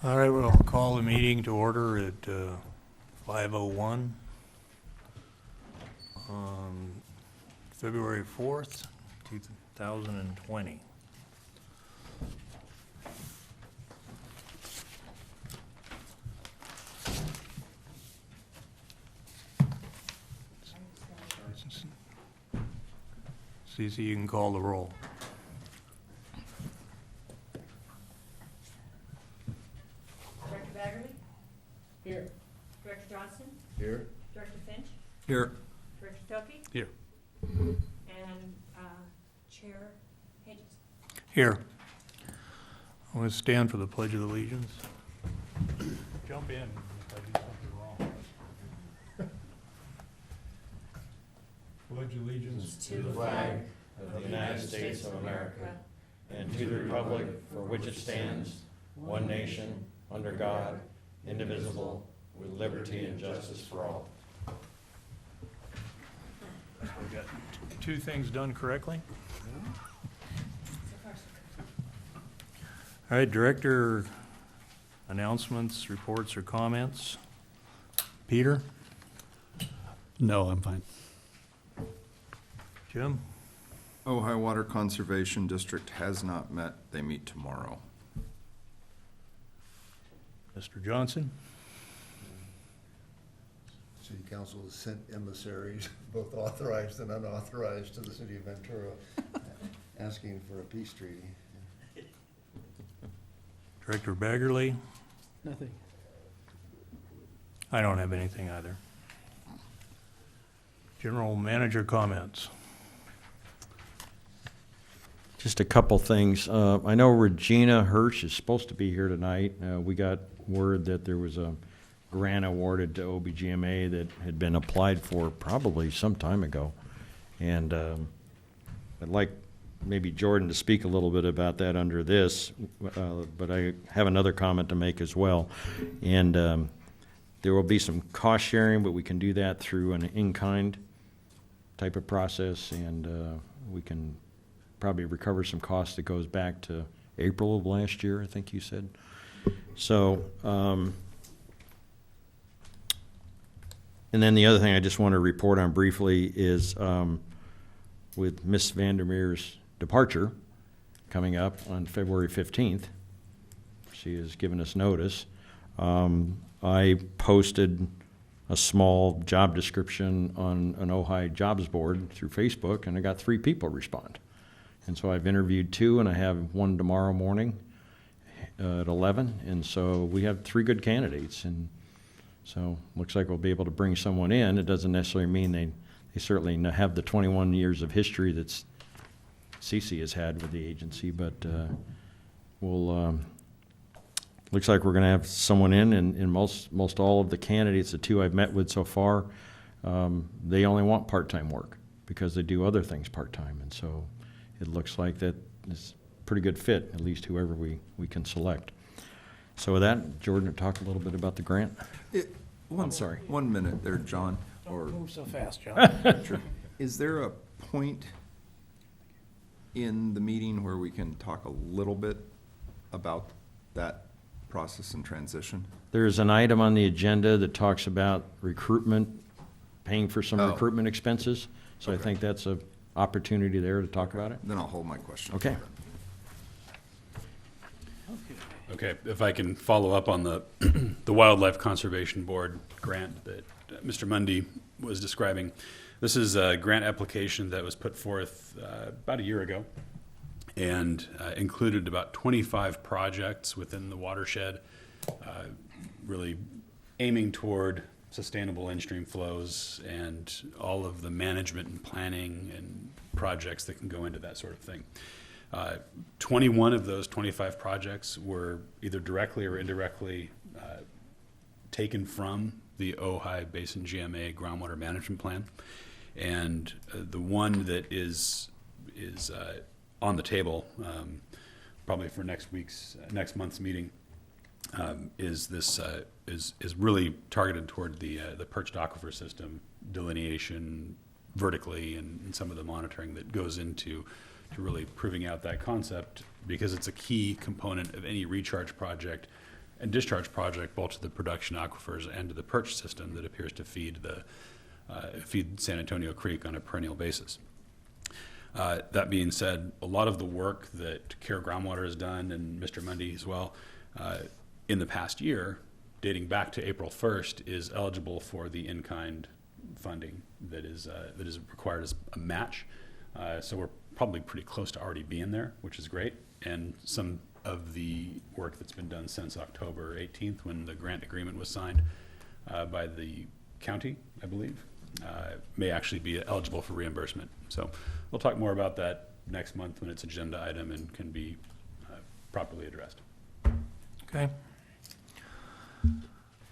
All right, we'll call the meeting to order at 5:01 on February 4th, 2020. Cece, you can call the roll. Director Baggerly? Here. Director Johnson? Here. Director Finch? Here. Director Toki? Here. And Chair Hedges? Here. I want to stand for the Pledge of Allegiance. Jump in if I do something wrong. Pledge allegiance To the flag of the United States of America and to the republic for which it stands, one nation, under God, indivisible, with liberty and justice for all. We got two things done correctly. All right, Director, announcements, reports, or comments? Peter? No, I'm fine. Jim? Ojai Water Conservation District has not met. They meet tomorrow. Mr. Johnson? City Council has sent emissaries, both authorized and unauthorized, to the city of Ventura, asking for a peace treaty. Director Baggerly? Nothing. I don't have anything either. General Manager comments? Just a couple things. I know Regina Hirsch is supposed to be here tonight. We got word that there was a grant awarded to OBGMA that had been applied for probably some time ago. And I'd like maybe Jordan to speak a little bit about that under this, but I have another comment to make as well. And there will be some cost sharing, but we can do that through an in-kind type of process, and we can probably recover some cost that goes back to April of last year, I think you said. So, and then the other thing I just want to report on briefly is with Miss Vandermeer's departure coming up on February 15th, she has given us notice. I posted a small job description on an Ojai jobs board through Facebook, and I got 3 people respond. And so I've interviewed 2, and I have one tomorrow morning at 11. And so we have 3 good candidates. And so looks like we'll be able to bring someone in. It doesn't necessarily mean they certainly have the 21 years of history that CC has had with the agency, but we'll looks like we're going to have someone in, and most all of the candidates, the 2 I've met with so far, they only want part-time work because they do other things part-time. And so it looks like that is a pretty good fit, at least whoever we can select. So with that, Jordan, talk a little bit about the grant. I'm sorry. 1 minute there, John. Don't move so fast, John. Sure. Is there a point in the meeting where we can talk a little bit about that process and transition? There's an item on the agenda that talks about recruitment, paying for some recruitment expenses. So Okay. I think that's an opportunity there to talk about it. Then I'll hold my question. Okay. Okay, if I can follow up on the the Wildlife Conservation Board grant that Mr. Mundy was describing. This is a grant application that was put forth about a year ago and included about 25 projects within the watershed, really aiming toward sustainable in-stream flows and all of the management and planning and projects that can go into that sort of thing. 21 of those 25 projects were either directly or indirectly taken from the Ojai Basin GMA Groundwater Management Plan. And the one that is on the table, probably for next month's meeting, is really targeted toward the perched aquifer system delineation vertically and some of the monitoring that goes into really proving out that concept, because it's a key component of any recharge project and discharge project, both to the production aquifers and to the perch system that appears to feed San Antonio Creek on a perennial basis. That being said, a lot of the work that Care Groundwater has done, and Mr. Mundy as well, in the past year, dating back to April 1st, is eligible for the in-kind funding that is required as a match. So we're probably pretty close to already being there, which is great. And some of the work that's been done since October 18th, when the grant agreement was signed by the county, I believe, may actually be eligible for reimbursement. So we'll talk more about that next month when it's an agenda item and can be properly addressed. Okay.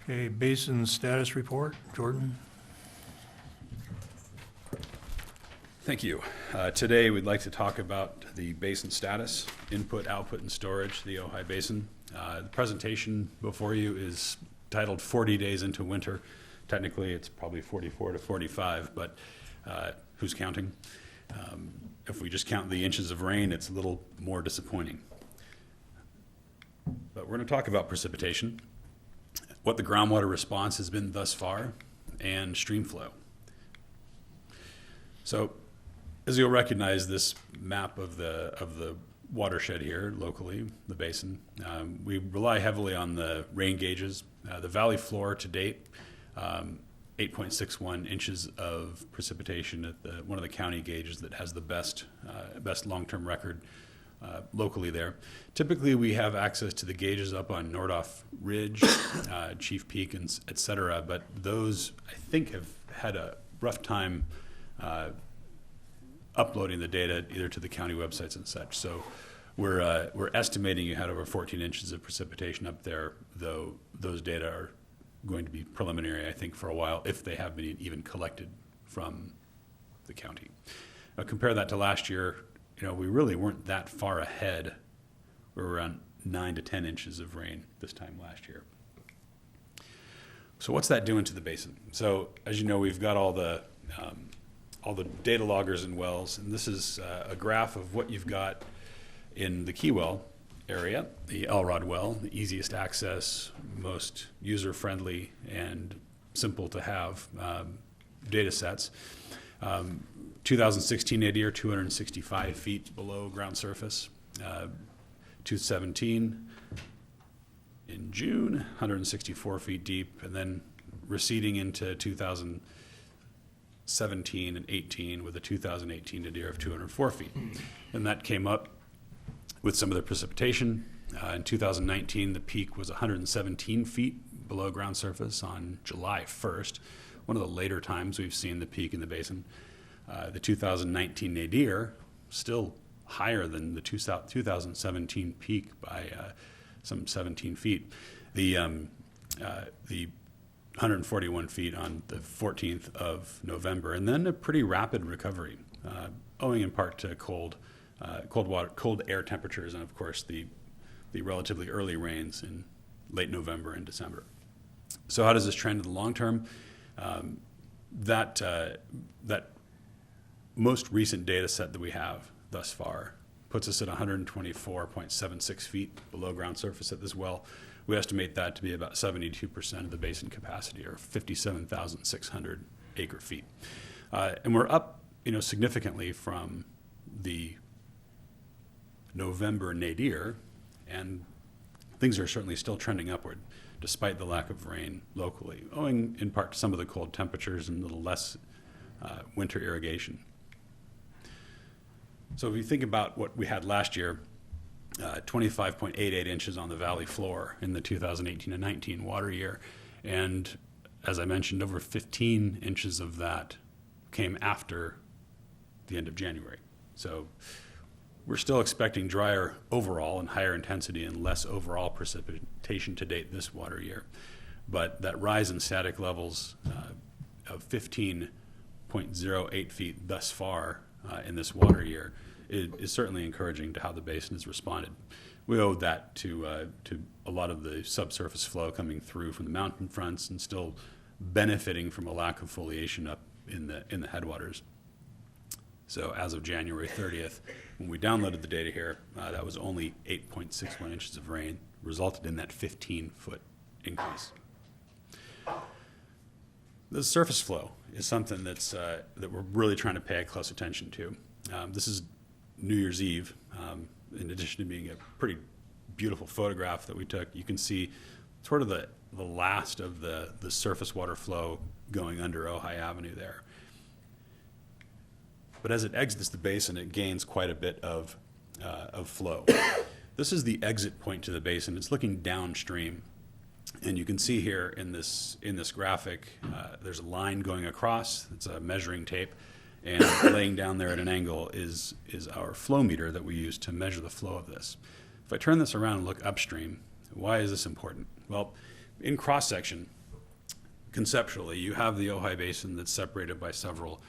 Okay, Basin status report, Jordan? Thank you. Today, we'd like to talk about the basin status, input, output, and storage, the Ojai Basin. The presentation before you is titled 40 Days into Winter. Technically, it's probably 44 to 45, but who's counting? If we just count the inches of rain, it's a little more disappointing. But we're going to talk about precipitation, what the groundwater response has been thus far, and stream flow. So, as you'll recognize, this map of the watershed here locally, the basin, we rely heavily on the rain gauges. The valley floor to date, 8.61 inches of precipitation at one of the county gauges that has the best long-term record locally there. Typically, we have access to the gauges up on Nordhoff Ridge, Chief Peak, and et cetera, but those, I think, have had a rough time uploading the data either to the county websites and such. So we're estimating you had over 14 inches of precipitation up there, though those data are going to be preliminary, I think, for a while, if they have been even collected from the county. Now, compare that to last year. We really weren't that far ahead. We were around 9 to 10 inches of rain this time last year. So what's that doing to the basin? So as you know, we've got all the data loggers and wells, and this is a graph of what you've got in the Key Well area, the Elrod well, the easiest access, most user-friendly, and simple to have data sets. 2016 nadir, 265 feet below ground surface. 217 in June, 164 feet deep, and then receding into 2017 and 18 with a 2018 nadir of 204 feet. And that came up with some of the precipitation. In 2019, the peak was 117 feet below ground surface on July 1st, one of the later times we've seen the peak in the basin. The 2019 nadir, still higher than the 2017 peak by some 17 feet. The 141 feet on the 14th of November, and then a pretty rapid recovery, owing in part to cold air temperatures, and of course the relatively early rains in late November and December. So how does this trend in the long term? That most recent data set that we have thus far puts us at 124.76 feet below ground surface at this well. We estimate that to be about 72% of the basin capacity, or 57,600 acre feet. And we're up, significantly from the November nadir, and things are certainly still trending upward, despite the lack of rain locally, owing in part to some of the cold temperatures and a little less winter irrigation. So if you think about what we had last year, 25.88 inches on the valley floor in the 2018 and 19 water year. And as I mentioned, over 15 inches of that came after the end of January. So we're still expecting drier overall and higher intensity and less overall precipitation to date this water year. But that rise in static levels of 15.08 feet thus far in this water year is certainly encouraging to how the basin has responded. We owe that to a lot of the subsurface flow coming through from the mountain fronts and still benefiting from a lack of foliation up in the headwaters. So as of January 30th, when we downloaded the data here, that was only 8.61 inches of rain, resulted in that 15-foot increase. The surface flow is something that we're really trying to pay close attention to. This is New Year's Eve. In addition to being a pretty beautiful photograph that we took, you can see sort of the last of the surface water flow going under Ojai Avenue there. But as it exits the basin, it gains quite a bit of flow. This is the exit point to the basin. It's looking downstream. And you can see here in this graphic, there's a line going across. It's a measuring tape. And laying down there at an angle is our flow meter that we use to measure the flow of this. If I turn this around and look upstream, why is this important? Well, in cross-section, conceptually, you have the Ojai Basin that's separated by several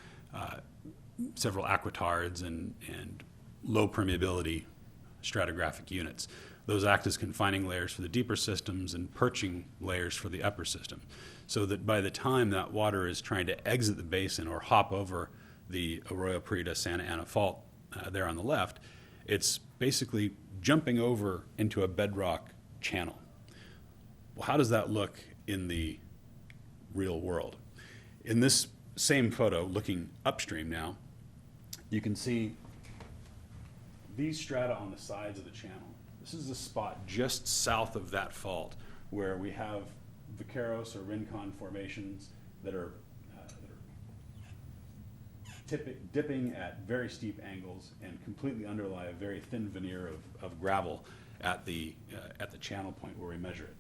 aquitards and low permeability stratigraphic units. Those act as confining layers for the deeper systems and perching layers for the upper system, so that by the time that water is trying to exit the basin or hop over the Arroyo Prida Santa Ana Fault there on the left, it's basically jumping over into a bedrock channel. Well, how does that look in the real world? In this same photo, looking upstream now, you can see these strata on the sides of the channel. This is the spot just south of that fault where we have Vaqueros or Rincon formations that are dipping at very steep angles and completely underlie a very thin veneer of gravel at the channel point where we measure it.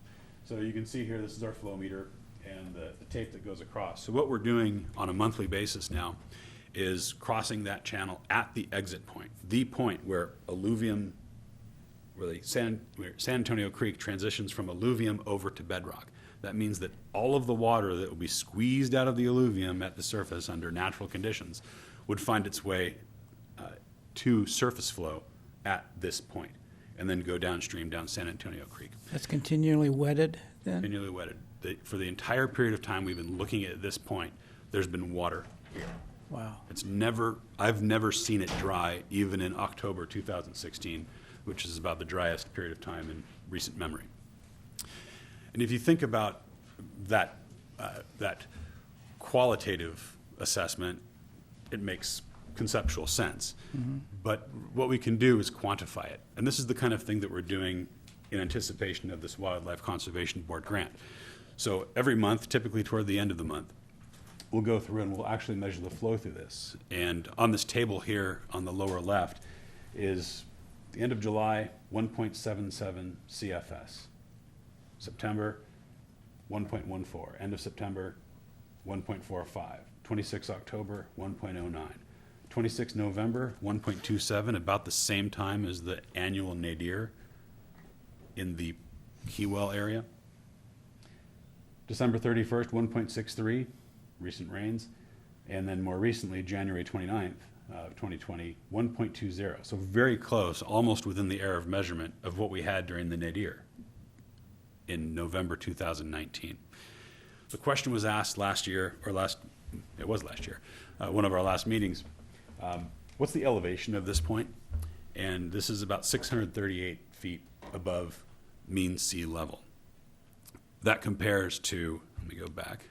So you can see here, this is our flow meter and the tape that goes across. So what we're doing on a monthly basis now is crossing that channel at the exit point, the point where alluvium, where San Antonio Creek transitions from alluvium over to bedrock. That means that all of the water that will be squeezed out of the alluvium at the surface under natural conditions would find its way to surface flow at this point and then go downstream down San Antonio Creek. That's continually wetted then? Continually wetted. For the entire period of time we've been looking at this point, there's been water here. Wow. I've never seen it dry, even in October 2016, which is about the driest period of time in recent memory. And if you think about that qualitative assessment, it makes conceptual sense. Mm-hmm. But what we can do is quantify it. And this is the kind of thing that we're doing in anticipation of this Wildlife Conservation Board grant. So every month, typically toward the end of the month, we'll go through and we'll actually measure the flow through this. And on this table here on the lower left is the end of July, 1.77 CFS. September, 1.14. End of September, 1.45. 26 October, 1.09. 26 November, 1.27, about the same time as the annual nadir in the Keywell area. December 31st, 1.63, recent rains. And then more recently, January 29th of 2020, 1.20. So very close, almost within the error of measurement of what we had during the nadir in November 2019. The question was asked last year, one of our last meetings, what's the elevation of this point? And this is about 638 feet above mean sea level. That compares to, let me go back,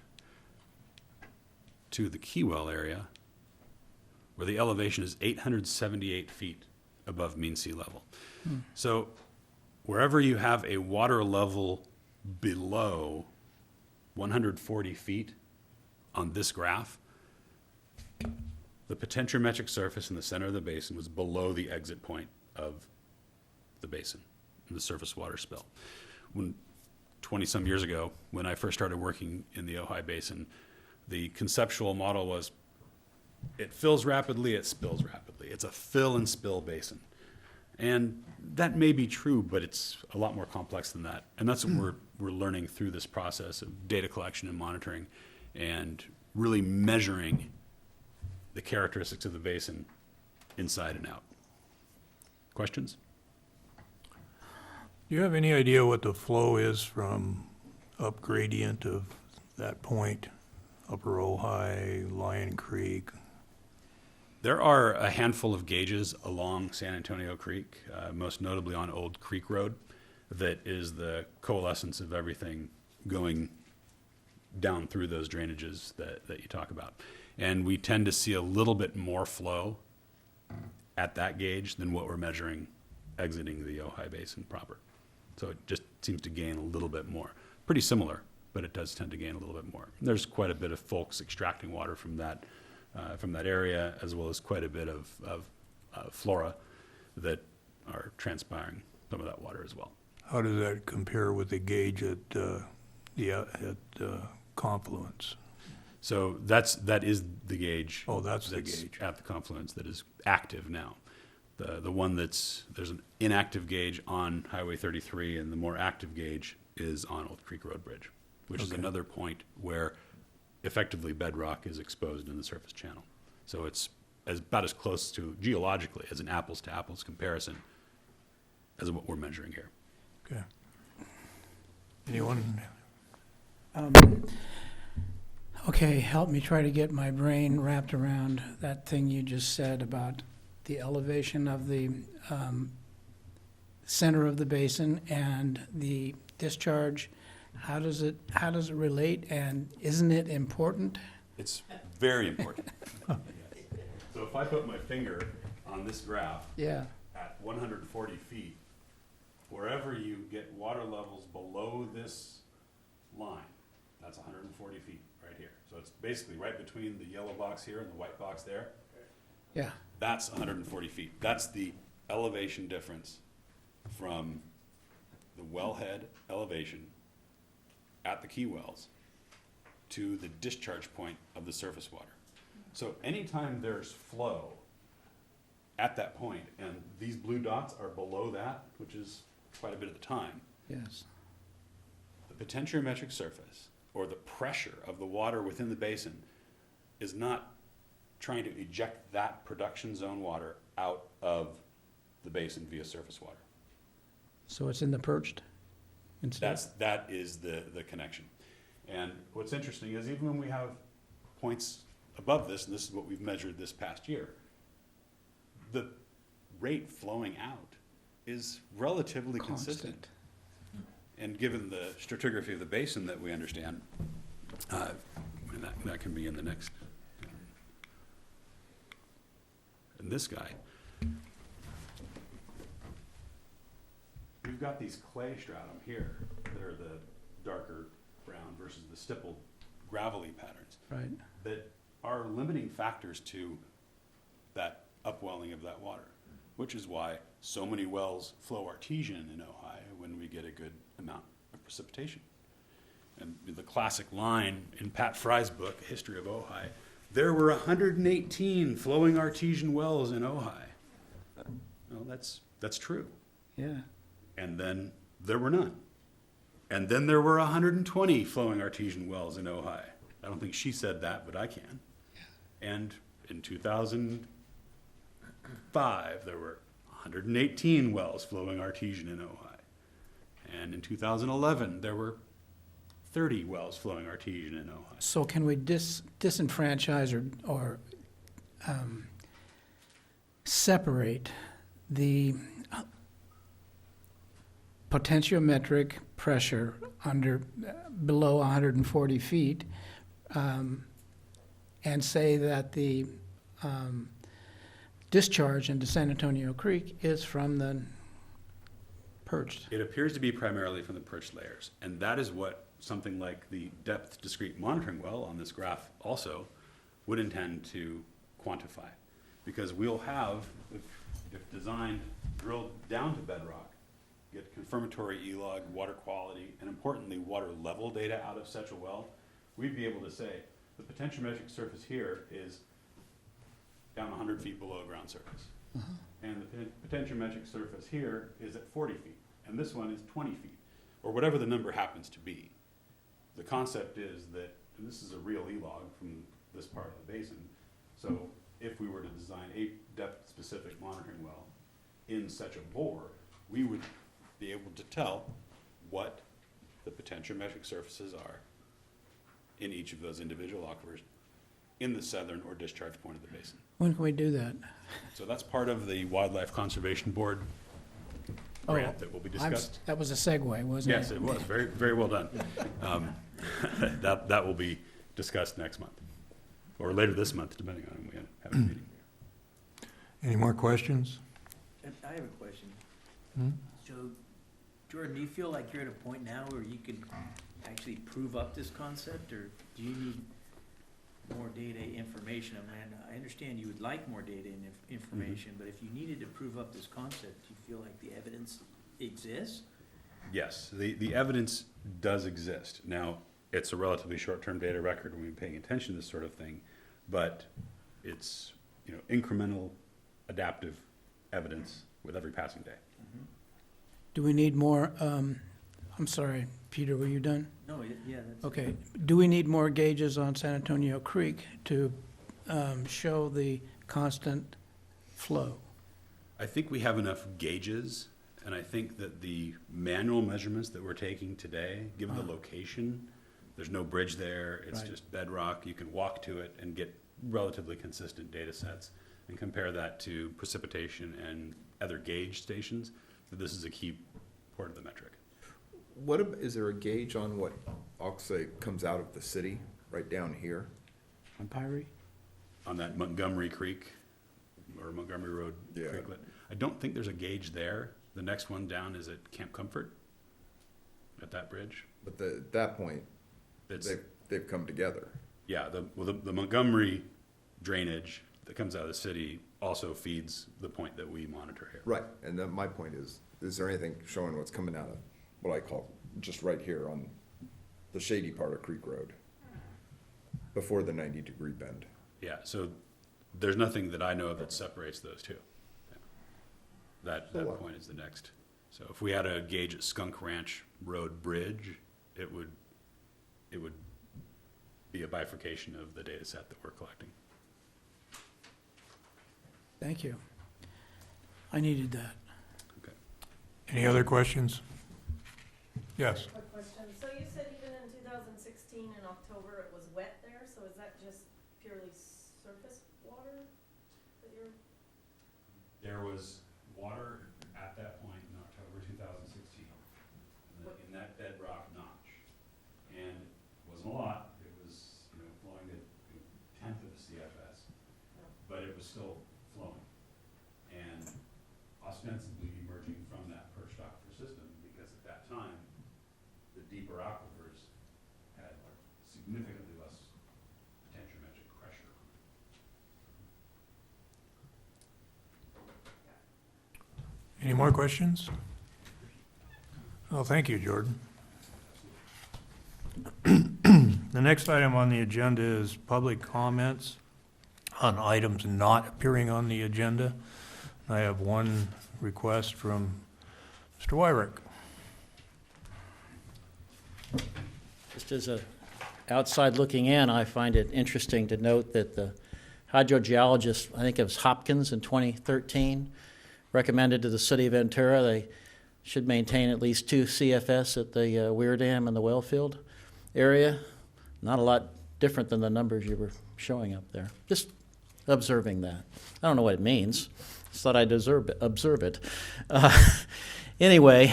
to the Keywell area, where the elevation is 878 feet above mean sea level. So wherever you have a water level below 140 feet on this graph, the potentiometric surface in the center of the basin was below the exit point of the basin, the surface water spill. When 20-some years ago, when I first started working in the Ojai Basin, the conceptual model was it fills rapidly, it spills rapidly. It's a fill and spill basin. And that may be true, but it's a lot more complex than that. And that's what we're learning through this process of data collection and monitoring and really measuring the characteristics of the basin inside and out. Questions? Do you have any idea what the flow is from up gradient of that point, Upper Ojai, Lion Creek? There are a handful of gauges along San Antonio Creek, most notably on Old Creek Road, that is the coalescence of everything going down through those drainages that you talk about. And we tend to see a little bit more flow at that gauge than what we're measuring exiting the Ojai Basin proper. So it just seems to gain a little bit more. Pretty similar, but it does tend to gain a little bit more. There's quite a bit of folks extracting water from that area, as well as quite a bit of flora that are transpiring some of that water as well. How does that compare with the gauge at Confluence? So that is the gauge. Oh, that's the gauge. At the confluence that is active now. The one there's an inactive gauge on Highway 33, and the more active gauge is on Old Creek Road Bridge, which is Okay. another point where effectively bedrock is exposed in the surface channel. So it's about as close to geologically as an apples to apples comparison as what we're measuring here. Okay. Anyone? Okay, help me try to get my brain wrapped around that thing you just said about the elevation of the center of the basin and the discharge. How does it relate, and isn't it important? It's very important. So if I put my finger on this graph Yeah, at 140 feet, wherever you get water levels below this line, that's 140 feet right here. So it's basically right between the yellow box here and the white box there. yeah, That's 140 feet. That's the elevation difference from the wellhead elevation at the key wells to the discharge point of the surface water. So anytime there's flow at that point, and these blue dots are below that, which is quite a bit of the time, yes. the potentiometric surface, or the pressure of the water within the basin, is not trying to eject that production zone water out of the basin via surface water. So it's in the perched instead? That is the connection. And what's interesting is even when we have points above this, and this is what we've measured this past year, the rate flowing out is relatively consistent. And given the stratigraphy of the basin that we understand, and that can be in the next. And this guy, we've got these clay stratum here that are the darker brown versus the stippled gravelly patterns Right, that are limiting factors to that upwelling of that water, which is why so many wells flow artesian in Ojai when we get a good amount of precipitation. And the classic line in Pat Fry's book, History of Ojai, there were 118 flowing artesian wells in Ojai. Well, that's true. yeah. And then there were none. And then there were 120 flowing artesian wells in Ojai. I don't think she said that, but I can. And in 2005, there were 118 wells flowing artesian in Ojai. And in 2011, there were 30 wells flowing artesian in Ojai. So can we disenfranchise or separate the potentiometric pressure below 140 feet and say that the discharge into San Antonio Creek is from the perched? It appears to be primarily from the perched layers, and that is what something like the depth discrete monitoring well on this graph also would intend to quantify. Because we'll have, if designed, drilled down to bedrock, get confirmatory E-log, water quality, and importantly, water level data out of such a well, we'd be able to say the potentiometric surface here is down 100 feet below ground surface. And the potentiometric surface here is at 40 feet, and this one is 20 feet, or whatever the number happens to be. The concept is that, and this is a real E-log from this part of the basin, so if we were to design a depth-specific monitoring well in such a bore, we would be able to tell what the potentiometric surfaces are in each of those individual aquifers in the southern or discharge point of the basin. When can we do that? So that's part of the Wildlife Conservation Board Oh, grant that will be discussed. That was a segue, wasn't it? Yes, it was, very, very well done. That will be discussed next month, or later this month, depending on when we have a meeting. Any more questions? I have a question. Hmm? So, Jordan, do you feel like you're at a point now where you can actually prove up this concept, or do you need more data, information? I mean, I understand you would like more data and information, but if you needed to prove up this concept, do you feel like the evidence exists? Yes, the evidence does exist. Now, it's a relatively short-term data record when we're paying attention to this sort of thing, but it's, incremental adaptive evidence with every passing day. Do we need more, I'm sorry, Peter, were you done? No, yeah, that's. Okay. Do we need more gauges on San Antonio Creek to show the constant flow? I think we have enough gauges, and I think that the manual measurements that we're taking today, given the location, there's no bridge there, it's Right. just bedrock, you can walk to it and get relatively consistent data sets, and compare that to precipitation and other gauge stations, that this is a key part of the metric. Is there a gauge on what, I'll say, comes out of the city, right down here? On Pyrie? On that Montgomery Creek, or Montgomery Road Yeah. Creeklet. I don't think there's a gauge there. The next one down is at Camp Comfort, at that bridge. But at that point, It's, they've come together. yeah, the Montgomery drainage that comes out of the city also feeds the point that we monitor here. Right, and then my point is there anything showing what's coming out of what I call just right here on the shady part of Creek Road? Before the 90-degree bend. Yeah, so there's nothing that I know of that separates those two. That So what? point is the next. So if we had a gauge at Skunk Ranch Road Bridge, it would be a bifurcation of the data set that we're collecting. Thank you. I needed that. Okay. Any other questions? Yes. Quick question. So you said even in 2016 in October it was wet there, so is that just purely surface water that you're? There was water at that point in October 2016, in that bedrock notch. And it wasn't a lot, it was, flowing at a tenth of a CFS, but it was still flowing. And ostensibly emerging from that perched aquifer system, because at that time, the deeper aquifers had significantly less potentiometric pressure on them. Any more questions? Well, thank you, Jordan. The next item on the agenda is public comments on items not appearing on the agenda. I have one request from Mr. Wyrick. Just as a outside looking in, I find it interesting to note that the hydrogeologist, I think it was Hopkins in 2013, recommended to the city of Ventura they should maintain at least 2 CFS at the Weir Dam and the Wellfield area. Not a lot different than the numbers you were showing up there. Just observing that. I don't know what it means. Just thought I'd observe it. Anyway,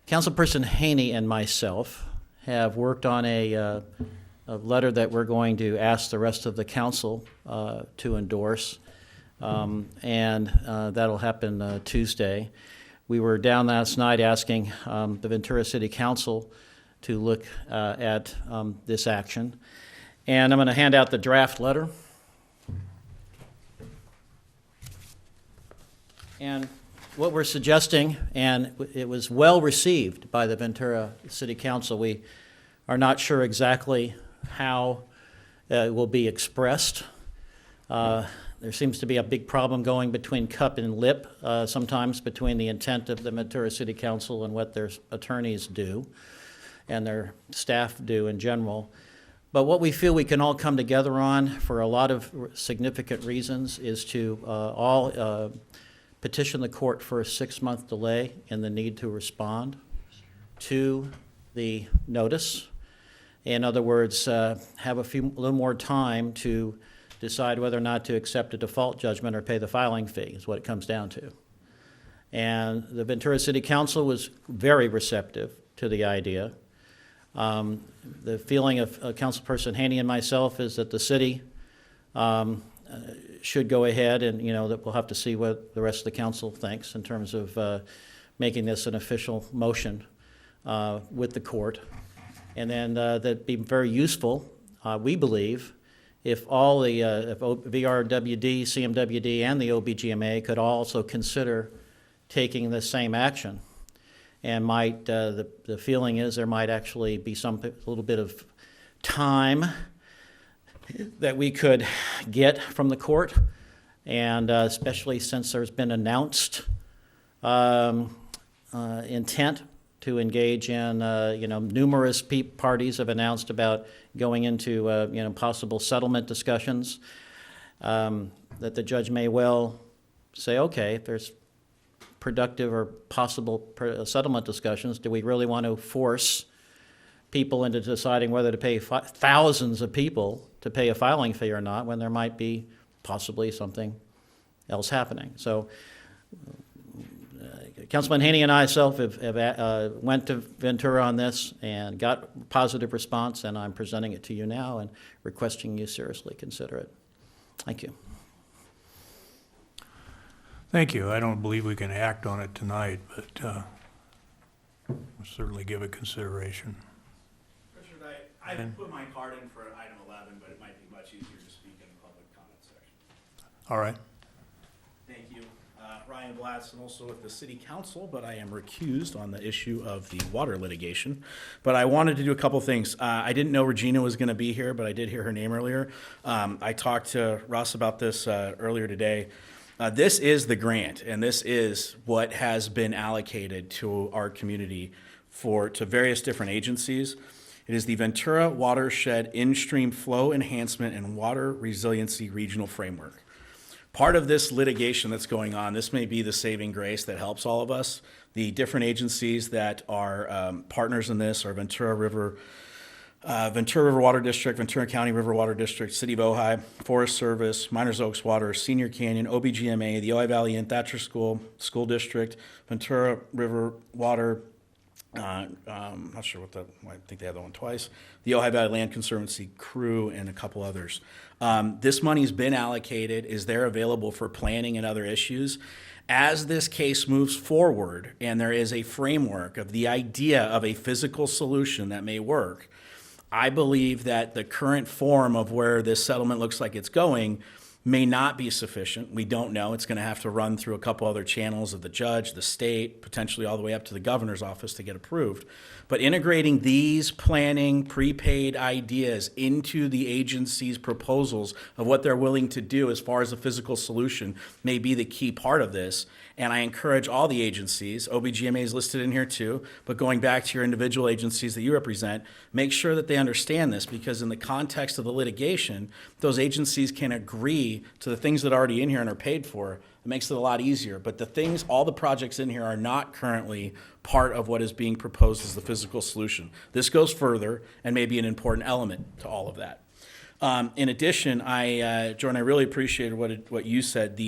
Councilperson Haney and myself have worked on a letter that we're going to ask the rest of the council to endorse, and that'll happen Tuesday. We were down last night asking the Ventura City Council to look at this action, and I'm going to hand out the draft letter. And what we're suggesting, and it was well received by the Ventura City Council, we are not sure exactly how it will be expressed. There seems to be a big problem going between cup and lip, sometimes between the intent of the Ventura City Council and what their attorneys do and their staff do in general. But what we feel we can all come together on for a lot of significant reasons is to all petition the court for a 6-month delay in the need to respond to the notice, In other words, have a little more time to decide whether or not to accept a default judgment or pay the filing fee, is what it comes down to. And the Ventura City Council was very receptive to the idea. The feeling of Councilperson Haney and myself is that the city should go ahead, and that we'll have to see what the rest of the council thinks in terms of making this an official motion with the court. And then that'd be very useful, we believe, if all the if VRWD, CMWD, and the OBGMA could also consider taking the same action. And might the feeling is there might actually be a little bit of time that we could get from the court, and especially since there's been announced intent to engage in, numerous parties have announced about going into, possible settlement discussions, that the judge may well say, okay, if there's productive or possible settlement discussions, do we really want to force people into deciding whether to pay thousands of people to pay a filing fee or not, when there might be possibly something else happening? So Councilman Haney and I have went to Ventura on this and got positive response, and I'm presenting it to you now and requesting you seriously consider it. Thank you. Thank you. I don't believe we can act on it tonight, but we'll certainly give it consideration. Richard, I put my card in for item 11, but it might be much easier to speak in the public comment section. All right. Thank you. Ryan Blatson, also with the City Council, but I am recused on the issue of the water litigation. But I wanted to do a couple things. I didn't know Regina was going to be here, but I did hear her name earlier. I talked to Russ about this earlier today. This is the grant, and this is what has been allocated to our community to various different agencies. It is the Ventura Watershed In-Stream Flow Enhancement and Water Resiliency Regional Framework. Part of this litigation that's going on, this may be the saving grace that helps all of us. The different agencies that are partners in this are Ventura River Water District, Ventura County River Water District, City of Ojai, Forest Service, Miners Oaks Water, Senior Canyon, OBGMA, the Ojai Valley Inn Thatcher School District, Ventura River Water, not sure I think they have that one twice, the Ojai Valley Land Conservancy Crew, and a couple others. This money's been allocated, is there available for planning and other issues. As this case moves forward and there is a framework of the idea of a physical solution that may work, I believe that the current form of where this settlement looks like it's going may not be sufficient. We don't know. It's going to have to run through a couple other channels of the judge, the state, potentially all the way up to the governor's office to get approved. But integrating these planning, prepaid ideas into the agency's proposals of what they're willing to do as far as a physical solution may be the key part of this. And I encourage all the agencies, OBGMA is listed in here too, but going back to your individual agencies that you represent, make sure that they understand this, because in the context of the litigation, those agencies can agree to the things that are already in here and are paid for. It makes it a lot easier. But the things, all the projects in here are not currently part of what is being proposed as the physical solution. This goes further and may be an important element to all of that. In addition, Jordan, I really appreciated what you said.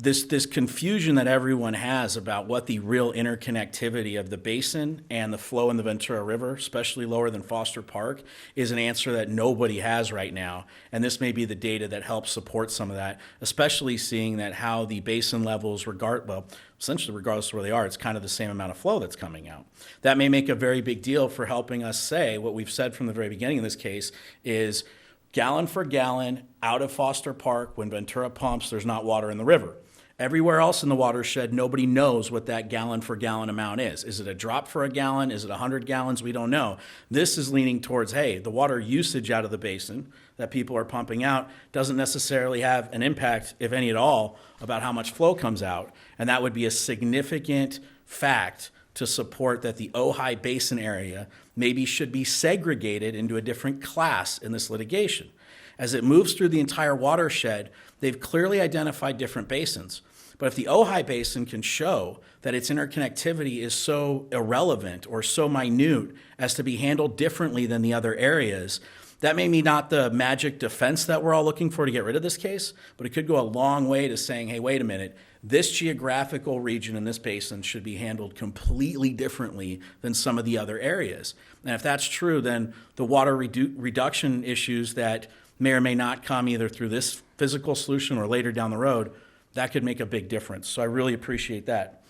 This confusion that everyone has about what the real interconnectivity of the basin and the flow in the Ventura River, especially lower than Foster Park, is an answer that nobody has right now. And this may be the data that helps support some of that, especially seeing that how the basin levels essentially regardless of where they are, it's kind of the same amount of flow that's coming out. That may make a very big deal for helping us say what we've said from the very beginning of this case is gallon for gallon out of Foster Park, when Ventura pumps, there's not water in the river. Everywhere else in the watershed, nobody knows what that gallon for gallon amount is. Is it a drop for a gallon? Is it 100 gallons? We don't know. This is leaning towards, hey, the water usage out of the basin that people are pumping out doesn't necessarily have an impact, if any at all, about how much flow comes out. And that would be a significant fact to support that the Ojai Basin area maybe should be segregated into a different class in this litigation. As it moves through the entire watershed, they've clearly identified different basins. But if the Ojai Basin can show that its interconnectivity is so irrelevant or so minute as to be handled differently than the other areas, that may be not the magic defense that we're all looking for to get rid of this case, but it could go a long way to saying, hey, wait a minute, this geographical region in this basin should be handled completely differently than some of the other areas. And if that's true, then the water reduction issues that may or may not come either through this physical solution or later down the road, that could make a big difference. So I really appreciate that.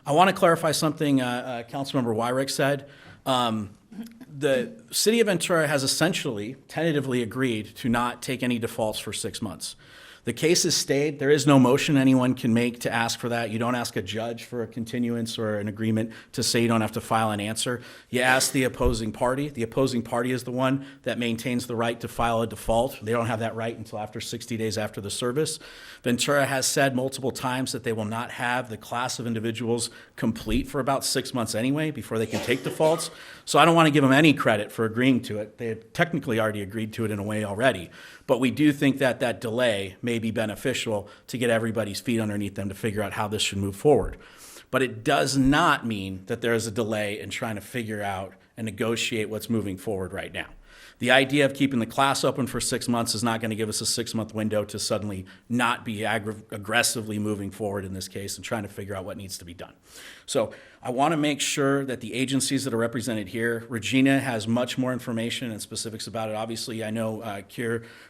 I want to clarify something Councilmember Wyrick said. The city of Ventura has essentially tentatively agreed to not take any defaults for 6 months. The case is stayed. There is no motion anyone can make to ask for that. You don't ask a judge for a continuance or an agreement to say you don't have to file an answer. You ask the opposing party. The opposing party is the one that maintains the right to file a default. They don't have that right until after 60 days after the service. Ventura has said multiple times that they will not have the class of individuals complete for about 6 months anyway before they can take defaults. So I don't want to give them any credit for agreeing to it. They had technically already agreed to it in a way already. But we do think that that delay may be beneficial to get everybody's feet underneath them to figure out how this should move forward. But it does not mean that there is a delay in trying to figure out and negotiate what's moving forward right now. The idea of keeping the class open for 6 months is not going to give us a 6-month window to suddenly not be aggressively moving forward in this case and trying to figure out what needs to be done. So I want to make sure that the agencies that are represented here, Regina has much more information and specifics about it. Obviously, I know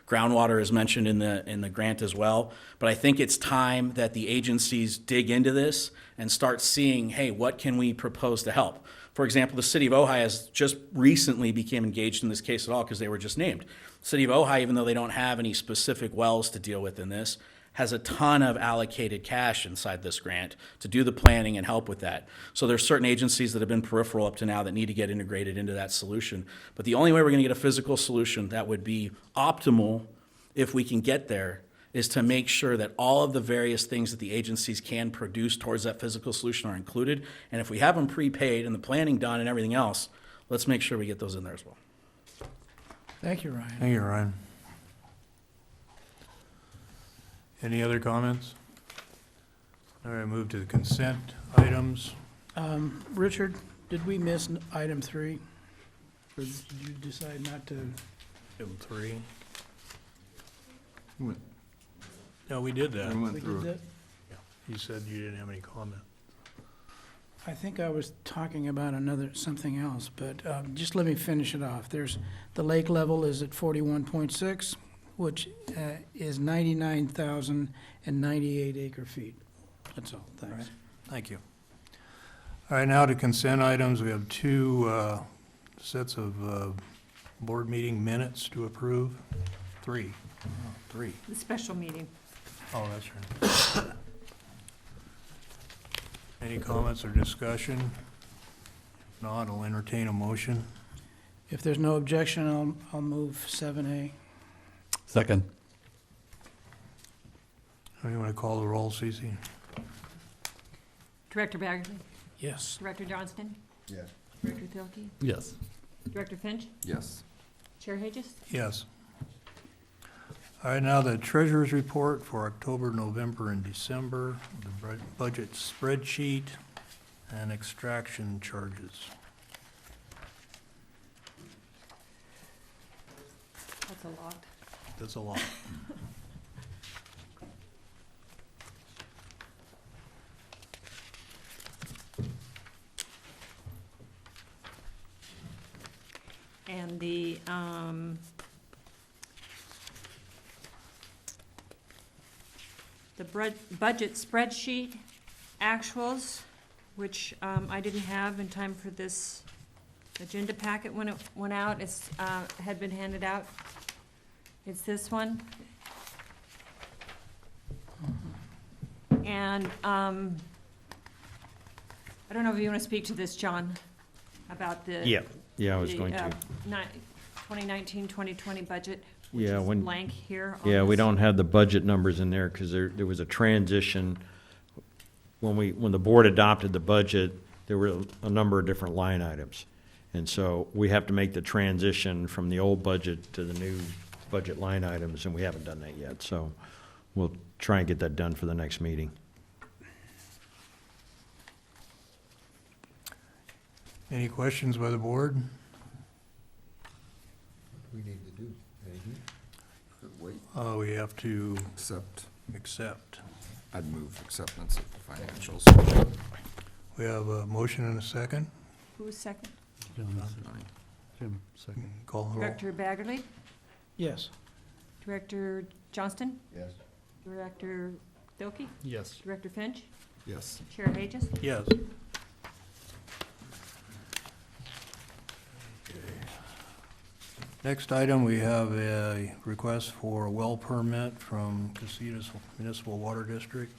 Groundwater is mentioned in the grant as well, but I think it's time that the agencies dig into this and start seeing, hey, what can we propose to help? For example, the city of Ojai has just recently became engaged in this case at all because they were just named. The city of Ojai, even though they don't have any specific wells to deal with in this, has a ton of allocated cash inside this grant to do the planning and help with that. So there's certain agencies that have been peripheral up to now that need to get integrated into that solution. But the only way we're going to get a physical solution that would be optimal, if we can get there, is to make sure that all of the various things that the agencies can produce towards that physical solution are included. And if we have them prepaid and the planning done and everything else, let's make sure we get those in there as well. Thank you, Ryan. Thank you, Ryan. Any other comments? All right, move to the consent items. Richard, did we miss item 3? Or did you decide not to? Item 3. No, we did that. We did that? You said you didn't have any comment. I think I was talking about something else, but just let me finish it off. There's, the lake level is at 41.6, which is 99,098 acre feet. That's all, thanks. Thank you. All right, now to consent items. We have 2 sets of board meeting minutes to approve. 3. Oh, 3. The special meeting. Oh, that's right. Any comments or discussion? If not, I'll entertain a motion. If there's no objection, I'll move 7A. Second. You want to call the roll, Cece? Director Bagley? Yes. Director Johnston? Yes. Director Thielke? Yes. Director Finch? Yes. Chair Hedges? Yes. All right, now the treasurer's report for October, November, and December, the budget spreadsheet, and extraction charges. That's a lot. That's a lot. And the, budget spreadsheet actuals, which I didn't have in time for this agenda packet when it went out. It's had been handed out. It's this one. And I don't know if you want to speak to this, John, about the Yeah, I was going to. 2019, 2020 budget, which Yeah, is when- blank here. on Yeah, we this. don't have the budget numbers in there because there was a transition. When the board adopted the budget, there were a number of different line items. And so we have to make the transition from the old budget to the new budget line items, and we haven't done that yet. So we'll try and get that done for the next meeting. Any questions by the board? We need to do anything. Wait, We have to Accept, accept. I'd move acceptance of the financials. We have a motion and a second. Who was second? Jim, second. Call the roll. Director Baggerly? Yes. Director Johnston? yes. Director Dilkey? Yes. Director Finch? Yes. Chair Hages? Yes. Next item, we have a request for a well permit from Casitas Municipal Water District.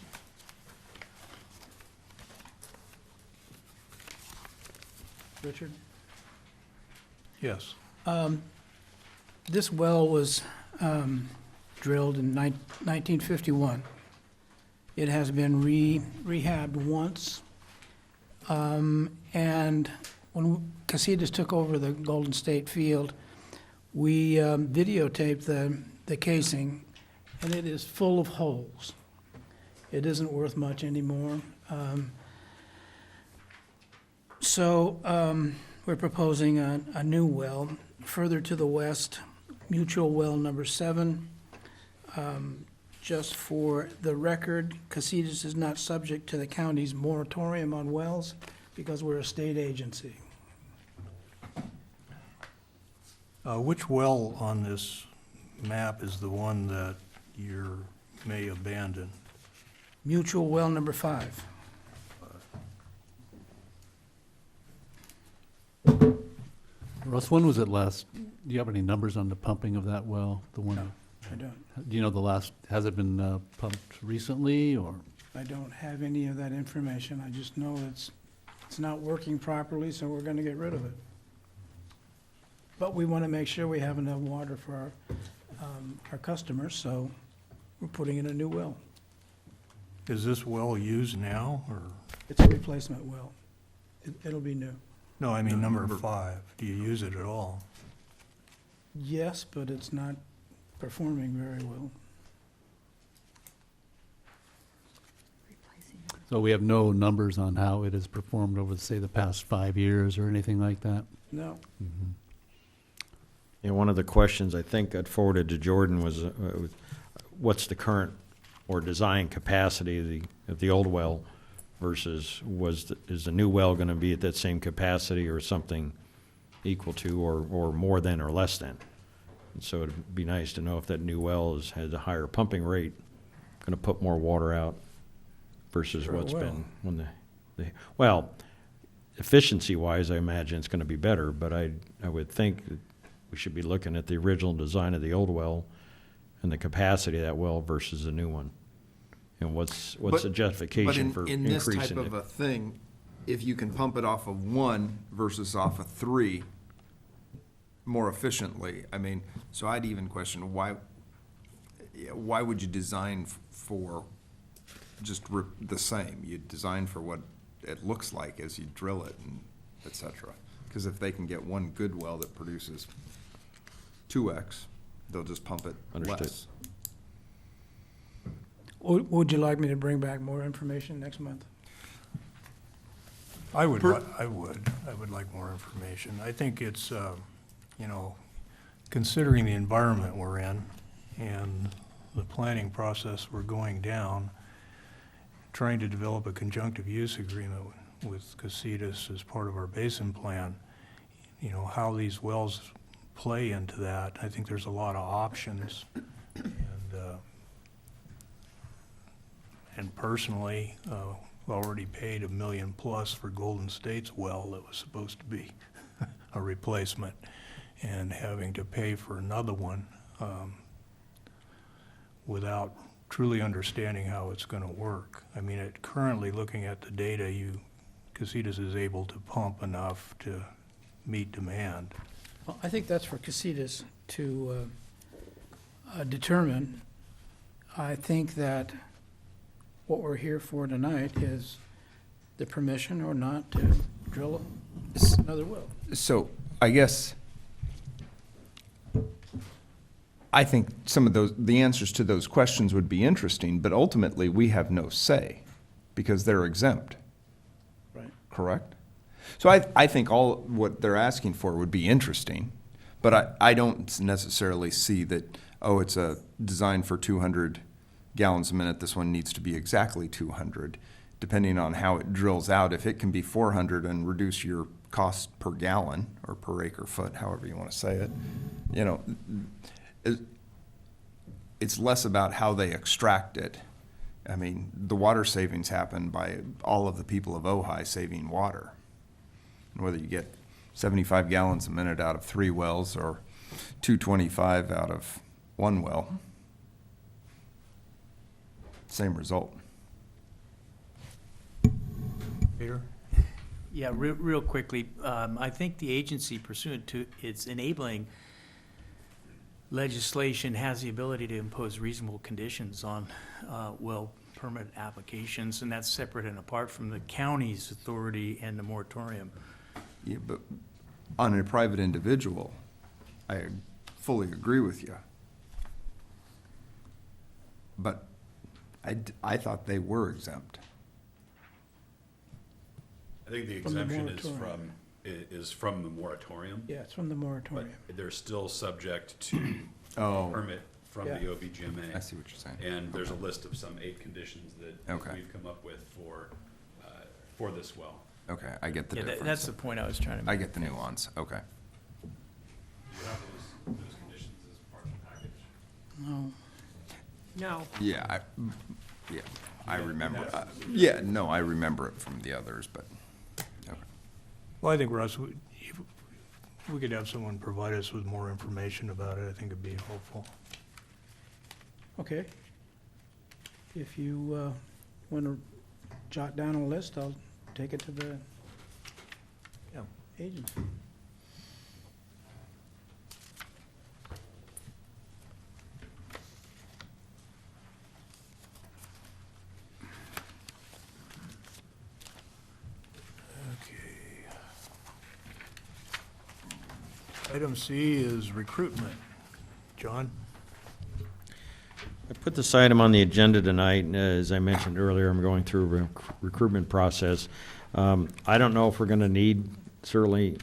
Richard? Yes. This well was drilled in 1951. It has been rehabbed once. And when Casitas took over the Golden State Field, we videotaped the casing, and it is full of holes. It isn't worth much anymore. So we're proposing a new well further to the west, Mutual Well number 7. Just for the record, Casitas is not subject to the county's moratorium on wells because we're a state agency. Which well on this map is the one that you may abandon? Mutual Well number 5. Russ, when was it last, do you have any numbers on the pumping of that well? The one, I don't. do you know the last, has it been pumped recently, or? I don't have any of that information. I just know it's not working properly, so we're gonna get rid of it. But we wanna make sure we have enough water for our customers, so we're putting in a new well. Is this well used now, or? It's a replacement well. It'll be new. No, I mean number 5. Do you use it at all? Yes, but it's not performing very well. Replacing. So we have no numbers on how it has performed over, say, the past 5 years or anything like that? No. Yeah, one of the questions I think I'd forwarded to Jordan was, what's the current or design capacity of the old well versus is the new well going to be at that same capacity or something equal to or more than or less than? And so it'd be nice to know if that new well has a higher pumping rate, going to put more water out versus Sure it what's will. been when well, efficiency-wise, I imagine it's going to be better, but I would think that we should be looking at the original design of the old well and the capacity of that well versus the new one. And what's the justification for in this type increasing of it? a thing, if you can pump it off of 1 versus off of 3 more efficiently, I mean, so I'd even question why would you design for just the same? You design for what it looks like as you drill it and et cetera. Because if they can get one good well that produces 2x, they'll just pump it Understood. less. Would you like me to bring back more information next month? I would like more information. I think it's, considering the environment we're in and the planning process we're going down, trying to develop a conjunctive use agreement with Casitas as part of our Basin plan, how these wells play into that. I think there's a lot of options. And personally, already paid $1 million plus for Golden State's well that was supposed to be a replacement, and having to pay for another one without truly understanding how it's going to work. I mean, currently looking at the data, Casitas is able to pump enough to meet demand. Well, I think that's for Casitas to determine. I think that what we're here for tonight is the permission or not to drill another well. So I guess I think some of the answers to those questions would be interesting, but ultimately we have no say because they're exempt. Right. Correct? So I think all what they're asking for would be interesting, but I don't necessarily see that, oh, it's a design for 200 gallons a minute, this one needs to be exactly 200, depending on how it drills out. If it can be 400 and reduce your cost per gallon or per acre foot, however you want to say it, you know, it's less about how they extract it. I mean, the water savings happen by all of the people of Ojai saving water. And whether you get 75 gallons a minute out of 3 wells or 225 out of 1 well, same result. Peter? Yeah, real quickly, I think the agency pursuant to its enabling legislation has the ability to impose reasonable conditions on well permit applications, and that's separate and apart from the county's authority and the moratorium. Yeah, but on a private individual, I fully agree with you. But I thought they were exempt. I think the From the exemption is moratorium. from the moratorium, Yeah, it's from the but moratorium. they're still subject to Oh, permit from the Yeah. OBGMA. I see what you're saying. And there's a list of some 8 conditions that Okay. we've come up with for this well. Okay, I get the Yeah, difference. that's the point I was trying to I make. get the nuance, okay. You have those conditions as part of the package. No. No. Yeah, I Yeah, remember. that's- Yeah, no, I remember it from the others, but, okay. Well, I think, Russ, if we could have someone provide us with more information about it, I think it'd be helpful. Okay. If you want to jot down a list, I'll take it to the Yeah. agency. Okay. Item C is recruitment. John? I put this item on the agenda tonight, and as I mentioned earlier, I'm going through a recruitment process. I don't know if we're going to need certainly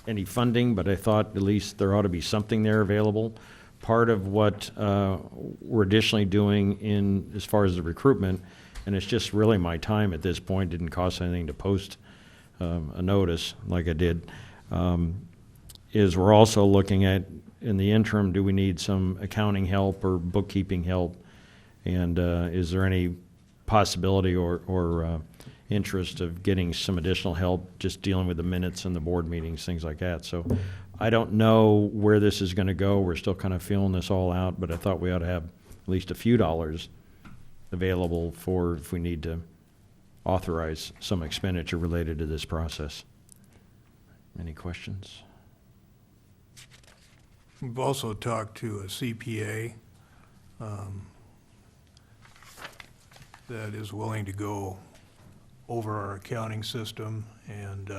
any funding, but I thought at least there ought to be something there available. Part of what we're additionally doing in, as far as the recruitment, and it's just really my time at this point, didn't cost anything to post a notice like I did, is we're also looking at, in the interim, do we need some accounting help or bookkeeping help? And is there any possibility or interest of getting some additional help, just dealing with the minutes and the board meetings, things like that? So I don't know where this is going to go. We're still kind of feeling this all out, but I thought we ought to have at least a few dollars available for if we need to authorize some expenditure related to this process. Any questions? We've also talked to a CPA that is willing to go over our accounting system and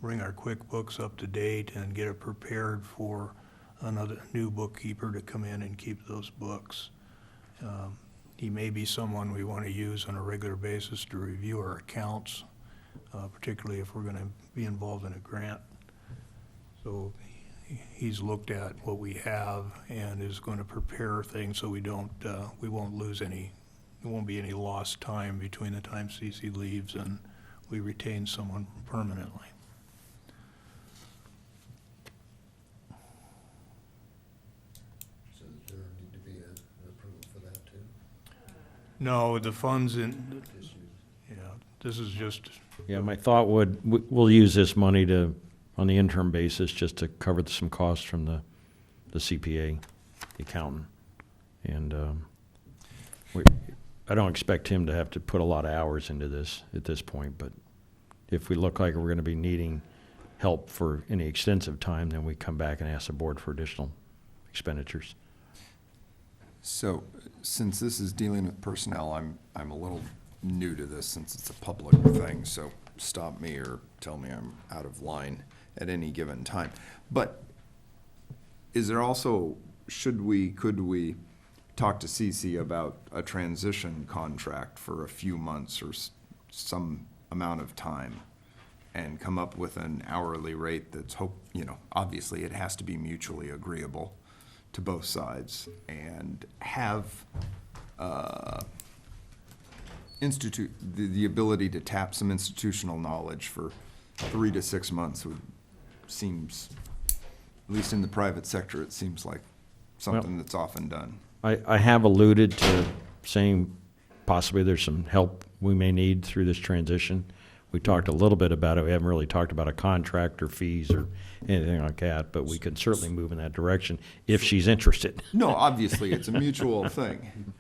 bring our QuickBooks up to date and get it prepared for another new bookkeeper to come in and keep those books. He may be someone we want to use on a regular basis to review our accounts, particularly if we're going to be involved in a grant. So he's looked at what we have and is going to prepare things so we won't lose any, there won't be any lost time between the time CC leaves and we retain someone permanently. So there need to be an approval for that too? No, the funds in, Just use- yeah, this is just, Yeah, my thought we'll use this money to, on the interim basis, just to cover some costs from the CPA, the accountant. And I don't expect him to have to put a lot of hours into this at this point, but if we look like we're going to be needing help for any extensive time, then we come back and ask the board for additional expenditures. So, since this is dealing with personnel, I'm a little new to this since it's a public thing, so stop me or tell me I'm out of line at any given time. But is there also, could we talk to CC about a transition contract for a few months or some amount of time? and come up with an hourly rate that's obviously it has to be mutually agreeable to both sides, and have the ability to tap some institutional knowledge for 3 to 6 months seems, at least in the private sector, it seems like something that's often done. I have alluded to saying possibly there's some help we may need through this transition. We talked a little bit about it. We haven't really talked about a contract or fees or anything like that, but we can certainly move in that direction if she's interested. No, obviously, it's a mutual thing.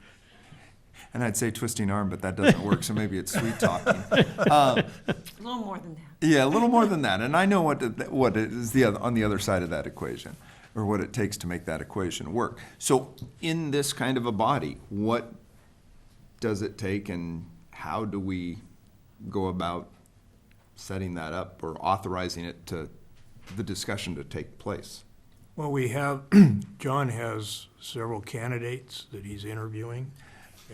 And I'd say twisting arm, but that doesn't work, so maybe it's sweet talking. A little more than that. Yeah, a little more than that. And I know what it is on the other side of that equation, or what it takes to make that equation work. So in this kind of a body, what does it take, and how do we go about setting that up or authorizing it to the discussion to take place? Well, we have, John has several candidates that he's interviewing.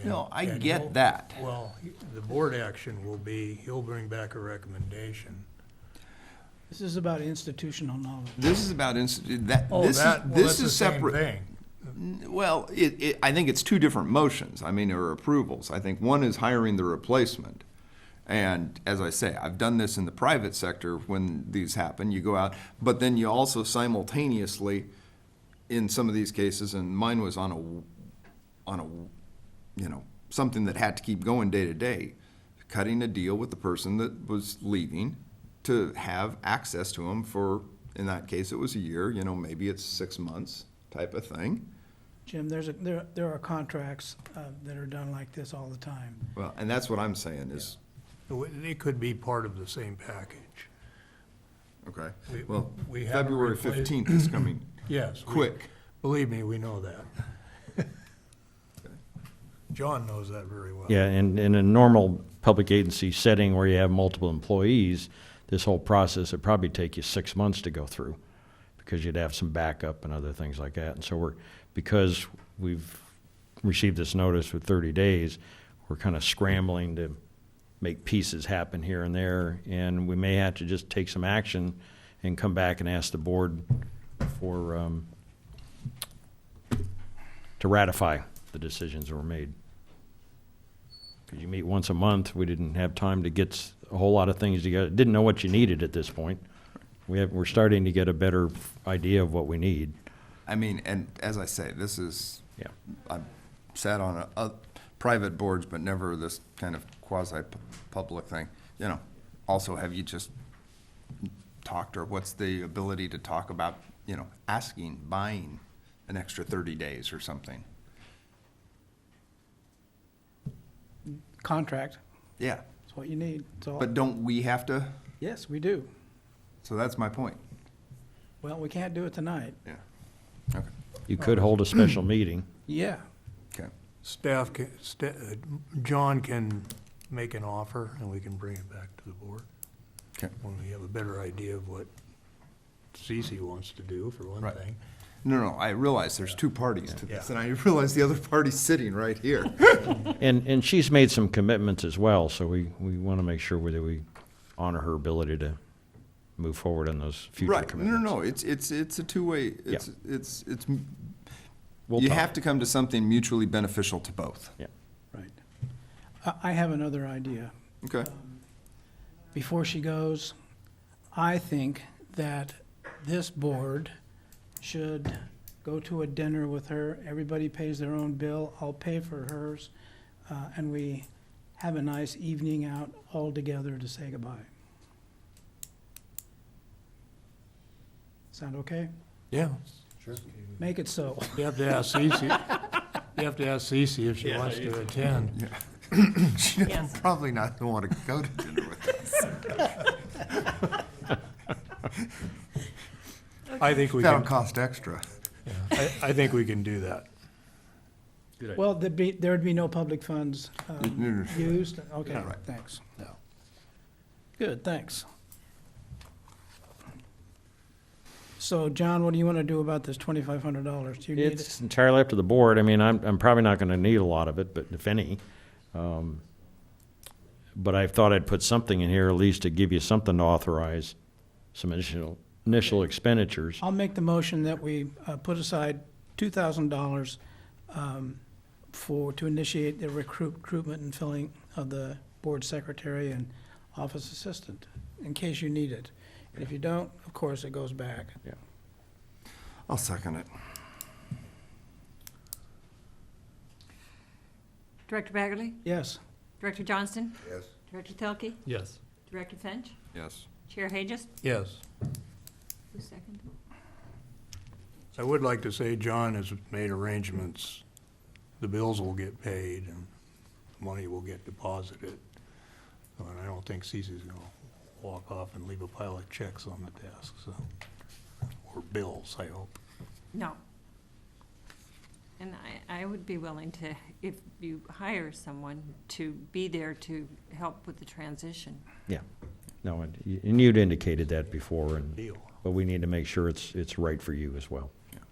No, I and get he'll- that. Well, the board action will be, he'll bring back a recommendation. This is about institutional knowledge. This is about this That's the is same separate. thing. Well, I think it's two different motions, or approvals. I think one is hiring the replacement. And as I say, I've done this in the private sector when these happen. You go out, but then you also simultaneously, in some of these cases, and mine was on a something that had to keep going day to day, cutting a deal with the person that was leaving to have access to them for, in that case, it was a year, maybe it's 6 months type of thing. Jim, there are contracts that are done like this all the time. Well, and that's what I'm saying is, It could be part of the same package. okay, We- well, we haven't February replaced- 15th is coming Yes. quick. Believe me, we know that. John knows that very well. Yeah, and in a normal public agency setting where you have multiple employees, this whole process would probably take you 6 months to go through, because you'd have some backup and other things like that. And so because we've received this notice for 30 days, we're kind of scrambling to make pieces happen here and there, and we may have to just take some action and come back and ask the board for, to ratify the decisions that were made. Because you meet once a month, we didn't have time to get a whole lot of things together, didn't know what you needed at this point. We're starting to get a better idea of what we need. And as I say, Yeah. I've sat on private boards, but never this kind of quasi-public thing. Also, have you just talked, or what's the ability to talk about, buying an extra 30 days or something? Contract, Yeah, that's what you need. That's all. but don't we have to? Yes, we do. So that's my point. Well, we can't do it tonight. Yeah. Okay. You could hold a special meeting. Yeah. Okay. John can make an offer, and we can bring it back to the board. Okay. When we have a better idea of what Cece wants to do, for one Right. thing. No, I realize there's two parties to Yeah. this, and I realize the other party's sitting right here. And she's made some commitments as well, so we want to make sure that we honor her ability to move forward on those future Right. commitments. No, it's a two-way, We'll you talk. have to come to something mutually beneficial to both. Yeah. Right. I have another idea. Okay. Before she goes, I think that this board should go to a dinner with her. Everybody pays their own bill. I'll pay for hers. And we have a nice evening out all together to say goodbye. Sound okay? Yeah. Sure. Make it so. You have to ask Cece, if she wants to attend. She's Yes. probably not going to want to go to dinner with us. I think we That'll can, cost extra. I think we can do that. Well, there'd be no public funds used? Okay, Yeah, right. thanks. Good, thanks. So, John, what do you want to do about this $2,500? Do you need it? It's entirely up to the board. I mean, I'm probably not going to need a lot of it, but if any. but I thought I'd put something in here at least to give you something to authorize some initial expenditures. I'll make the motion that we put aside $2,000 to initiate the recruitment and filling of the board secretary and office assistant, in case you need it. And if you don't, of course, it goes back. I'll second it. Director Baggerly? Yes. Director Johnston? Yes. Director Telke? Yes. Director Finch? Yes. Chair Hages? Yes. Who's second? I would like to say John has made arrangements. The bills will get paid and money will get deposited. And I don't think Cece's gonna walk off and leave a pile of checks on the desk, so, or bills, I hope. No. And I would be willing to, if you hire someone, to be there to help with the transition. Yeah. No, and you'd indicated that before, and, Deal. but we need to make sure it's right for you as well.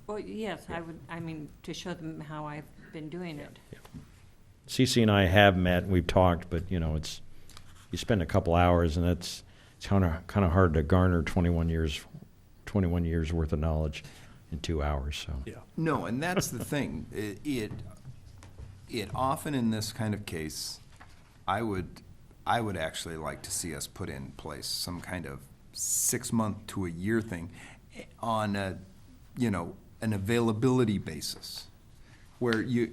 Well, yes, I would, I mean, to show them how I've been doing it. Cece and I have met, and we've talked, but, you know, you spend a couple hours, and it's kind of hard to garner 21 years worth of knowledge in 2 hours, so. Yeah. No, and that's the thing. It often in this kind of case, I would actually like to see us put in place some kind of 6-month to a year thing on a, an availability basis, where you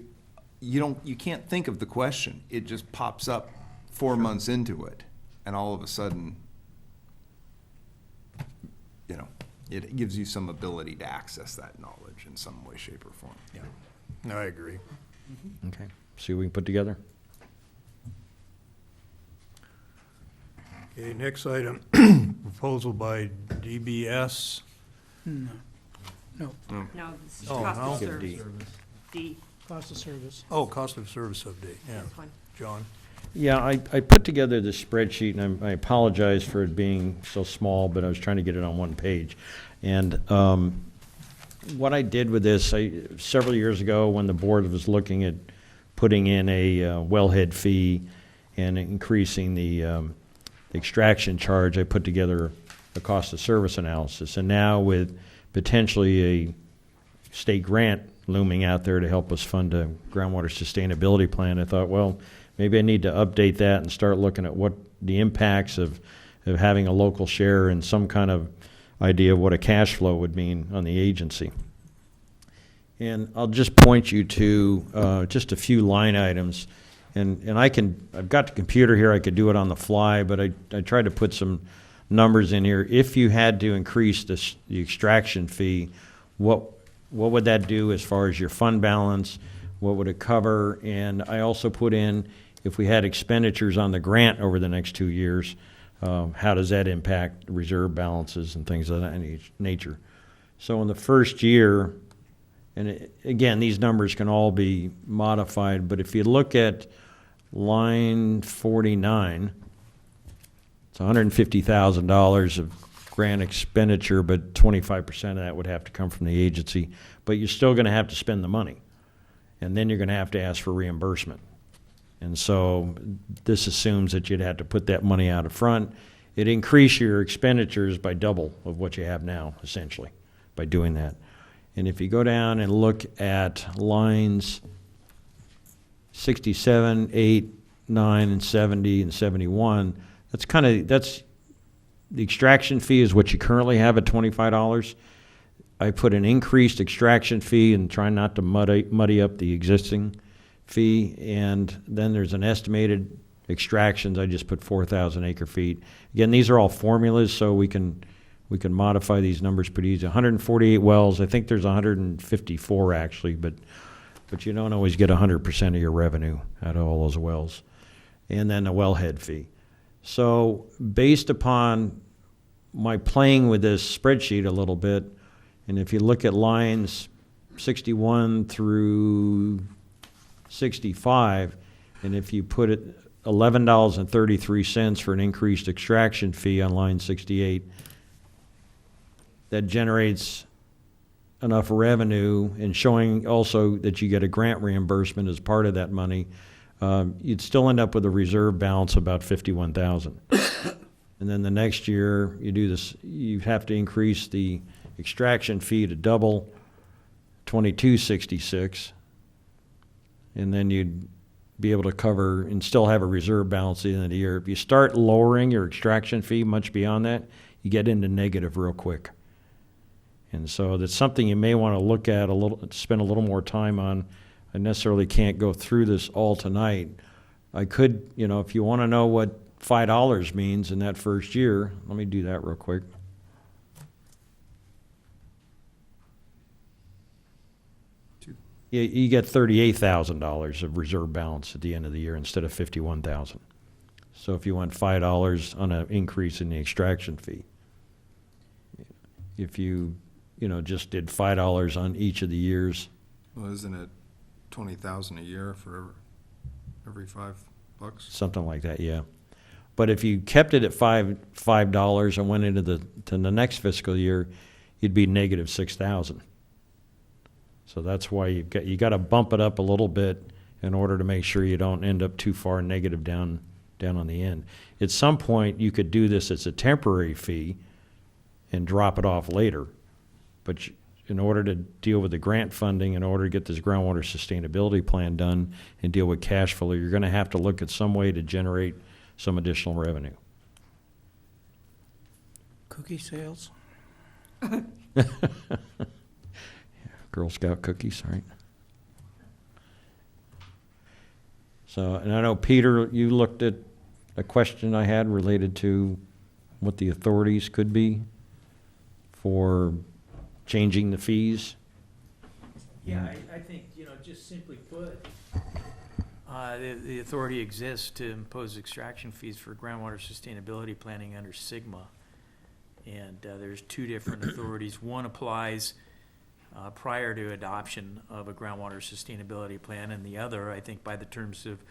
can't think of the question. It just pops up 4 months into it, and all of a sudden, it gives you some ability to access that knowledge in some way, shape, or form. Yeah. No, I agree. Okay. See what we can put together. Okay, next item, proposal by DBS. No. No, this is Oh, cost no? of Give service. D. D, Cost of service. Oh, cost of service update, yeah. this one. John? Yeah, I put together this spreadsheet, and I apologize for it being so small, but I was trying to get it on one page. And what I did with this, several years ago, when the board was looking at putting in a wellhead fee and increasing the extraction charge, I put together a cost of service analysis. And now with potentially a state grant looming out there to help us fund a groundwater sustainability plan, I thought, well, maybe I need to update that and start looking at what the impacts of having a local share and some kind of idea of what a cash flow would mean on the agency. And I'll just point you to just a few line items. And I've got the computer here, I could do it on the fly, but I tried to put some numbers in here. If you had to increase the extraction fee, what would that do as far as your fund balance? What would it cover? And I also put in, if we had expenditures on the grant over the next 2 years, how does that impact reserve balances and things of that nature? So in the first year, and again, these numbers can all be modified, but if you look at line 49, it's $150,000 of grant expenditure, but 25% of that would have to come from the agency. But you're still going to have to spend the money, and then you're going to have to ask for reimbursement. And so this assumes that you'd have to put that money out of front. It increase your expenditures by double of what you have now, essentially, by doing that. And if you go down and look at lines 67, 8, 9, and 70, and 71, that's the extraction fee is what you currently have at $25. I put an increased extraction fee and try not to muddy up the existing fee. And then there's an estimated extractions. I just put 4,000 acre feet. Again, these are all formulas, so we can modify these numbers pretty easy. 148 wells. I think there's 154 actually, but you don't always get 100% of your revenue out of all those wells. And then a wellhead fee. So based upon my playing with this spreadsheet a little bit, and if you look at lines 61 through 65, and if you put it $11.33 for an increased extraction fee on line 68, that generates enough revenue, and showing also that you get a grant reimbursement as part of that money you'd still end up with a reserve balance of about 51,000. And then the next year, you do this, you have to increase the extraction fee to double, 2266. And then you'd be able to cover and still have a reserve balance at the end of the year. If you start lowering your extraction fee much beyond that, you get into negative real quick. And so that's something you may want to look at a little, spend a little more time on. I necessarily can't go through this all tonight. I could, if you want to know what $5 means in that first year, let me do that real quick. You get $38,000 of reserve balance at the end of the year instead of $51,000. So if you want $5 on an increase in the extraction fee, if you just did $5 on each of the years, Well, isn't it 20,000 a year for every $5? something like that, yeah. But if you kept it at $5 and went into the next fiscal year, you'd be negative 6,000. So that's why you got to bump it up a little bit in order to make sure you don't end up too far negative down on the end. At some point, you could do this as a temporary fee and drop it off later. But in order to deal with the grant funding, in order to get this groundwater sustainability plan done and deal with cash flow, you're going to have to look at some way to generate some additional revenue. Cookie sales? Girl Scout cookies, right? So, and I know, Peter, you looked at a question I had related to what the authorities could be for changing the fees. Yeah, I think, just simply put, the authority exists to impose extraction fees for groundwater sustainability planning under SGMA. And there's two different authorities. One applies prior to adoption of a groundwater sustainability plan, and the other, I think by the terms of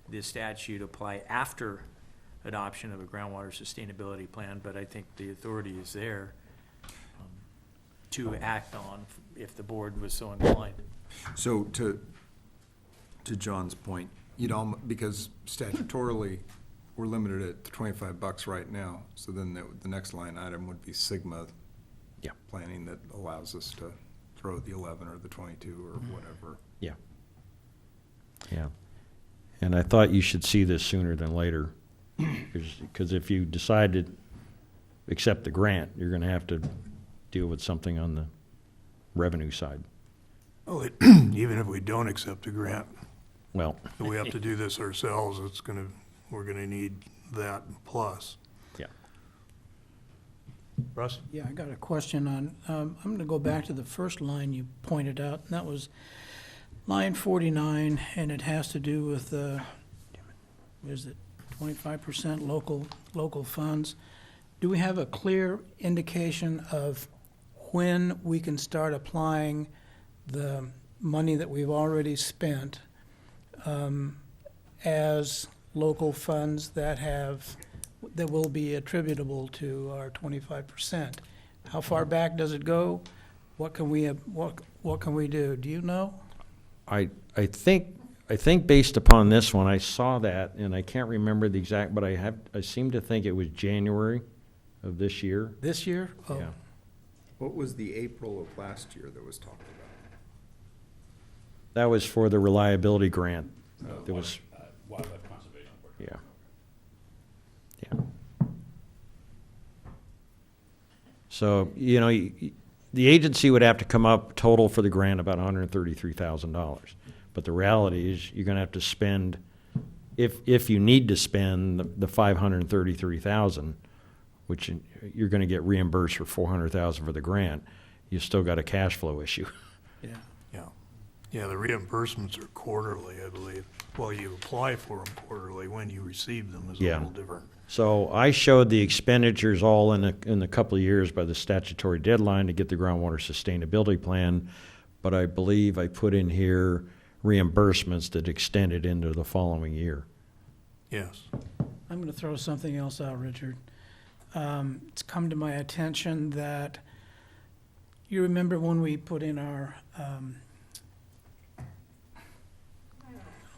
the statute, apply after adoption of a groundwater sustainability plan, but I think the authority is there to act on if the board was so inclined. So to John's point, because statutorily, we're limited at $25 right now, so then the next line item would be SGMA Yeah. planning that allows us to throw the 11 or the 22 or whatever. Yeah. Yeah. And I thought you should see this sooner than later. Because if you decide to accept the grant, you're going to have to deal with something on the revenue side. Well, even if we don't accept the grant, Well, if we have to do this ourselves, we're gonna need that plus. yeah. Russ? Yeah, I got a question on, I'm going to go back to the first line you pointed out, and that was line 49, and it has to do with the, is it 25% local funds? Do we have a clear indication of when we can start applying the money that we've already spent as local funds that will be attributable to our 25%? How far back does it go? What can we do? Do you know? I think based upon this one, I saw that, and I can't remember the exact, but I seem to think it was January of this year. This year? Oh, Yeah. What was the April of last year that was talked about? That was for the reliability grant. There was, Wildlife Conservation Board. yeah. Yeah. So, the agency would have to come up total for the grant about $133,000. But the reality is you're going to have to spend, if you need to spend the $533,000, which you're going to get reimbursed for $400,000 for the grant, you still got a cash flow issue. yeah. Yeah, the reimbursements are quarterly, I believe. Well, you apply for them quarterly. When you receive them is a Yeah. little different. So I showed the expenditures all in a couple of years by the statutory deadline to get the groundwater sustainability plan, but I believe I put in here reimbursements that extended into the following year. Yes. I'm going to throw something else out, Richard. It's come to my attention that you remember when we put in our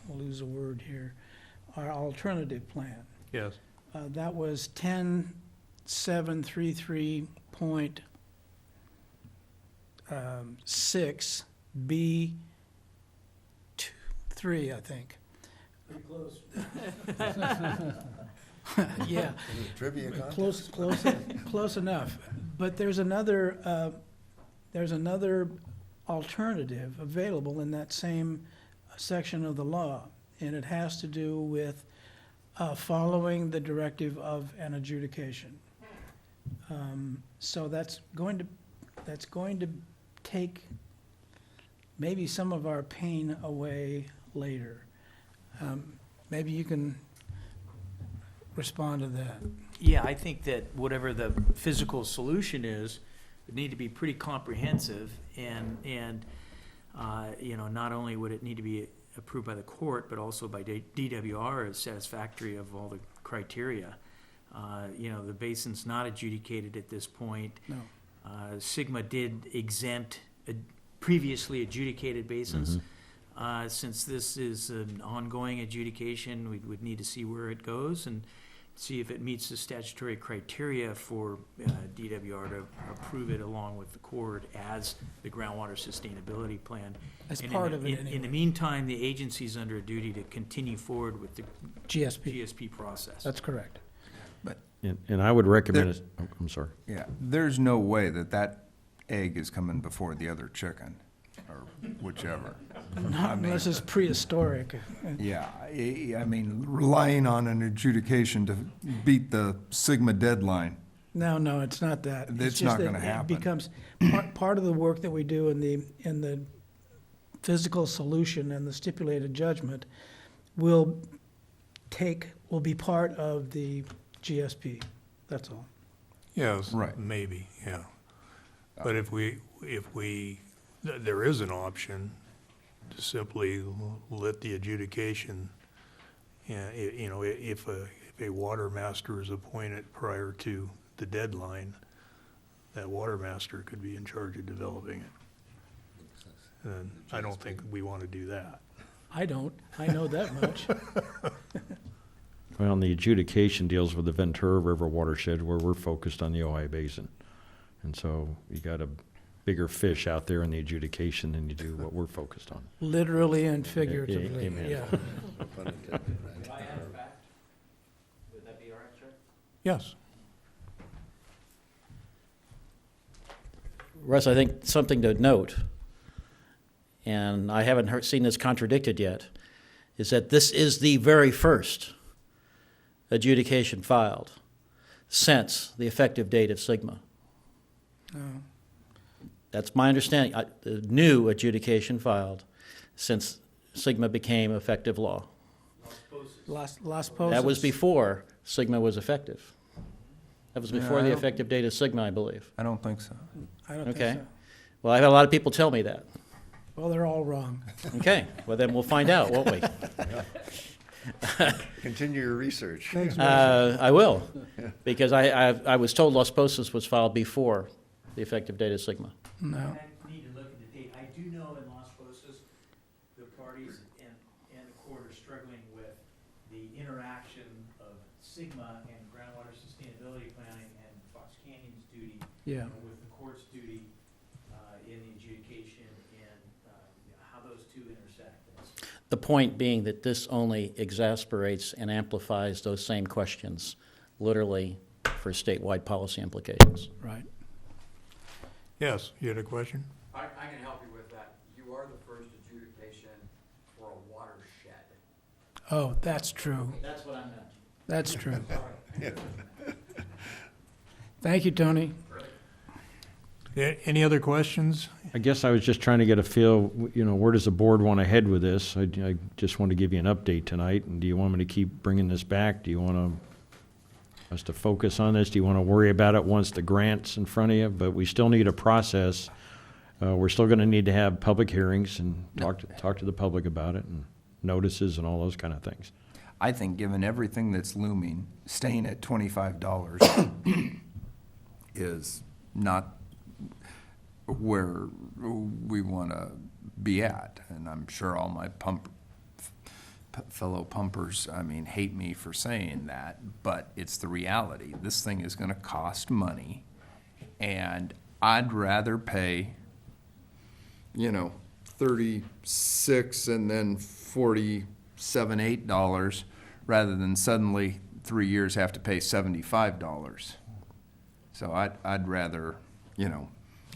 lose a word here, our alternative plan. Yes. That was 10.733.6 B3, I think. Pretty close. Yeah. Any trivia Close, contest? close enough. But there's another alternative available in that same section of the law, and it has to do with following the directive of an adjudication. So that's going to take maybe some of our pain away later. Maybe you can respond to that. Yeah, I think that whatever the physical solution is, would need to be pretty comprehensive, and not only would it need to be approved by the court, but also by DWR as satisfactory of all the criteria. The basin's not adjudicated at this point. No. Sigma did exempt previously adjudicated basins. Since this is an ongoing adjudication, we would need to see where it goes and see if it meets the statutory criteria for DWR to approve it along with the court as the groundwater sustainability plan. As And part of it In the anyway. meantime, the agency's under a duty to continue forward with the GSP. GSP process. That's correct. And I would recommend, I'm sorry. Yeah, there's no way that egg is coming before the other chicken, or whichever. Not unless it's prehistoric. Yeah, I mean, relying on an adjudication to beat the Sigma deadline. No, it's not that. It's just not that gonna happen. It becomes, part of the work that we do in the physical solution and the stipulated judgment will be part of the GSP, that's all. Yes. Right. Maybe, yeah. But if there is an option to simply let the adjudication, if a water master is appointed prior to the deadline, that water master could be in charge of developing it. And I don't think we want to do that. I don't, I know that much. Well, and the adjudication deals with the Ventura River watershed, where we're focused on the Ojai Basin. And so you got a bigger fish out there in the adjudication than you do what we're focused on. Literally and figuratively, Amen. yeah. No pun intended, right? Would I add a fact? Would that be all right, sir? Yes. Russ, I think something to note, and I haven't seen this contradicted yet, is that this is the very first adjudication filed since the effective date of Sigma. Oh. That's my understanding. The new adjudication filed since Sigma became effective law. Las Posas. That was before Sigma was effective. That was before Yeah, the I don't- effective date of Sigma, I believe. I don't think so. I don't think Okay. so. Well, I've had a lot of people tell me that. Well, they're all wrong. Okay, well then we'll find out, won't we? Continue your research. Thanks, I will, because I was told Las Posas was filed before the effective date of Sigma. No. I need to look at the date. I do know in Las Posas, the parties and the court are struggling with the interaction of Sigma and groundwater sustainability planning and Fox Canyon's duty Yeah. with the court's duty in the adjudication and how those two intersect. The point being that this only exasperates and amplifies those same questions, literally for statewide policy implications. Right. Yes, you had a question? I can help you with that. You are the first adjudication for a watershed. Oh, that's true. That's what I meant. That's true. Thank you, Tony. Any other questions? I guess I was just trying to get a feel, where does the board want to head with this? I just want to give you an update tonight, and do you want me to keep bringing this back? Do you want us to focus on this? Do you want to worry about it once the grant's in front of you? But we still need a process. We're still going to need to have public hearings and talk to the public about it, and notices and all those kind of things. I think given everything that's looming, staying at $25 is not where we want to be at. And I'm sure all my pump fellow pumpers, I mean, hate me for saying that, but it's the reality. This thing is gonna cost money, and I'd rather pay, 36 and then 47, $8, rather than suddenly 3 years have to pay $75. So I'd rather,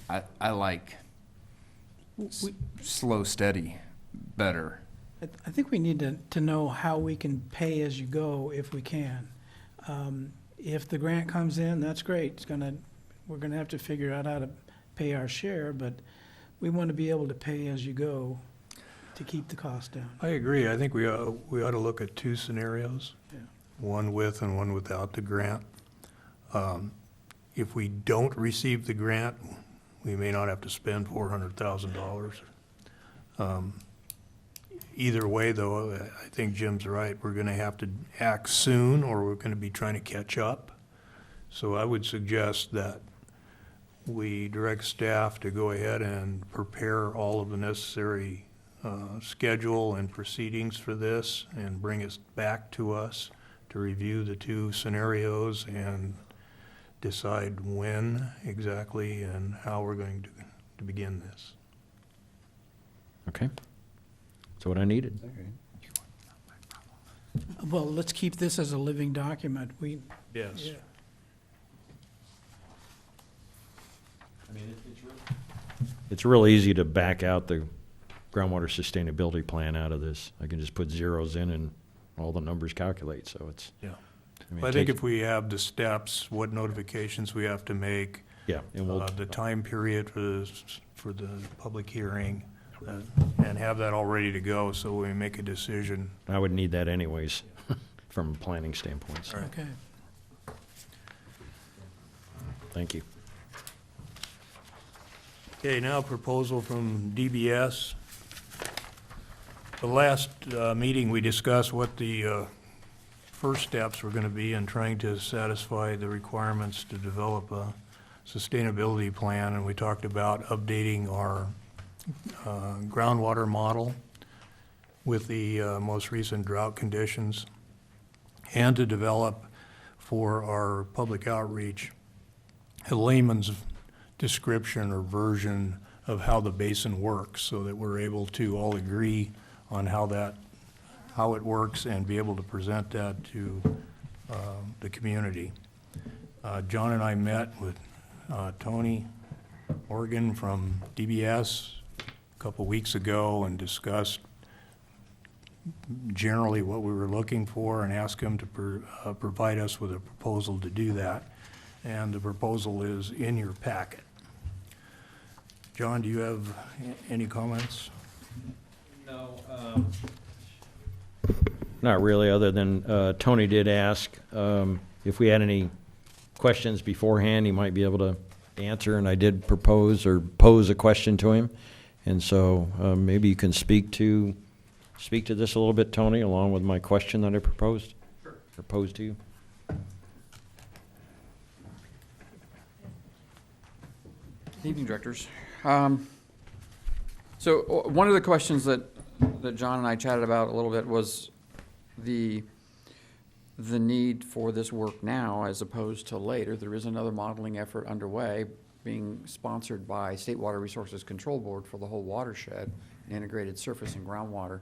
I like slow, steady better. I think we need to know how we can pay as you go if we can. If the grant comes in, that's great. We're gonna have to figure out how to pay our share, but we want to be able to pay as you go to keep the cost down. I agree. I think we ought to look at two scenarios. Yeah. One with and one without the grant. If we don't receive the grant, we may not have to spend $400,000. Either way, though, I think Jim's right. We're gonna have to act soon, or we're gonna be trying to catch up. So I would suggest that we direct staff to go ahead and prepare all of the necessary schedule and proceedings for this, and bring it back to us to review the two scenarios and decide when exactly and how we're going to begin this. Okay. That's what I needed. Well, let's keep this as a living document. Yes. Yeah. It's real easy to back out the groundwater sustainability plan out of this. I can just put zeros in and all the numbers calculate, so it's. Yeah. I mean, Well, I it think takes- if we have the steps, what notifications we have to make, Yeah, and we'll, the time period for the public hearing, and have that all ready to go, so we make a decision. I would need that anyways, from a planning standpoint, so, Okay. thank you. Okay, now proposal from DBS. The last meeting, we discussed what the first steps were going to be in trying to satisfy the requirements to develop a sustainability plan, and we talked about updating our groundwater model with the most recent drought conditions, and to develop for our public outreach a layman's description or version of how the basin works, so that we're able to all agree on how it works and be able to present that to the community. John and I met with Tony Morgan from DBS a couple weeks ago and discussed generally what we were looking for, and asked him to provide us with a proposal to do that. And the proposal is in your packet. John, do you have any comments? No. Not really, other than Tony did ask if we had any questions beforehand, he might be able to answer, and I did pose a question to him. And so maybe you can speak to this a little bit, Tony, along with my question that I proposed to you. Good evening, directors. So one of the questions that John and I chatted about a little bit was the need for this work now as opposed to later. There is another modeling effort underway being sponsored by State Water Resources Control Board for the whole watershed, an integrated surface and groundwater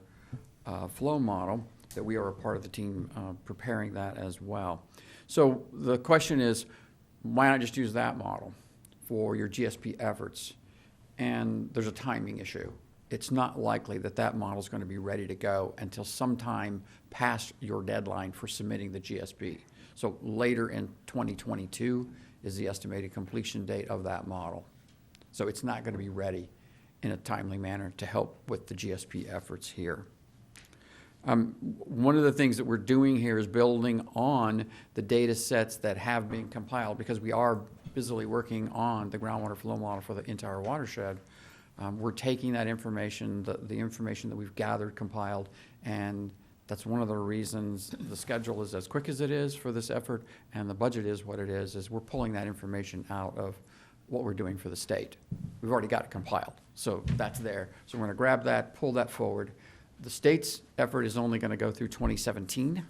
flow model that we are a part of the team preparing that as well. So the question is, why not just use that model for your GSP efforts? And there's a timing issue. It's not likely that that model is going to be ready to go until sometime past your deadline for submitting the GSP. So later in 2022 is the estimated completion date of that model. So it's not going to be ready in a timely manner to help with the GSP efforts here. One of the things that we're doing here is building on the data sets that have been compiled, because we are busily working on the groundwater flow model for the entire watershed. We're taking that information, the information that we've gathered, compiled, and that's one of the reasons the schedule is as quick as it is for this effort, and the budget is what it is we're pulling that information out of what we're doing for the state. We've already got it compiled, so that's there. So we're going to grab that, pull that forward, The state's effort is only gonna go through 2017,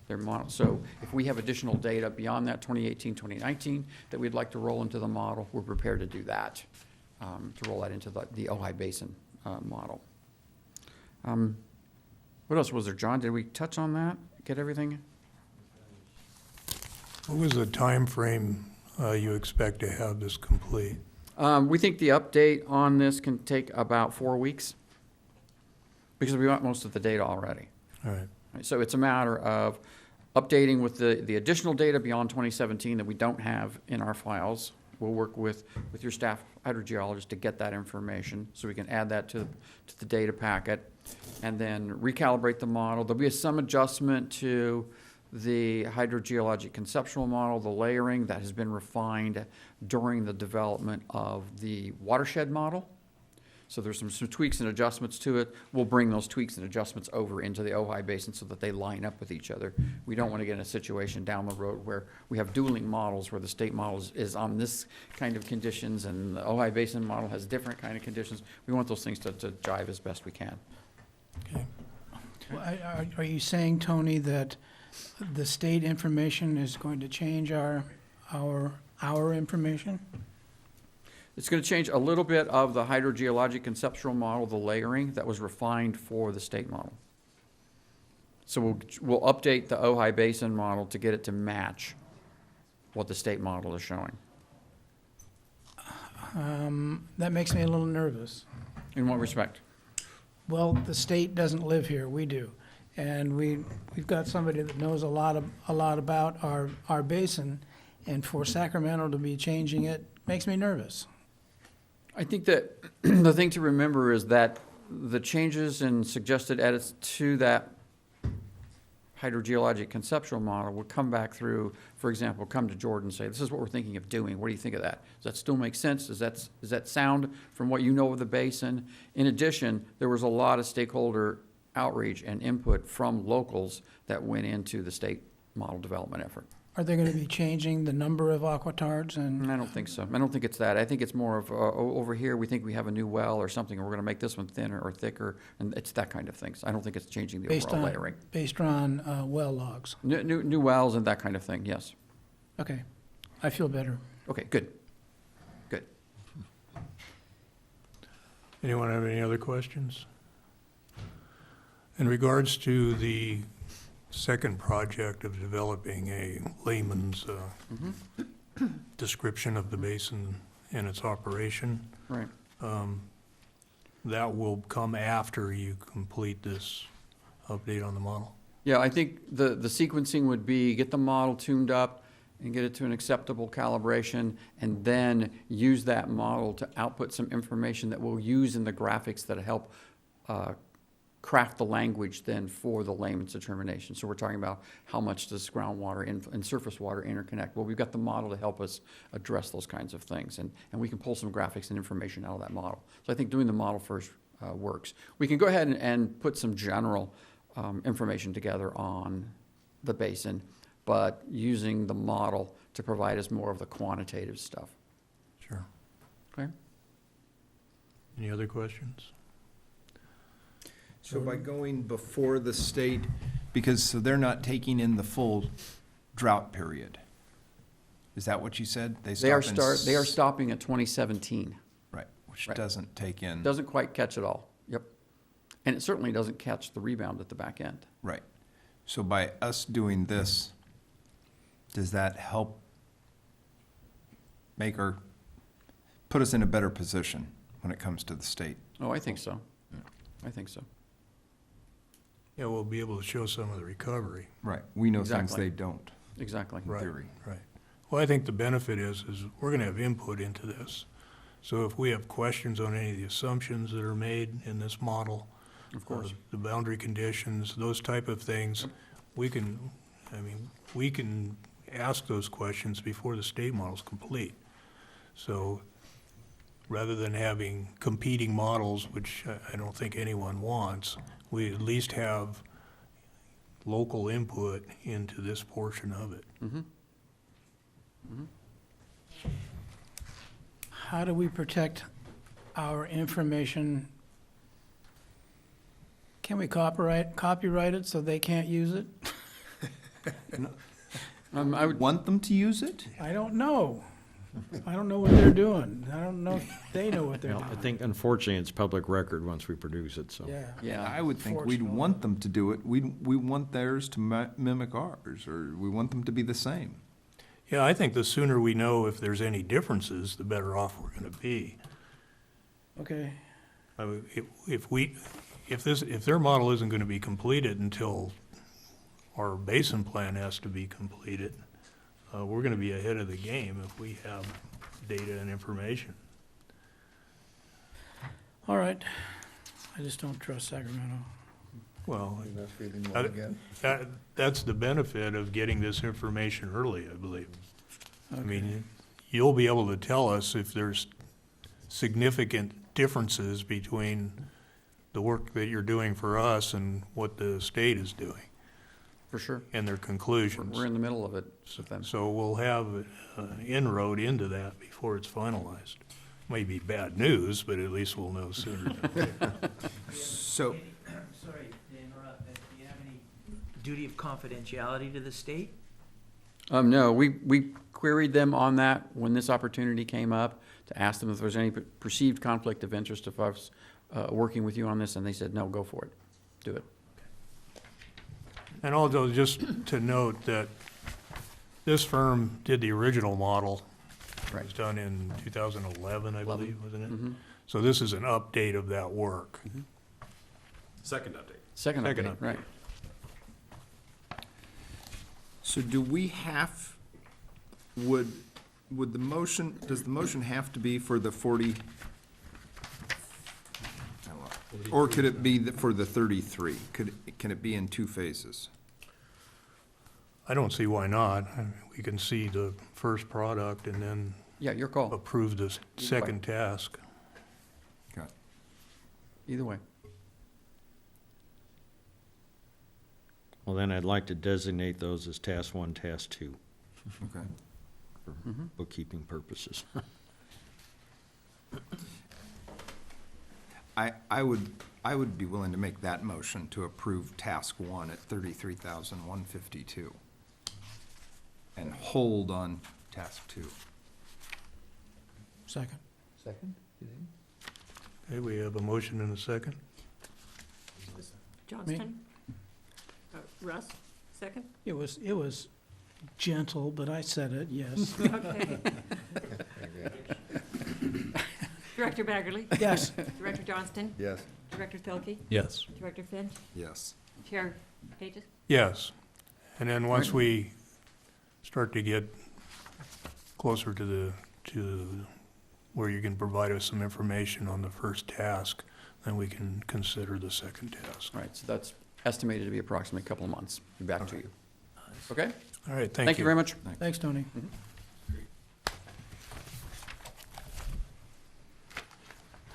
their model. So if we have additional data beyond that, 2018, 2019, that we'd like to roll into the model, we're prepared to do that, to roll that into the Ojai Basin model. What else was there, John? Did we touch on that? Get everything? What was the time frame you expect to have this complete? We think the update on this can take about 4 weeks, because we want most of the data already. All right. Right, so it's a matter of updating with the additional data beyond 2017 that we don't have in our files. We'll work with your staff hydrogeologist to get that information, so we can add that to the data packet, and then recalibrate the model. There'll be some adjustment to the hydrogeologic conceptual model, the layering that has been refined during the development of the watershed model. So there's some tweaks and adjustments to it. We'll bring those tweaks and adjustments over into the Ojai Basin so that they line up with each other. We don't want to get in a situation down the road where we have dueling models, where the state model is on this kind of conditions and the Ojai Basin model has different kind of conditions. We want those things to jive as best we can. Okay. Well, are you saying, Tony, that the state information is going to change our information? It's going to change a little bit of the hydrogeologic conceptual model, the layering that was refined for the state model. So we'll update the Ojai Basin model to get it to match what the state model is showing. That makes me a little nervous. In what respect? Well, the state doesn't live here, we do. And we've got somebody that knows a lot about our basin, and for Sacramento to be changing it makes me nervous. I think that the thing to remember is that the changes and suggested edits to that hydrogeologic conceptual model would come back through, for example, come to Jordan and say, this is what we're thinking of doing. What do you think of that? Does that still make sense? Does that sound from what you know of the basin? In addition, there was a lot of stakeholder outreach and input from locals that went into the state model development effort. Are they going to be changing the number of aquatards? And I don't think so. I don't think it's that. I think it's more of, over here, we think we have a new well or something, and we're going to make this one thinner or thicker, and it's that kind of things. I don't think it's changing the overall layering. Based on well logs? New wells and that kind of thing, yes. Okay, I feel better. Okay, good. Good. Anyone have any other questions? In regards to the second project of developing a layman's description of the basin and its operation, Right. that will come after you complete this update on the model? Yeah, I think the sequencing would be get the model tuned up and get it to an acceptable calibration, and then use that model to output some information that we'll use in the graphics that help craft the language then for the layman's determination. So we're talking about how much does groundwater and surface water interconnect. Well, we've got the model to help us address those kinds of things, and we can pull some graphics and information out of that model. So I think doing the model first works. We can go ahead and put some general information together on the basin, but using the model to provide us more of the quantitative stuff. Sure. Okay? Any other questions? So by going before the state, because so they're not taking in the full drought period. Is that what you said? They are stopping at 2017. Right, which Right. doesn't take in. Doesn't quite catch it all. Yep. And it certainly doesn't catch the rebound at the back end. Right. So by us doing this, does that help put us in a better position when it comes to the state? Oh, I think so. I think so. Yeah, we'll be able to show some of the recovery. Right, we know things Exactly. they don't, Exactly. in Right. theory. Right. Well, I think the benefit is we're gonna have input into this. So if we have questions on any of the assumptions that are made in this model, Of course. the boundary conditions, those type of things, we can ask those questions before the state model's complete. So rather than having competing models, which I don't think anyone wants, we at least have local input into this portion of it. Mm-hmm. How do we protect our information Can we copyright it so they can't use it? I would, Want them to use it? I don't know. I don't know what they're doing. I don't know if they know what they're Well, doing. I think unfortunately it's public record once we produce it, so. Yeah. yeah. I would think we'd Fortunately. want them to do it. We want theirs to mimic ours, or we want them to be the same. Yeah, I think the sooner we know if there's any differences, the better off we're gonna be. Okay. I mean, if their model isn't gonna be completed until our basin plan has to be completed, we're gonna be ahead of the game if we have data and information. All right. I just don't trust Sacramento. Well, You're not feeling well again? that's the benefit of getting this information early, I believe. I Okay. mean, you'll be able to tell us if there's significant differences between the work that you're doing for us and what the state is doing For sure. and their conclusions. We're in the middle of it with them. So we'll have an inroad into that before it's finalized. May be bad news, but at least we'll know sooner than later. So, Sorry to interrupt, but do you have any duty of confidentiality to the state? No, we queried them on that when this opportunity came up to ask them if there's any perceived conflict of interest of us working with you on this, and they said, no, go for it. Do it. And also, just to note that this firm did the original model. It was done in 2011, I believe, wasn't it? Mhm. So this is an update of that work. Second update. Second Second update, update. right. so do we have, would the motion, does the motion have to be for the 40? I don't know. Or could it be for the 33? Can it be in two phases? I don't see why not. I mean, we can see the first product and then Yeah, your call. approve the second task. Okay. Either way. Well, then I'd like to designate those as task 1, task 2, Okay. for bookkeeping purposes. I would be willing to make that motion to approve task 1 at 33,152 and hold on task 2. Second. Second, you think? Okay, we have a motion and a second. Johnston? Russ, second? It was gentle, but I said it, yes. Okay. Director Baggerly? Yes. Director Johnston? Yes. Director Filkey? Yes. Director Finch? Yes. Chair Pages? Yes. And then once we start to get closer to where you can provide us some information on the first task, then we can consider the second task. All right, so that's estimated to be approximately a couple of months. Be back to you. Okay? All right, Thank you very much. Thanks, Tony.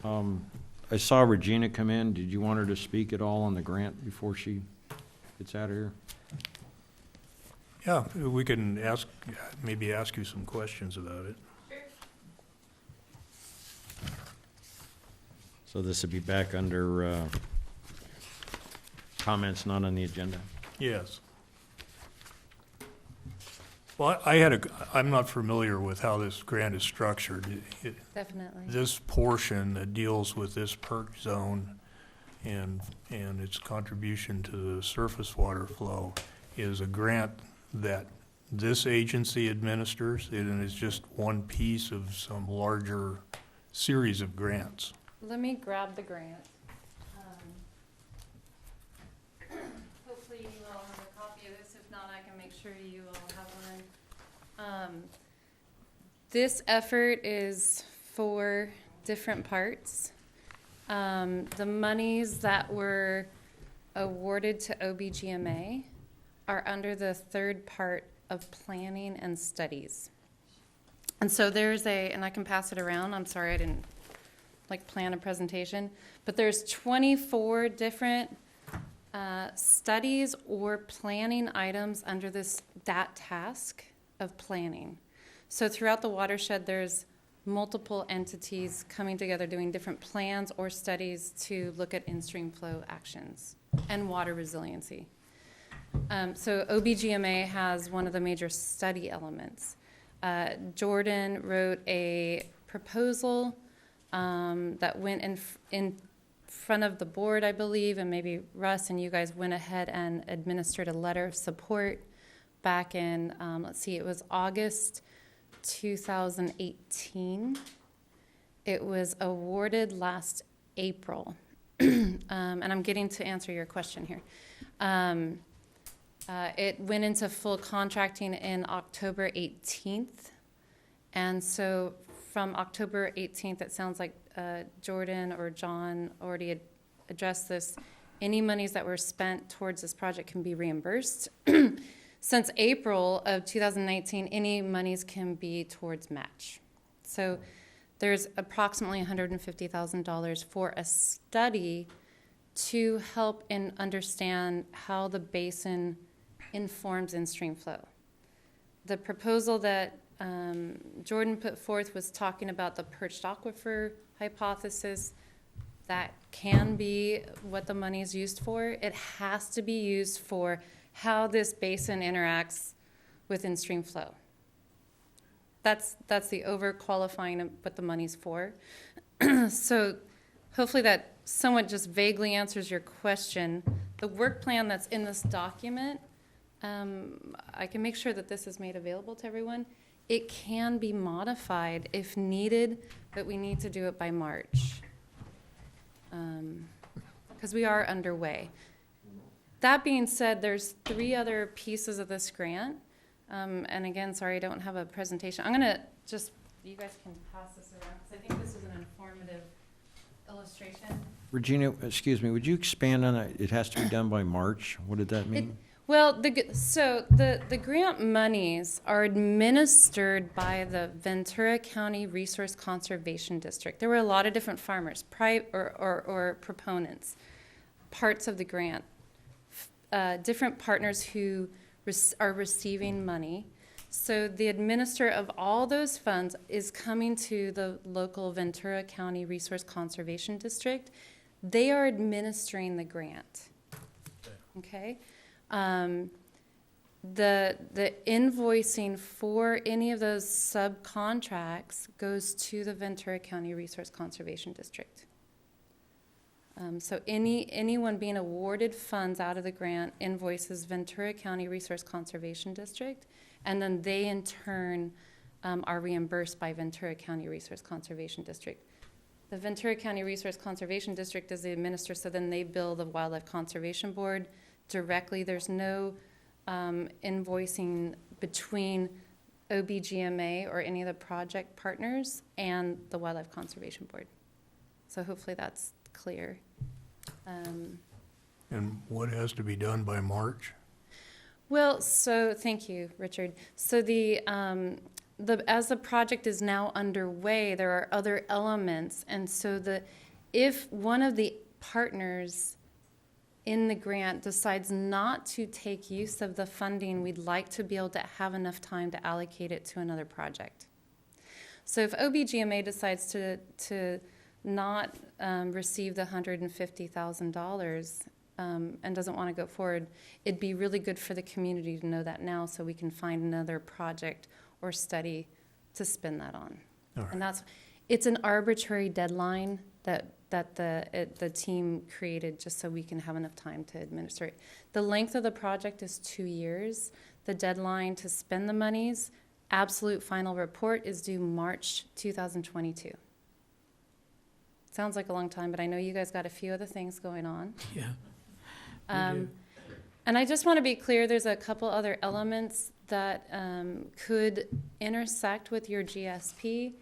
I saw Regina come in. Did you want her to speak at all on the grant before she gets out of here? Yeah, we can maybe ask you some questions about it. So this would be back under comments not on the agenda? Yes. Well, I'm not familiar with how this grant is structured. Definitely. This portion that deals with this perk zone and its contribution to the surface water flow is a grant that this agency administers, and it's just one piece of some larger series of grants. Let me grab the grant. Hopefully you all have a copy of this. If not, I can make sure you all have one. This effort is 4 different parts. The monies that were awarded to OBGMA are under the 3rd part of planning and studies. And so there's and I can pass it around. I'm sorry I didn't plan a presentation, but there's 24 different studies or planning items under that task of planning. So throughout the watershed, there's multiple entities coming together, doing different plans or studies to look at in-stream flow actions and water resiliency. So OBGMA has one of the major study elements. Jordan wrote a proposal that went in front of the board, I believe, and maybe Russ and you guys went ahead and administered a letter of support back in, let's see, it was August 2018. It was awarded last April. And I'm getting to answer your question here. It went into full contracting in October 18th. And so from October 18th, it sounds like Jordan or John already had addressed this. Any monies that were spent towards this project can be reimbursed. Since April of 2019, any monies can be towards match. So there's approximately $150,000 for a study to help and understand how the basin informs in-stream flow. The proposal that Jordan put forth was talking about the perched aquifer hypothesis. That can be what the money is used for. It has to be used for how this basin interacts with in-stream flow. That's the overqualifying of what the money's for. So hopefully that somewhat just vaguely answers your question. The work plan that's in this document, I can make sure that this is made available to everyone. It can be modified if needed, but we need to do it by March. Because we are underway. That being said, there's 3 other pieces of this grant. And again, sorry, I don't have a presentation. I'm gonna just, you guys can pass this around, because I think this is an informative illustration. Regina, excuse me, would you expand on it? It has to be done by March. What did that mean? Well, the grant monies are administered by the Ventura County Resource Conservation District. There were a lot of different farmers, or proponents, parts of the grant, different partners who are receiving money. So the administrator of all those funds is coming to the local Ventura County Resource Conservation District. They are administering the grant. Okay? The invoicing for any of those subcontracts goes to the Ventura County Resource Conservation District. So anyone being awarded funds out of the grant invoices Ventura County Resource Conservation District, and then they in turn are reimbursed by Ventura County Resource Conservation District. The Ventura County Resource Conservation District is the administrator, so then they bill the Wildlife Conservation Board directly. There's no invoicing between OBGMA or any of the project partners and the Wildlife Conservation Board. So hopefully that's clear. And what has to be done by March? Well, so thank you, Richard. So as the project is now underway, there are other elements, and so if one of the partners in the grant decides not to take use of the funding, we'd like to be able to have enough time to allocate it to another project. So if OBGMA decides to not receive the $150,000 and doesn't want to go forward, it'd be really good for the community to know that now, so we can find another project or study to spend that on. All right. And it's an arbitrary deadline that the team created just so we can have enough time to administer it. The length of the project is 2 years. The deadline to spend the monies, absolute final report, is due March 2022. Sounds like a long time, but I know you guys got a few other things going on. Yeah. And I just want to be clear, there's a couple other elements that could intersect with your GSP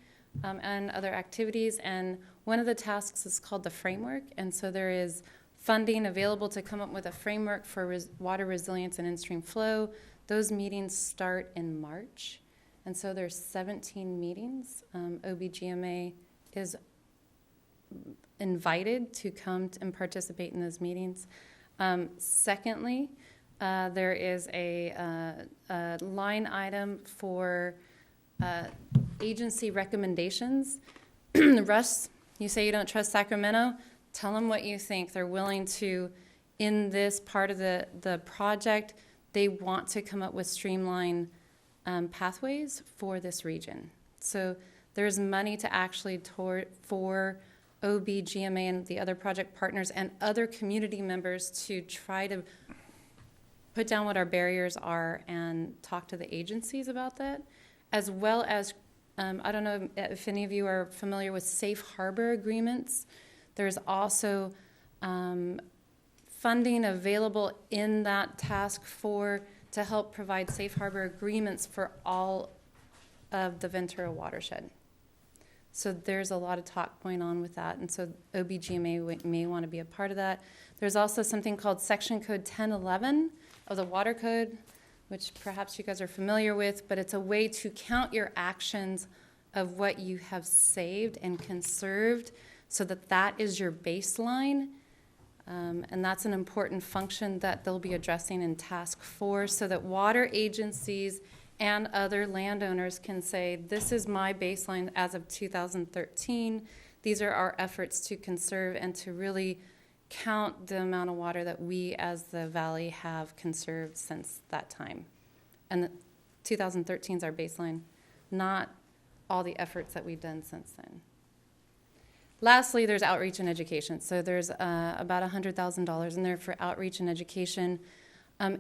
and other activities, and one of the tasks is called the framework, and so there is funding available to come up with a framework for water resilience and in-stream flow. Those meetings start in March, and so there's 17 meetings. OBGMA is invited to come and participate in those meetings. Secondly, there is a line item for agency recommendations. Russ, you say you don't trust Sacramento? Tell them what you think. They're willing to, in this part of the project, they want to come up with streamlined pathways for this region. So there's money to actually for OBGMA and the other project partners and other community members to try to put down what our barriers are and talk to the agencies about that, as well as, I don't know if any of you are familiar with safe harbor agreements. There's also funding available in that task to help provide safe harbor agreements for all of the Ventura watershed. So there's a lot of talk going on with that, and so OBGMA may want to be a part of that. There's also something called Section Code 1011 of the Water Code, which perhaps you guys are familiar with, but it's a way to count your actions of what you have saved and conserved so that that is your baseline. And that's an important function that they'll be addressing in Task 4 so that water agencies and other landowners can say, this is my baseline as of 2013. These are our efforts to conserve and to really count the amount of water that we as the valley have conserved since that time. And 2013 is our baseline, not all the efforts that we've done since then. Lastly, there's outreach and education. So there's about $100,000 in there for outreach and education.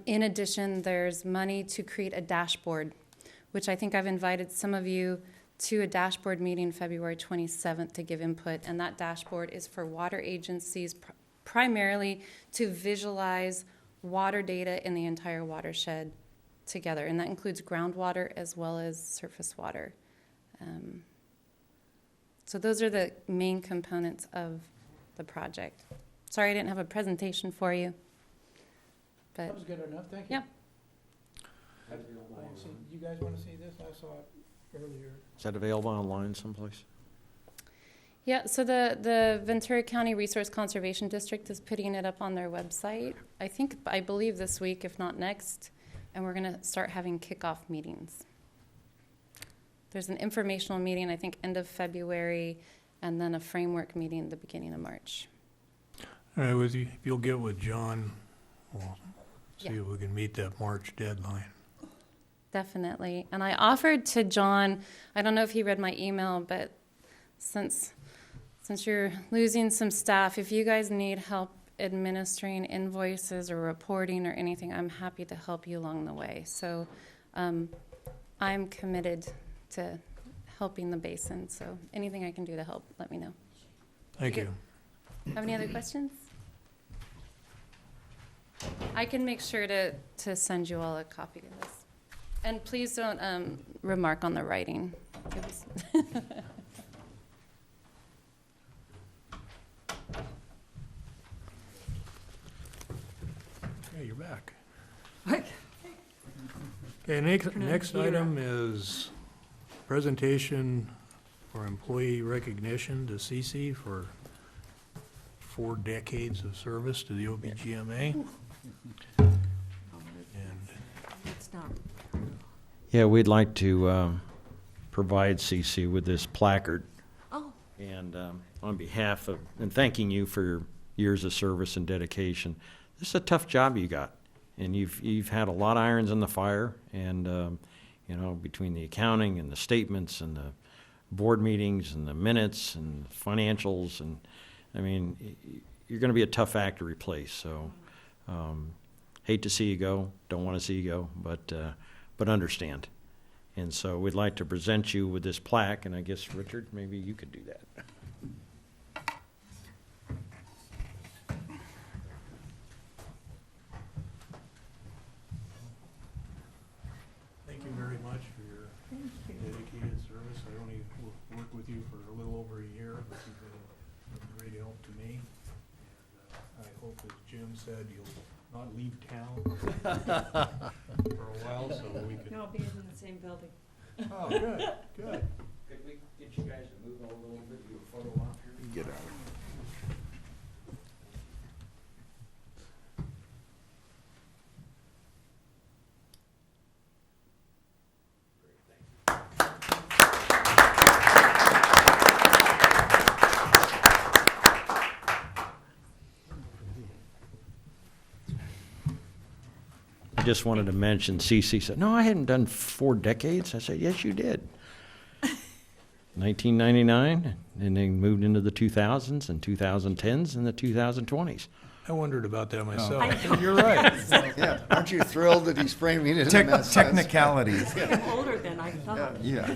In addition, there's money to create a dashboard, which I think I've invited some of you to a dashboard meeting February 27th to give input. And that dashboard is for water agencies primarily to visualize water data in the entire watershed together. And that includes groundwater as well as surface water. So those are the main components of the project. Sorry I didn't have a presentation for you. But That was good enough, thank you. Yep. You guys want to see this? I saw it earlier. Is that available online someplace? Yeah, so the Ventura County Resource Conservation District is putting it up on their website, I believe this week, if not next, and we're going to start having kickoff meetings. There's an informational meeting, I think, end of February, and then a framework meeting at the beginning of March. All right, if you'll get with John, we'll see Yeah. if we can meet that March deadline. Definitely. And I offered to John, I don't know if he read my email, but since you're losing some staff, if you guys need help administering invoices or reporting or anything, I'm happy to help you along the way. So I'm committed to helping the basin. So anything I can do to help, let me know. Thank you. Have any other questions? I can make sure to send you all a copy of this. And please don't remark on the writing. It was Okay, you're back. Okay, next item is presentation for employee recognition to CC for 4 decades of service to the OBGMA. And It's not. Yeah, we'd like to provide CC with this placard. Oh. And on behalf of, and thanking you for your years of service and dedication. This is a tough job you got, and you've had a lot of irons in the fire, and you know, between the accounting and the statements and the board meetings and the minutes and financials, and I mean, you're going to be a tough act to replace. So, hate to see you go, don't want to see you go, but understand. And so we'd like to present you with this plaque, and I guess, Richard, maybe you could do that. thank you very much for your dedicated service. I only worked with you for a little over a year, but you've been a great help to me. And I hope, as Jim said, you'll not leave town for a while, so we can. No, being in the same building. Oh, good, good. Could we get you guys to move a little bit, do a photo op here? Get out. I just wanted to mention, Cece said, no, I hadn't done 4 decades. I said, yes, you did. 1999, and then moved into the 2000s and 2010s and the 2020s. I wondered about that myself. You're right. Yeah, aren't you thrilled that he's framing it in that sense? Technicalities. I'm older than I thought. Yeah.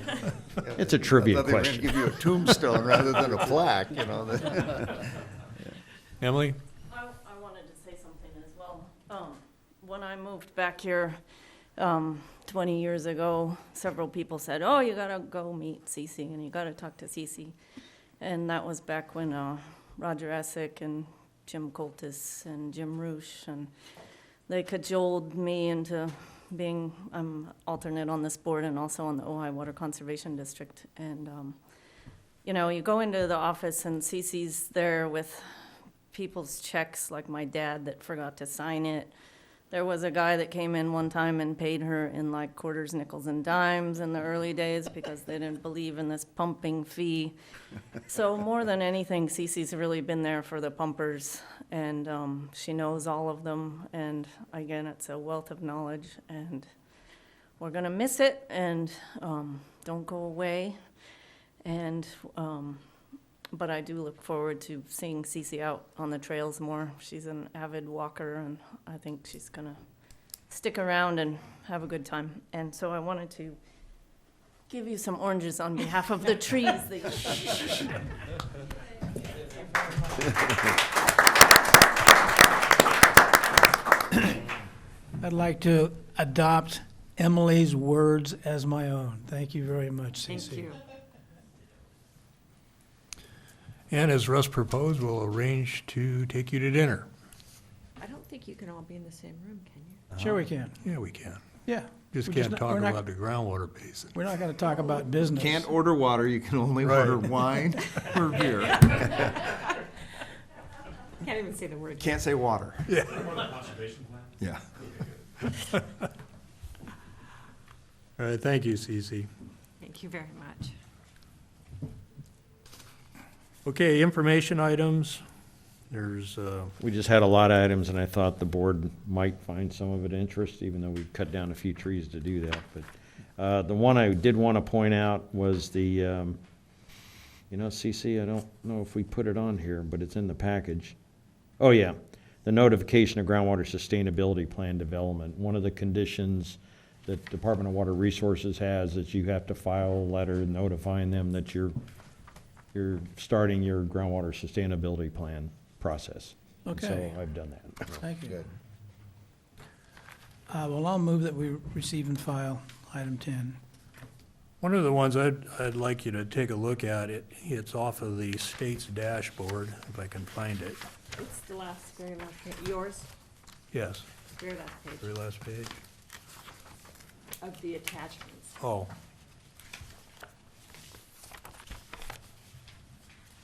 It's a trivia I thought they were question. gonna give you a tombstone rather than a plaque, you know. Emily? I wanted to say something as well. When I moved back here 20 years ago, several people said, oh, you gotta go meet Cece and you gotta talk to Cece. And that was back when Roger Essick and Jim Coltis and Jim Roosh, and they cajoled me into being, I'm alternate on this board and also on the Ojai Water Conservation District. And, you know, you go into the office and Cece's there with people's checks, like my dad that forgot to sign it. There was a guy that came in one time and paid her in like quarters, nickels, and dimes in the early days because they didn't believe in this pumping fee. So more than anything, Cece's really been there for the pumpers, and she knows all of them. And again, it's a wealth of knowledge, and we're gonna miss it. And don't go away. And but I do look forward to seeing Cece out on the trails more. She's an avid walker, and I think she's gonna stick around and have a good time. And so I wanted to give you some oranges on behalf of the trees. I'd like to adopt Emily's words as my own. Thank you very much, Cece. Thank you. And as Russ proposed, we'll arrange to take you to dinner. I don't think you can all be in the same room, can you? Sure we can. Yeah, we can. Yeah. Just We're can't not- talk we're not- about the groundwater basin. We're not gonna talk about business. Can't order water, you can only Right. order wine or beer. Can't even say the word. Can't say water. Yeah. Yeah. All right, thank you, Cece. Thank you very much. Okay, information items. There's, We just had a lot of items, and I thought the board might find some of it interest, even though we cut down a few trees to do that. But the one I did want to point out was the, you know, CC, I don't know if we put it on here, but it's in the package. Oh, yeah, the notification of groundwater sustainability plan development. One of the conditions that Department of Water Resources has is you have to file a letter notifying them that you're starting your groundwater sustainability plan process. And Okay. So I've done that. Thank you. Good. Well, I'll move that we receive and file item 10. one of the ones I'd like you to take a look at, it's off of the state's dashboard, if I can find it. It's the very last page. Yours, Yes, very last page very last page. of the attachments. Oh,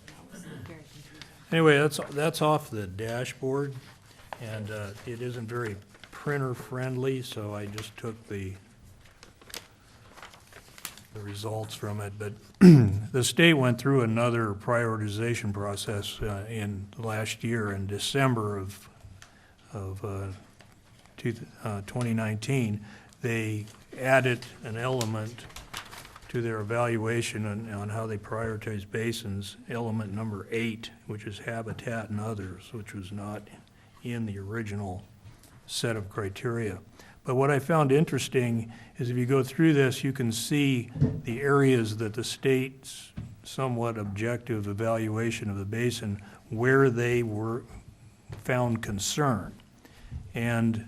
That was very confusing. anyway, that's off the dashboard, and it isn't very printer-friendly, so I just took the results from it. But the state went through another prioritization process in last year, in December of 2019. They added an element to their evaluation on how they prioritize basins, element number 8, which is habitat and others, which was not in the original set of criteria. But what I found interesting is if you go through this, you can see the areas that the state's somewhat objective evaluation of the basin, where they were found concern. And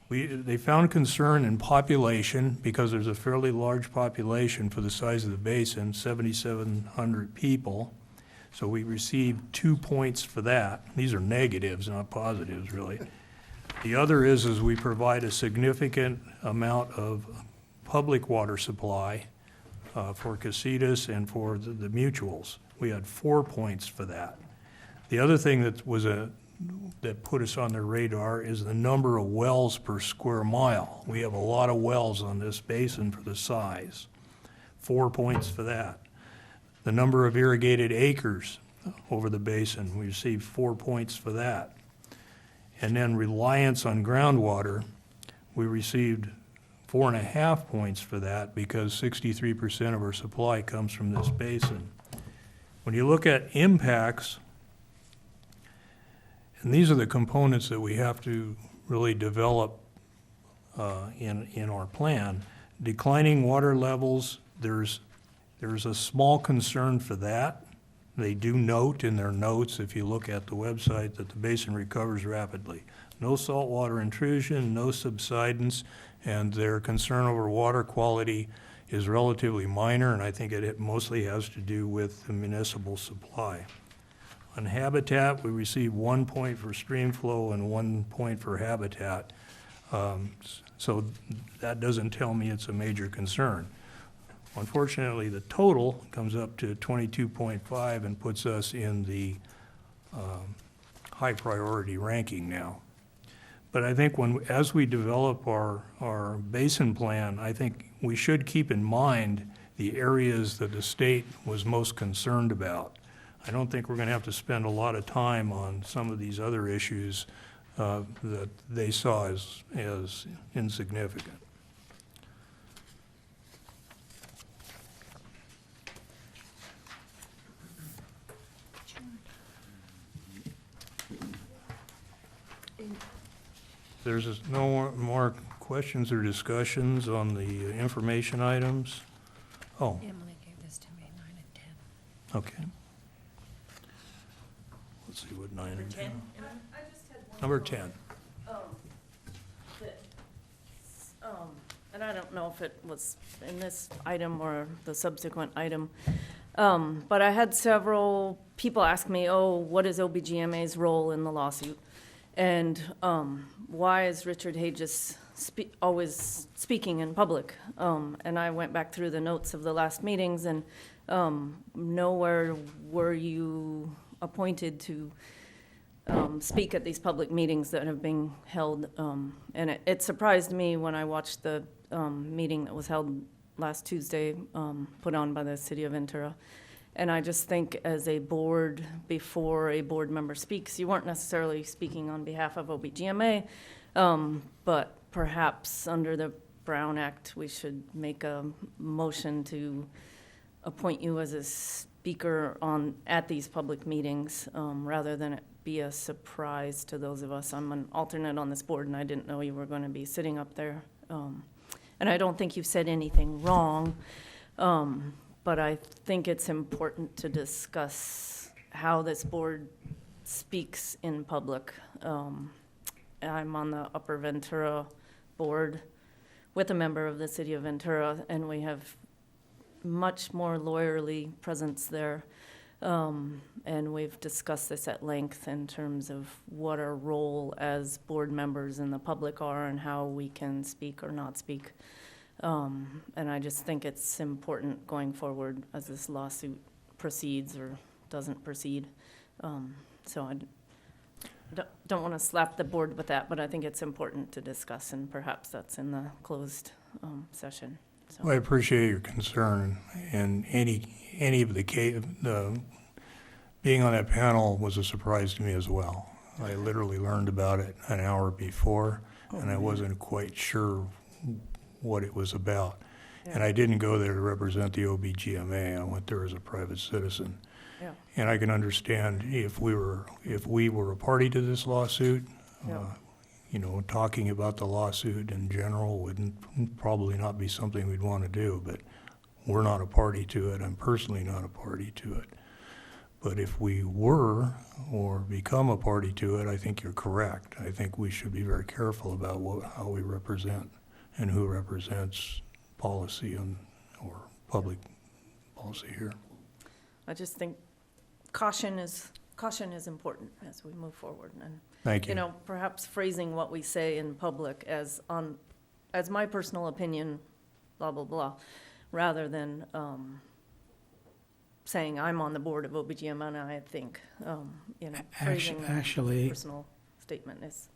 they found concern in population, because there's a fairly large population for the size of the basin, 7,700 people. So we received 2 points for that. These are negatives, not positives, really. The other is we provide a significant amount of public water supply for Casitas and for the mutuals. We had 4 points for that. The other thing that put us on their radar is the number of wells per square mile. We have a lot of wells on this basin for the size. 4 points for that. The number of irrigated acres over the basin, we received 4 points for that. And then reliance on groundwater, we received 4.5 points for that because 63% of our supply comes from this basin. When you look at impacts, and these are the components that we have to really develop in our plan. Declining water levels, there's a small concern for that. They do note in their notes, if you look at the website, that the basin recovers rapidly. No saltwater intrusion, no subsidence, and their concern over water quality is relatively minor, and I think it mostly has to do with the municipal supply. On habitat, we received 1 point for stream flow and 1 point for habitat. So that doesn't tell me it's a major concern. Unfortunately, the total comes up to 22.5 and puts us in the high priority ranking now. But I think as we develop our basin plan, I think we should keep in mind the areas that the state was most concerned about. I don't think we're going to have to spend a lot of time on some of these other issues that they saw as insignificant. There's no more questions or discussions on the information items? Oh, Emily gave this to me, 9 and 10. okay. Let's see what 9 and 10. I just had one. Number 10. And I don't know if it was in this item or the subsequent item, but I had several people ask me, oh, what is OBGMA's role in the lawsuit? And why is Richard Hages always speaking in public? And I went back through the notes of the last meetings, and nowhere were you appointed to speak at these public meetings that have been held. And it surprised me when I watched the meeting that was held last Tuesday, put on by the city of Ventura. And I just think as a board, before a board member speaks, you weren't necessarily speaking on behalf of OBGMA, but perhaps under the Brown Act, we should make a motion to appoint you as a speaker at these public meetings, rather than it be a surprise to those of us. I'm an alternate on this board, and I didn't know you were going to be sitting up there. And I don't think you've said anything wrong. But I think it's important to discuss how this board speaks in public. I'm on the Upper Ventura board with a member of the city of Ventura, and we have much more lawyerly presence there. And we've discussed this at length in terms of what our role as board members in the public are and how we can speak or not speak. And I just think it's important going forward as this lawsuit proceeds or doesn't proceed. So I don't want to slap the board with that, but I think it's important to discuss, and perhaps that's in the closed session. So. Well, I appreciate your concern, and any of the being on that panel was a surprise to me as well. I literally learned about it an hour before, and I wasn't quite sure what it was about. Yeah. And I didn't go there to represent the OBGMA. I went there as a private citizen. Yeah. And I can understand if we were a party to this lawsuit, Yeah. Talking about the lawsuit in general would probably not be something we'd want to do, but we're not a party to it. I'm personally not a party to it. But if we were or become a party to it, I think you're correct. I think we should be very careful about how we represent and who represents policy or public policy here. I just think caution is important as we move forward. And Thank you. Perhaps phrasing what we say in public as my personal opinion, blah, blah, blah, rather than saying I'm on the board of OBGMA, and I think, phrasing Actually, a personal statement is.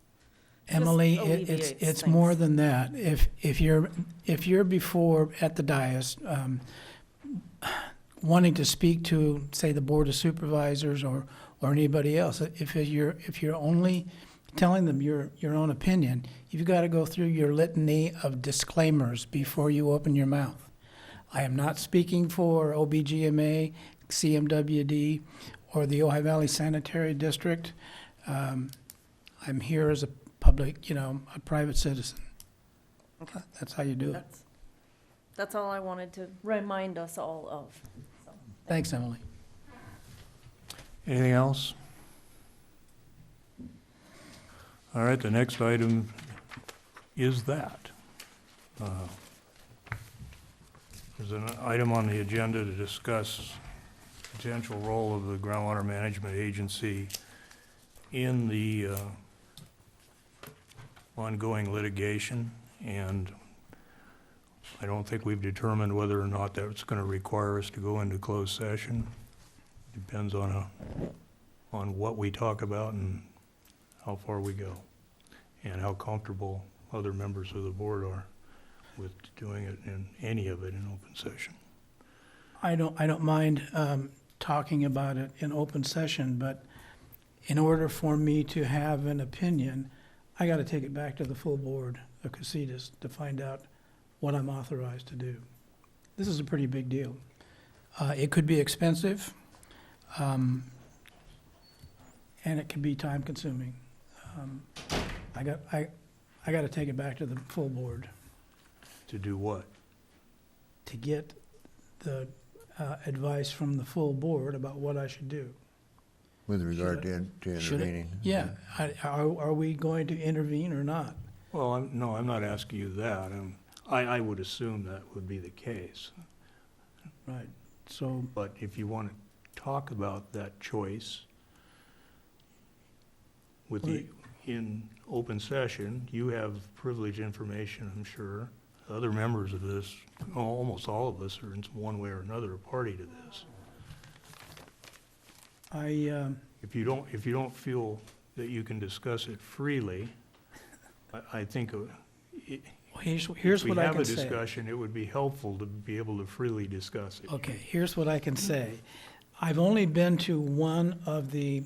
Emily, just alleviates it's things. more than that. If you're before at the dais, wanting to speak to, say, the Board of Supervisors or anybody else, if you're only telling them your own opinion, you've got to go through your litany of disclaimers before you open your mouth. I am not speaking for OBGMA, CMWD, or the Ojai Valley Sanitary District. I'm here as a public, a private citizen. That's how you do it. That's all I wanted to remind us all of. So, Thanks, Emily. Anything else? All right, the next item is that. There's an item on the agenda to discuss potential role of the Groundwater Management Agency in the ongoing litigation, and I don't think we've determined whether or not that's going to require us to go into closed session. Depends on what we talk about and how far we go, and how comfortable other members of the board are with doing it in any of it in open session. I don't mind talking about it in open session, but in order for me to have an opinion, I got to take it back to the full board of Casitas to find out what I'm authorized to do. This is a pretty big deal. It could be expensive, and it can be time consuming. I got to take it back to the full board To do what? to get the advice from the full board about what I should do. With regard to Should it- intervening. Yeah, are we going to intervene or not? Well, I'm not asking you that. I would assume that would be the case. Right, so, But if you want to talk about that choice in open session, you have privileged information, I'm sure. Other members of this, almost all of us are in one way or another a party to this. If you don't feel that you can discuss it freely, I think here's if we what I have can a say. discussion, it would be helpful to be able to freely discuss it. Okay, here's what I can say. I've only been to one of the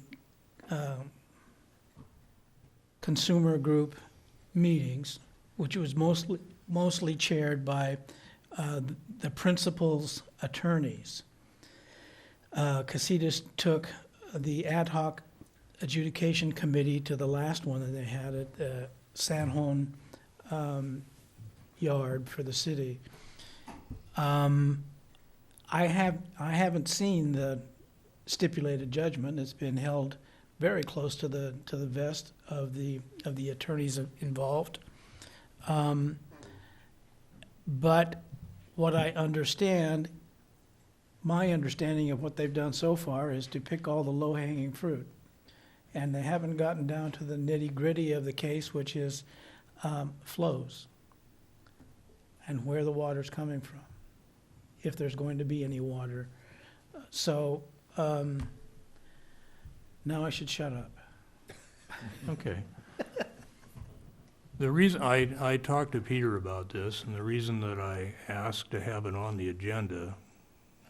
consumer group meetings, which was mostly chaired by the principal's attorneys. Casitas took the ad hoc adjudication committee to the last one that they had at San Juan yard for the city. I haven't seen the stipulated judgment. It's been held very close to the vest of the attorneys involved. But what I understand, my understanding of what they've done so far is to pick all the low-hanging fruit. And they haven't gotten down to the nitty-gritty of the case, which is flows and where the water's coming from, if there's going to be any water. So now I should shut up. Okay. The reason, I talked to Peter about this, and the reason that I asked to have it on the agenda,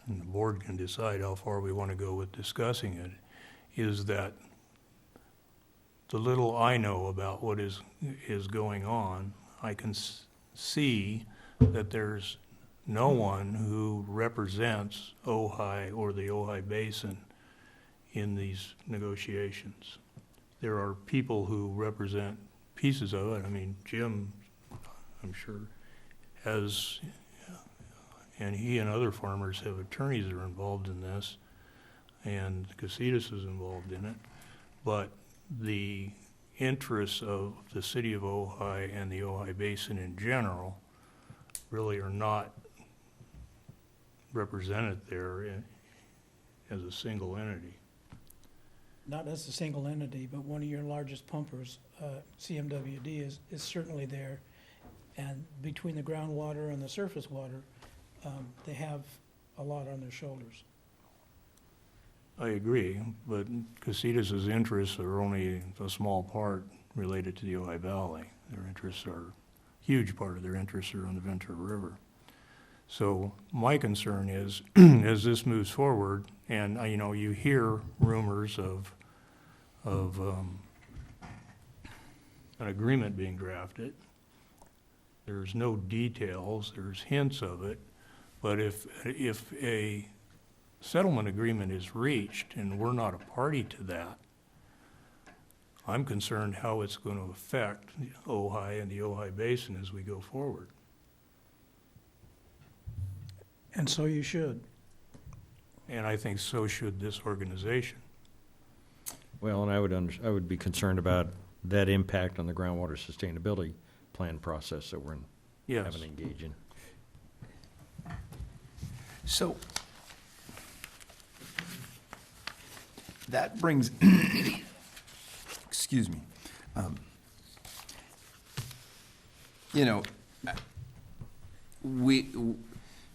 and the board can decide how far we want to go with discussing it, is that the little I know about what is going on, I can see that there's no one who represents Ojai or the Ojai Basin in these negotiations. There are people who represent pieces of it. I mean, Jim, I'm sure, has, and he and other farmers have attorneys that are involved in this, and Casitas is involved in it. But the interests of the city of Ojai and the Ojai Basin in general really are not represented there as a single entity. Not as a single entity, but one of your largest pumpers, CMWD, is certainly there. And between the groundwater and the surface water, they have a lot on their shoulders. I agree, but Casitas' interests are only a small part related to the Ojai Valley. Their interests are, huge part of their interests are on the Ventura River. So my concern is, as this moves forward, and you hear rumors of an agreement being drafted. There's no details, there's hints of it, but if a settlement agreement is reached and we're not a party to that, I'm concerned how it's going to affect Ojai and the Ojai Basin as we go forward. And so you should. And I think so should this organization. Well, and I would be concerned about that impact on the groundwater sustainability plan process that we're Yes. having to engage in. So that brings, excuse me, you know,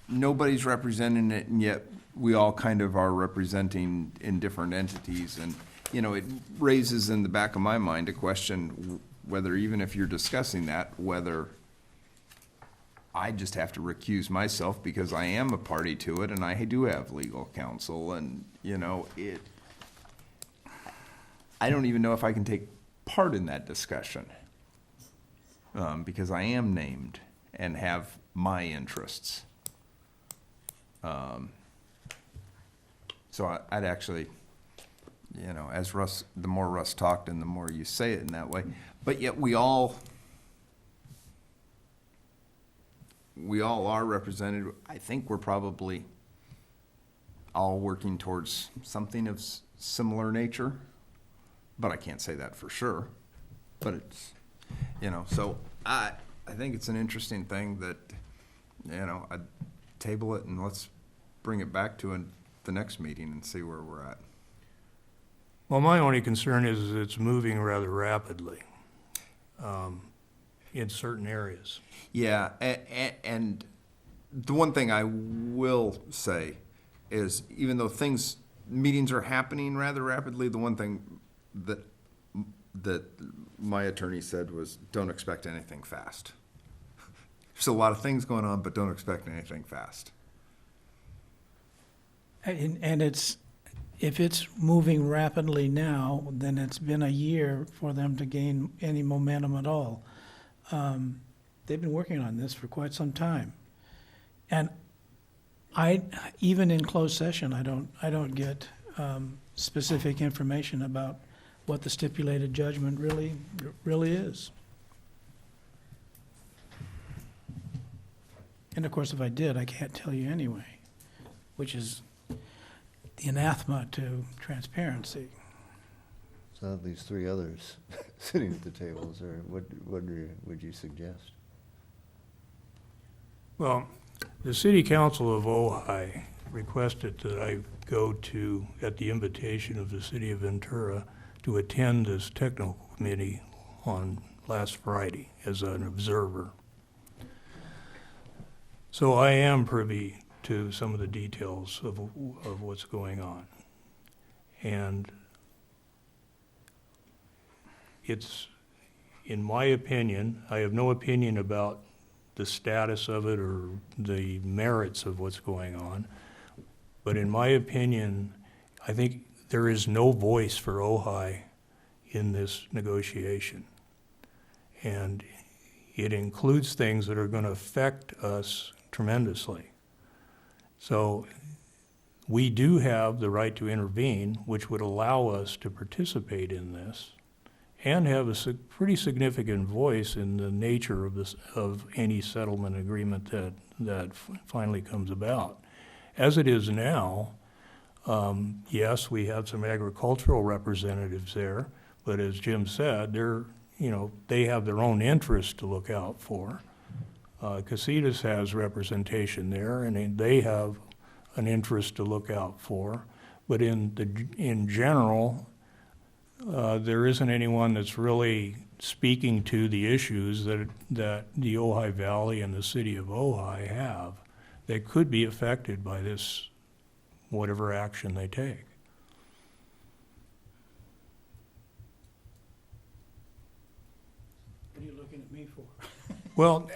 nobody's representing it, and yet we all kind of are representing in different entities. And, you know, it raises in the back of my mind a question whether, even if you're discussing that, whether I just have to recuse myself because I am a party to it and I do have legal counsel. And, you know, I don't even know if I can take part in that discussion because I am named and have my interests. So I'd actually, you know, as the more Russ talked and the more you say it in that way, but yet we all are represented. I think we're probably all working towards something of similar nature, but I can't say that for sure. But it's, you know, so I think it's an interesting thing that, you know, I'd table it and let's bring it back to the next meeting and see where we're at. Well, my only concern is it's moving rather rapidly in certain areas. Yeah, and the one thing I will say is, even though meetings are happening rather rapidly, the one thing that my attorney said was, don't expect anything fast. There's a lot of things going on, but don't expect anything fast. And if it's moving rapidly now, then it's been a year for them to gain any momentum at all. They've been working on this for quite some time. And even in closed session, I don't get specific information about what the stipulated judgment really is. And of course, if I did, I can't tell you anyway, which is the anathema to transparency. So that leaves three others sitting at the tables, or what would you suggest? Well, the City Council of Ojai requested that I go to, at the invitation of the City of Ventura, to attend this technical committee on last Friday as an observer. So I am privy to some of the details of what's going on. And it's, in my opinion, I have no opinion about the status of it or the merits of what's going on, but in my opinion, I think there is no voice for Ojai in this negotiation. And it includes things that are going to affect us tremendously. So we do have the right to intervene, which would allow us to participate in this and have a pretty significant voice in the nature of any settlement agreement that finally comes about. As it is now, yes, we have some agricultural representatives there, but as Jim said, they have their own interests to look out for. Casitas has representation there, and they have an interest to look out for. But in general, there isn't anyone that's really speaking to the issues that the Ojai Valley and the city of Ojai have that could be affected by this, whatever action they take. What are you looking at me for? Well,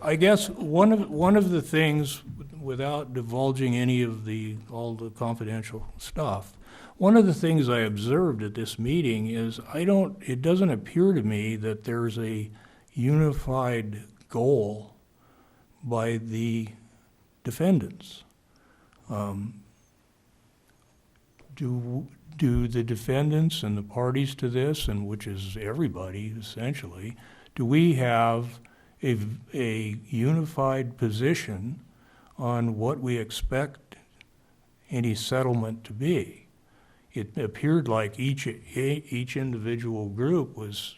I guess one of the things, without divulging any of all the confidential stuff, one of the things I observed at this meeting is it doesn't appear to me that there's a unified goal by the defendants. Do the defendants and the parties to this, and which is everybody essentially, do we have a unified position on what we expect any settlement to be? It appeared like each individual group was,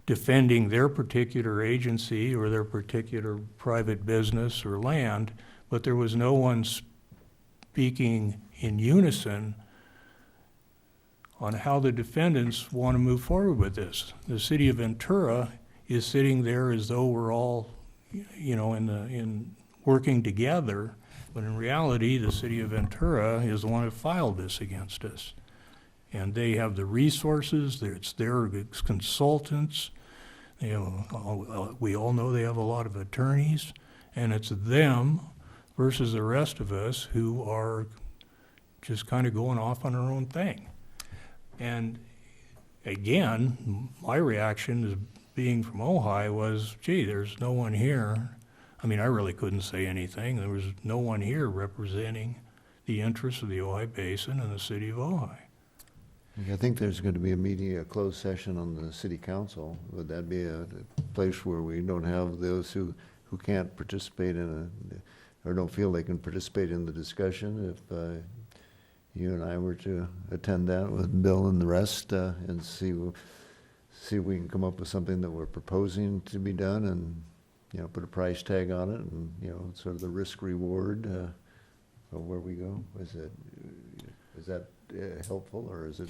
defending their particular agency or their particular private business or land, but there was no one speaking in unison on how the defendants want to move forward with this. The city of Ventura is sitting there as though we're all, in working together, but in reality, the city of Ventura is the one who filed this against us. And they have the resources, it's their consultants, we all know they have a lot of attorneys, and it's them versus the rest of us who are just kind of going off on our own thing. And again, my reaction as being from Ojai was, gee, there's no one here. I mean, I really couldn't say anything. There was no one here representing the interests of the Ojai Basin and the city of Ojai. I think there's going to be a closed session on the city council. Would that be a place where we don't have those who can't participate or don't feel they can participate in the discussion? If you and I were to attend that with Bill and the rest and see if we can come up with something that we're proposing to be done and, put a price tag on it and, sort of the risk reward of where we go. Is that helpful, or is it?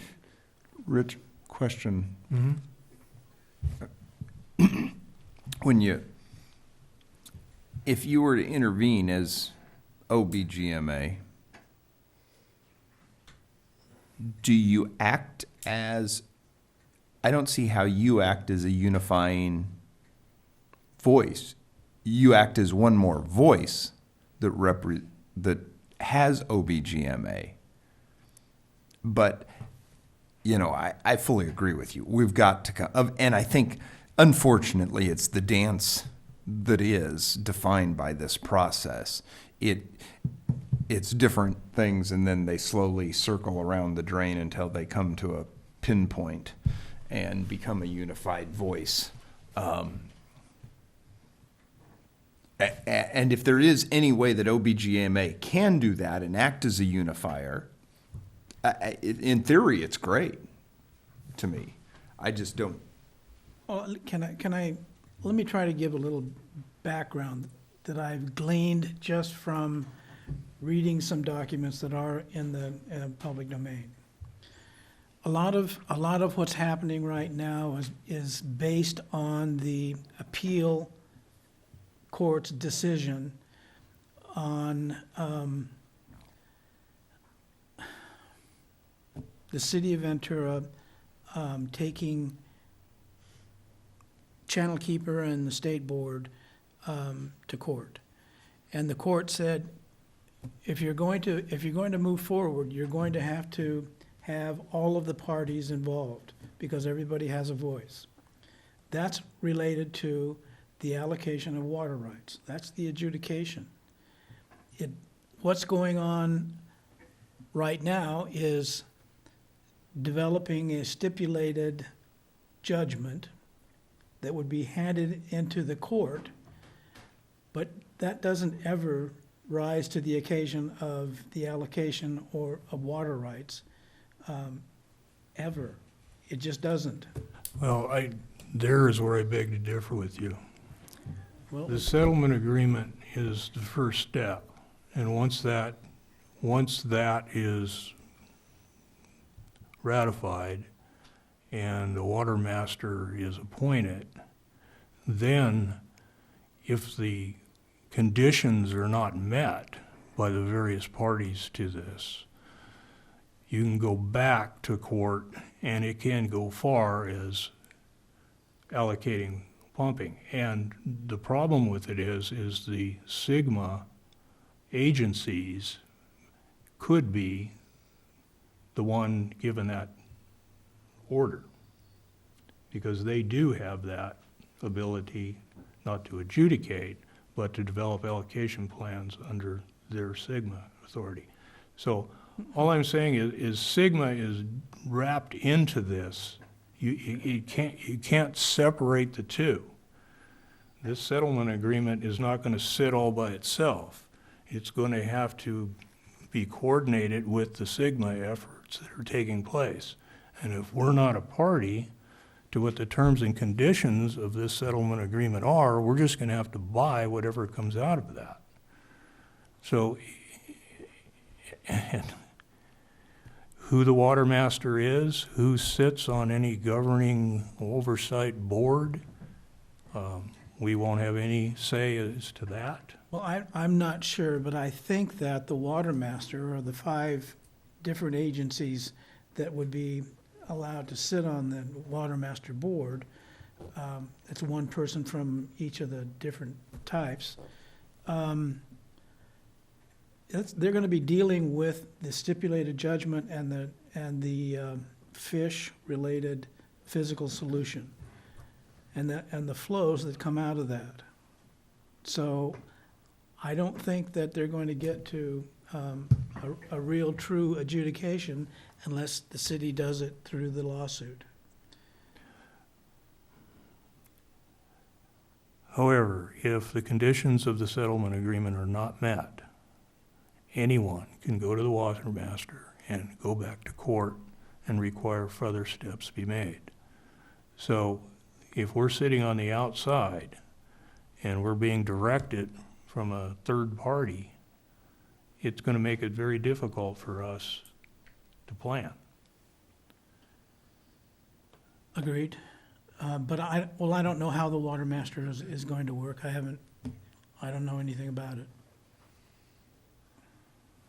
Rich, question. Mm-hmm. If you were to intervene as OBGMA, do you act as, I don't see how you act as a unifying voice. You act as one more voice that has OBGMA. But, I fully agree with you. We've got to come, and I think, unfortunately, it's the dance that is defined by this process. It's different things, and then they slowly circle around the drain until they come to a pinpoint and become a unified voice. And if there is any way that OBGMA can do that and act as a unifier, in theory, it's great to me. I just don't. Well, let me try to give a little background that I've gleaned just from reading some documents that are in the public domain. A lot of what's happening right now is based on the appeal court's decision on the city of Ventura taking Channel Keeper and the state board to court. And the court said, if you're going to move forward, you're going to have all of the parties involved because everybody has a voice. That's related to the allocation of water rights. That's the adjudication. What's going on right now is developing a stipulated judgment that would be handed into the court, but that doesn't ever rise to the occasion of the allocation or of water rights, ever. It just doesn't. Well, there is where I beg to differ with you. Well, The settlement agreement is the first step, and once that is ratified and the water master is appointed, then if the conditions are not met by the various parties to this, you can go back to court, and it can go far as allocating pumping. And the problem with it is the SGMA agencies could be the one given that order, because they do have that ability not to adjudicate, but to develop allocation plans under their SIGMA authority. So all I'm saying is SIGMA is wrapped into this. You can't separate the two. This settlement agreement is not going to sit all by itself. It's going to have to be coordinated with the SIGMA efforts that are taking place. And if we're not a party to what the terms and conditions of this settlement agreement are, we're just going to have to buy whatever comes out of that. So, and who the water master is, who sits on any governing oversight board, we won't have any say as to that. Well, I'm not sure, but I think that the water master, or the 5 different agencies that would be allowed to sit on the water master board, it's one person from each of the different types. They're gonna be dealing with the stipulated judgment and the fish-related physical solution, and the flows that come out of that. So I don't think that they're going to get to a real, true adjudication unless the city does it through the lawsuit. However, if the conditions of the settlement agreement are not met, anyone can go to the water master and go back to court and require further steps be made. So if we're sitting on the outside and we're being directed from a third party, it's going to make it very difficult for us to plan. Agreed. But I don't know how the water master is going to work. I don't know anything about it.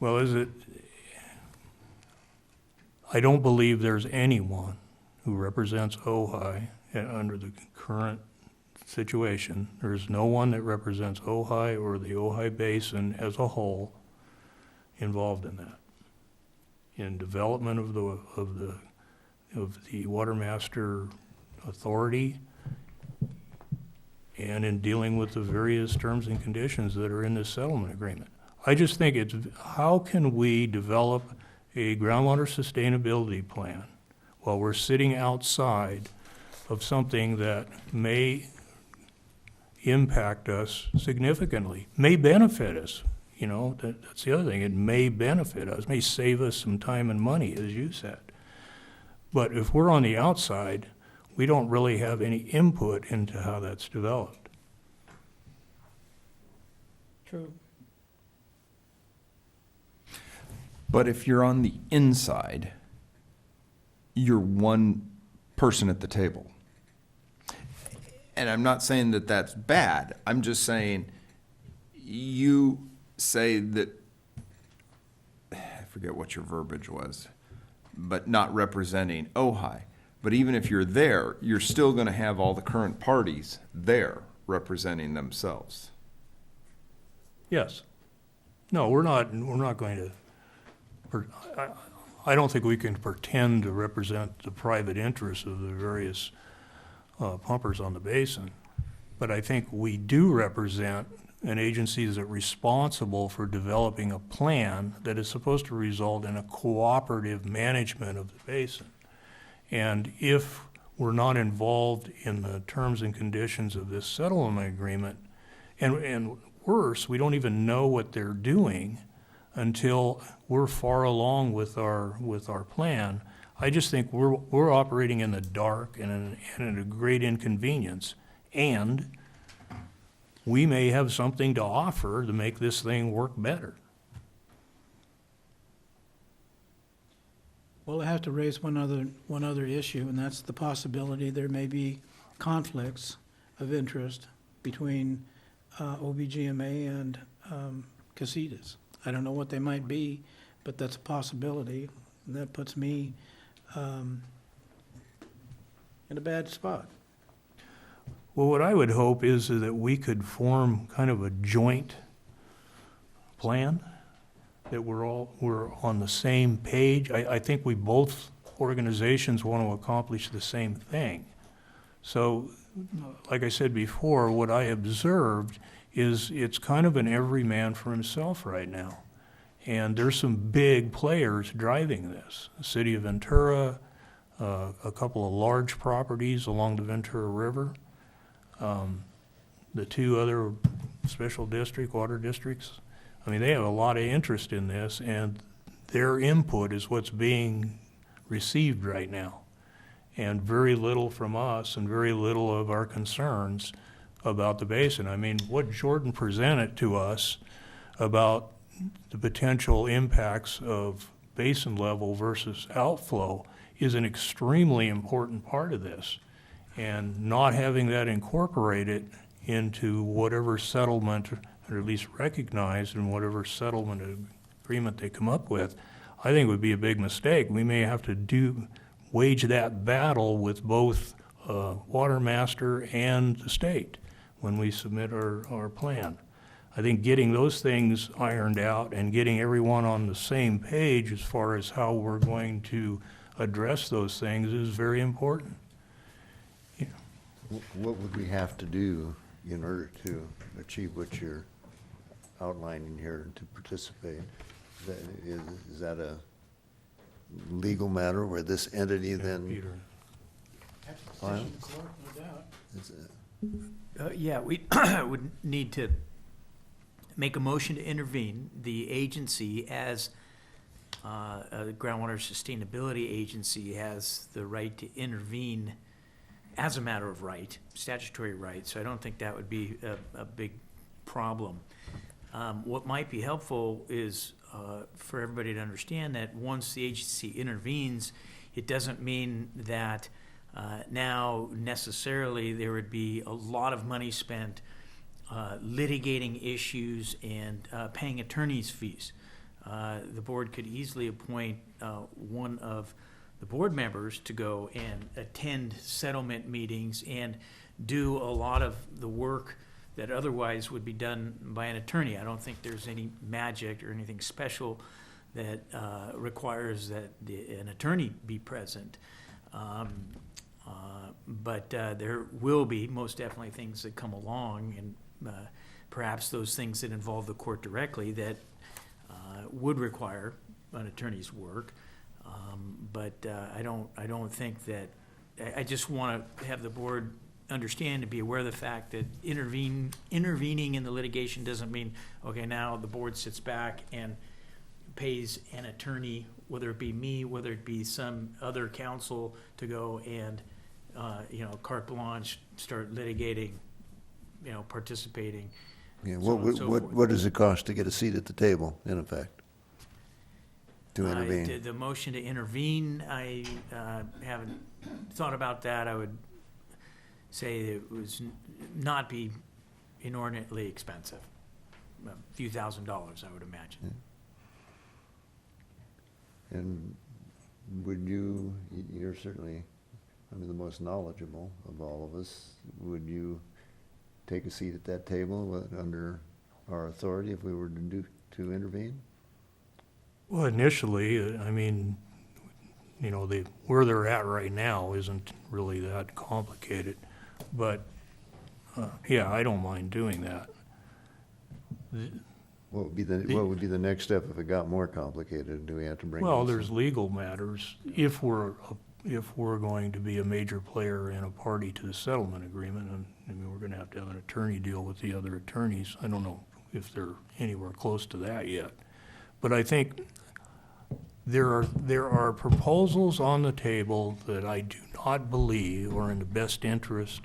Well, I don't believe there's anyone who represents Ojai under the current situation. There's no one that represents Ojai or the Ojai Basin as a whole involved in that. In development of the water master authority and in dealing with the various terms and conditions that are in this settlement agreement. I just think it's, how can we develop a groundwater sustainability plan while we're sitting outside of something that may impact us significantly, may benefit us? You know, that's the other thing. It may benefit us, may save us some time and money, as you said. But if we're on the outside, we don't really have any input into how that's developed. True. But if you're on the inside, you're one person at the table. And I'm not saying that that's bad. I'm just saying you say that, I forget what your verbiage was, but not representing Ojai. But even if you're there, you're still going to have all the current parties there representing themselves. Yes. No, we're not going to. I don't think we can pretend to represent the private interests of the various pumpers on the basin. But I think we do represent an agency that's responsible for developing a plan that is supposed to result in a cooperative management of the basin. And if we're not involved in the terms and conditions of this settlement agreement, and worse, we don't even know what they're doing until we're far along with our plan, I just think we're operating in the dark and at a great inconvenience. And we may have something to offer to make this thing work better. Well, I have to raise one other issue, and that's the possibility there may be conflicts of interest between OBGMA and Cedarsville. I don't know what they might be, but that's a possibility, and that puts me in a bad spot. Well, what I would hope is that we could form kind of a joint plan that we're on the same page. I think we both organizations want to accomplish the same thing. So, like I said before, what I observed is it's kind of an every man for himself right now. And there's some big players driving this. The city of Ventura, a couple of large properties along the Ventura River, the two other special district, water districts. I mean, they have a lot of interest in this, and their input is what's being received right now. And very little from us and very little of our concerns about the basin. I mean, what Jordan presented to us about the potential impacts of basin level versus outflow is an extremely important part of this. And not having that incorporated into whatever settlement, or at least recognized in whatever settlement agreement they come up with, I think would be a big mistake. We may have to wage that battle with both Water Master and the state when we submit our plan. I think getting those things ironed out and getting everyone on the same page as far as how we're going to address those things is very important. Yeah. What would we have to do in order to achieve what you're outlining here to participate? Is that a legal matter where this entity then? Peter. File? No doubt. Is it- Yeah, we would need to make a motion to intervene. The agency, as a groundwater sustainability agency, has the right to intervene as a matter of right, statutory right, so I don't think that would be a big problem. What might be helpful is for everybody to understand that once the agency intervenes, it doesn't mean that now necessarily there would be a lot of money spent litigating issues and paying attorney's fees. The board could easily appoint one of the board members to go and attend settlement meetings and do a lot of the work that otherwise would be done by an attorney. I don't think there's any magic or anything special that requires that an attorney be present. But there will be most definitely things that come along, and perhaps those things that involve the court directly that would require an attorney's work. But I don't think that. I just want to have the board understand and be aware of the fact that intervening in the litigation doesn't mean, okay, now the board sits back and pays an attorney, whether it be me, whether it be some other counsel, to go and carte blanche, start litigating, participating. Yeah, so on and so forth. what does it cost to get a seat at the table, in effect? To intervene? The motion to intervene, I haven't thought about that. I would say it was not be inordinately expensive. A few $1,000s, I would imagine. And would you're certainly, the most knowledgeable of all of us, would you take a seat at that table under our authority if we were to intervene? Well, initially, where they're at right now isn't really that complicated. But, yeah, I don't mind doing that. What would be the next step if it got more complicated? Do we have to bring? Well, this there's in? legal matters. If we're going to be a major player and a party to the settlement agreement, and we're going to have an attorney deal with the other attorneys. I don't know if they're anywhere close to that yet. But I think there are proposals on the table that I do not believe are in the best interest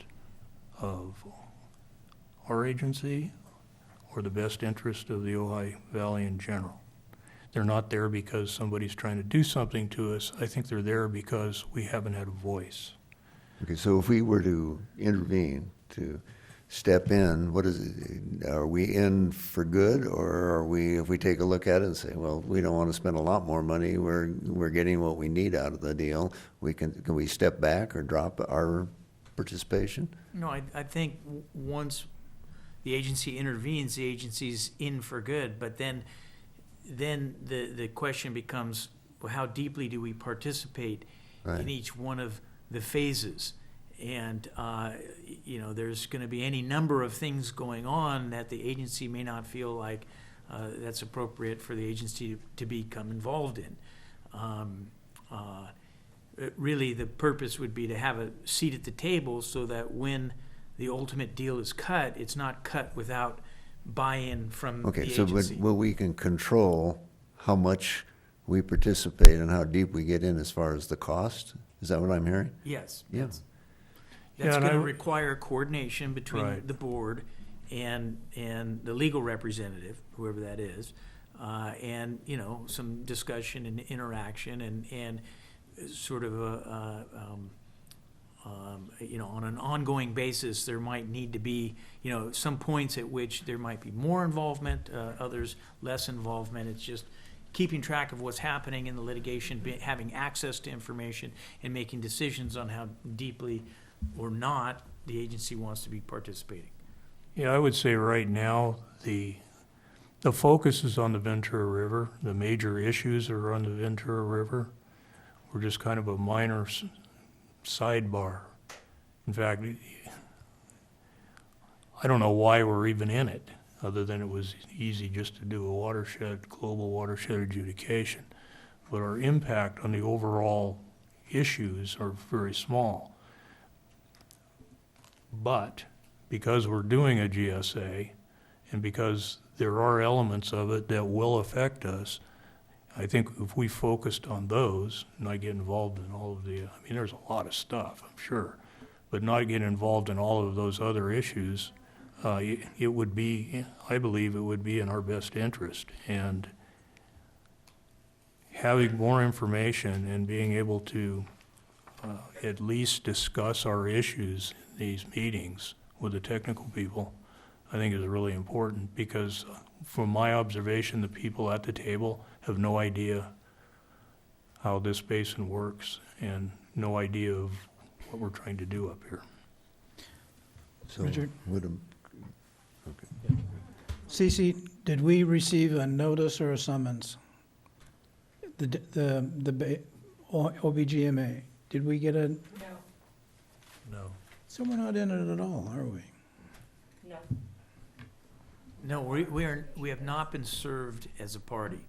of our agency or the best interest of the Ojai Valley in general. They're not there because somebody's trying to do something to us. I think they're there because we haven't had a voice. Okay, so if we were to intervene, to step in, what is it? Are we in for good, or are we, if we take a look at it and say, well, we don't want to spend a lot more money, we're getting what we need out of the deal, can we step back or drop our participation? No, I think once the agency intervenes, the agency's in for good, but then then the question becomes, well, how deeply do we participate in Right. each one of the phases? And, there's going to be any number of things going on that the agency may not feel like that's appropriate for the agency to become involved in. Really, the purpose would be to have a seat at the table so that when the ultimate deal is cut, it's not cut without buy-in from the Okay, so agency. but we can control how much we participate and how deep we get in as far as the cost? Is that what I'm hearing? Yes. Yeah. That's Yeah, and going to I- require coordination between Right. the board and the legal representative, whoever that is, and, some discussion and interaction and sort of on an ongoing basis, there might need to be, some points at which there might be more involvement, others less involvement. It's just keeping track of what's happening in the litigation, having access to information, and making decisions on how deeply or not the agency wants to be participating. Yeah, I would say right now, the focus is on the Ventura River. The major issues are on the Ventura River. We're just kind of a minor sidebar. In fact, I don't know why we're even in it, other than it was easy just to do a global watershed adjudication. But our impact on the overall issues are very small. But because we're doing a GSA, and because there are elements of it that will affect us, I think if we focused on those, not get involved in all of there's a lot of stuff, I'm sure, but not get involved in all of those other issues, it would be, I believe it would be in our best interest. And having more information and being able to at least discuss our issues in these meetings with the technical people, I think is really important, because from my observation, the people at the table have no idea how this basin works and no idea of what we're trying to do up here. So Richard? okay. Cece, did we receive a notice or a summons? OBGMA, did we get a, No. so we're not in it at all, are we? No, we have not been served as a party.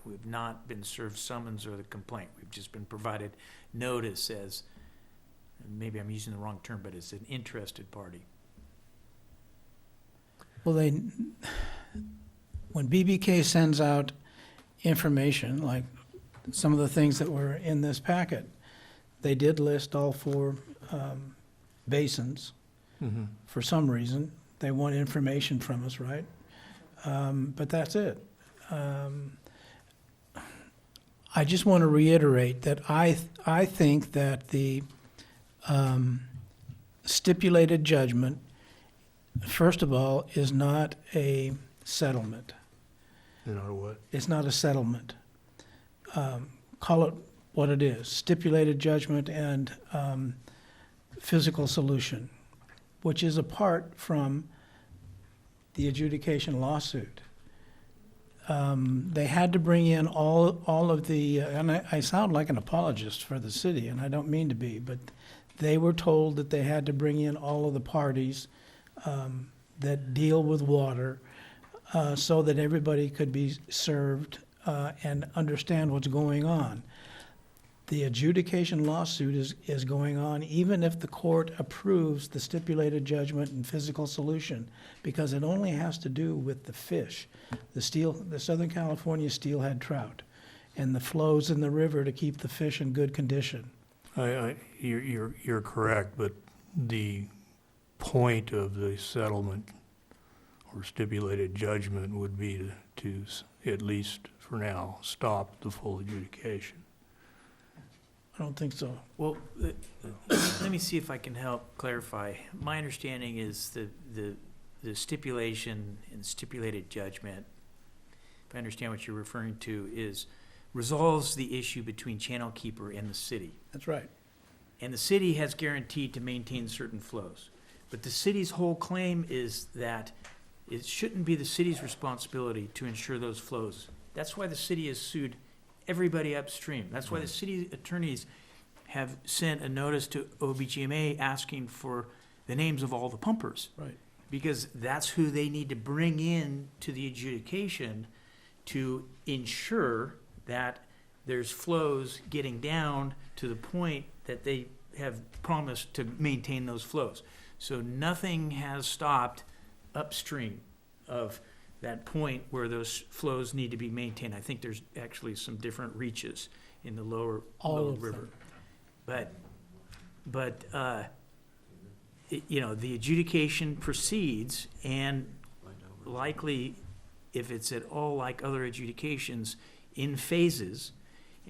We've not been served summons or the complaint. We've just been provided notice as, maybe I'm using the wrong term, but as an interested party. Well, when BBK sends out information, like some of the things that were in this packet, they did list all 4 basins. Mm-hmm. For some reason, they want information from us, right? But that's it. I just want to reiterate that I think that the stipulated judgment, first of all, is not a settlement. You know what? It's not a settlement. Call it what it is, stipulated judgment and physical solution, which is apart from the adjudication lawsuit. They had to bring in all of the, and I sound like an apologist for the city, and I don't mean to be, but they were told that they had to bring in all of the parties that deal with water so that everybody could be served and understand what's going on. The adjudication lawsuit is going on even if the court approves the stipulated judgment and physical solution, because it only has to do with the fish, the Southern California steelhead trout, and the flows in the river to keep the fish in good condition. You're correct, but the point of the settlement or stipulated judgment would be to at least for now, stop the full adjudication. I don't think so. Well, let me see if I can help clarify. My understanding is the stipulation and stipulated judgment, if I understand what you're referring to, resolves the issue between Channel Keeper and the city. That's right. And the city has guaranteed to maintain certain flows. But the city's whole claim is that it shouldn't be the city's responsibility to ensure those flows. That's why the city has sued everybody upstream. That's why the city attorneys have sent a notice to OBGMA asking for the names of all the pumpers. Right. Because that's who they need to bring in to the adjudication to ensure that there's flows getting down to the point that they have promised to maintain those flows. So nothing has stopped upstream of that point where those flows need to be maintained. I think there's actually some different reaches in the lower river. But the adjudication proceeds, and likely, if it's at all like other adjudications, in phases.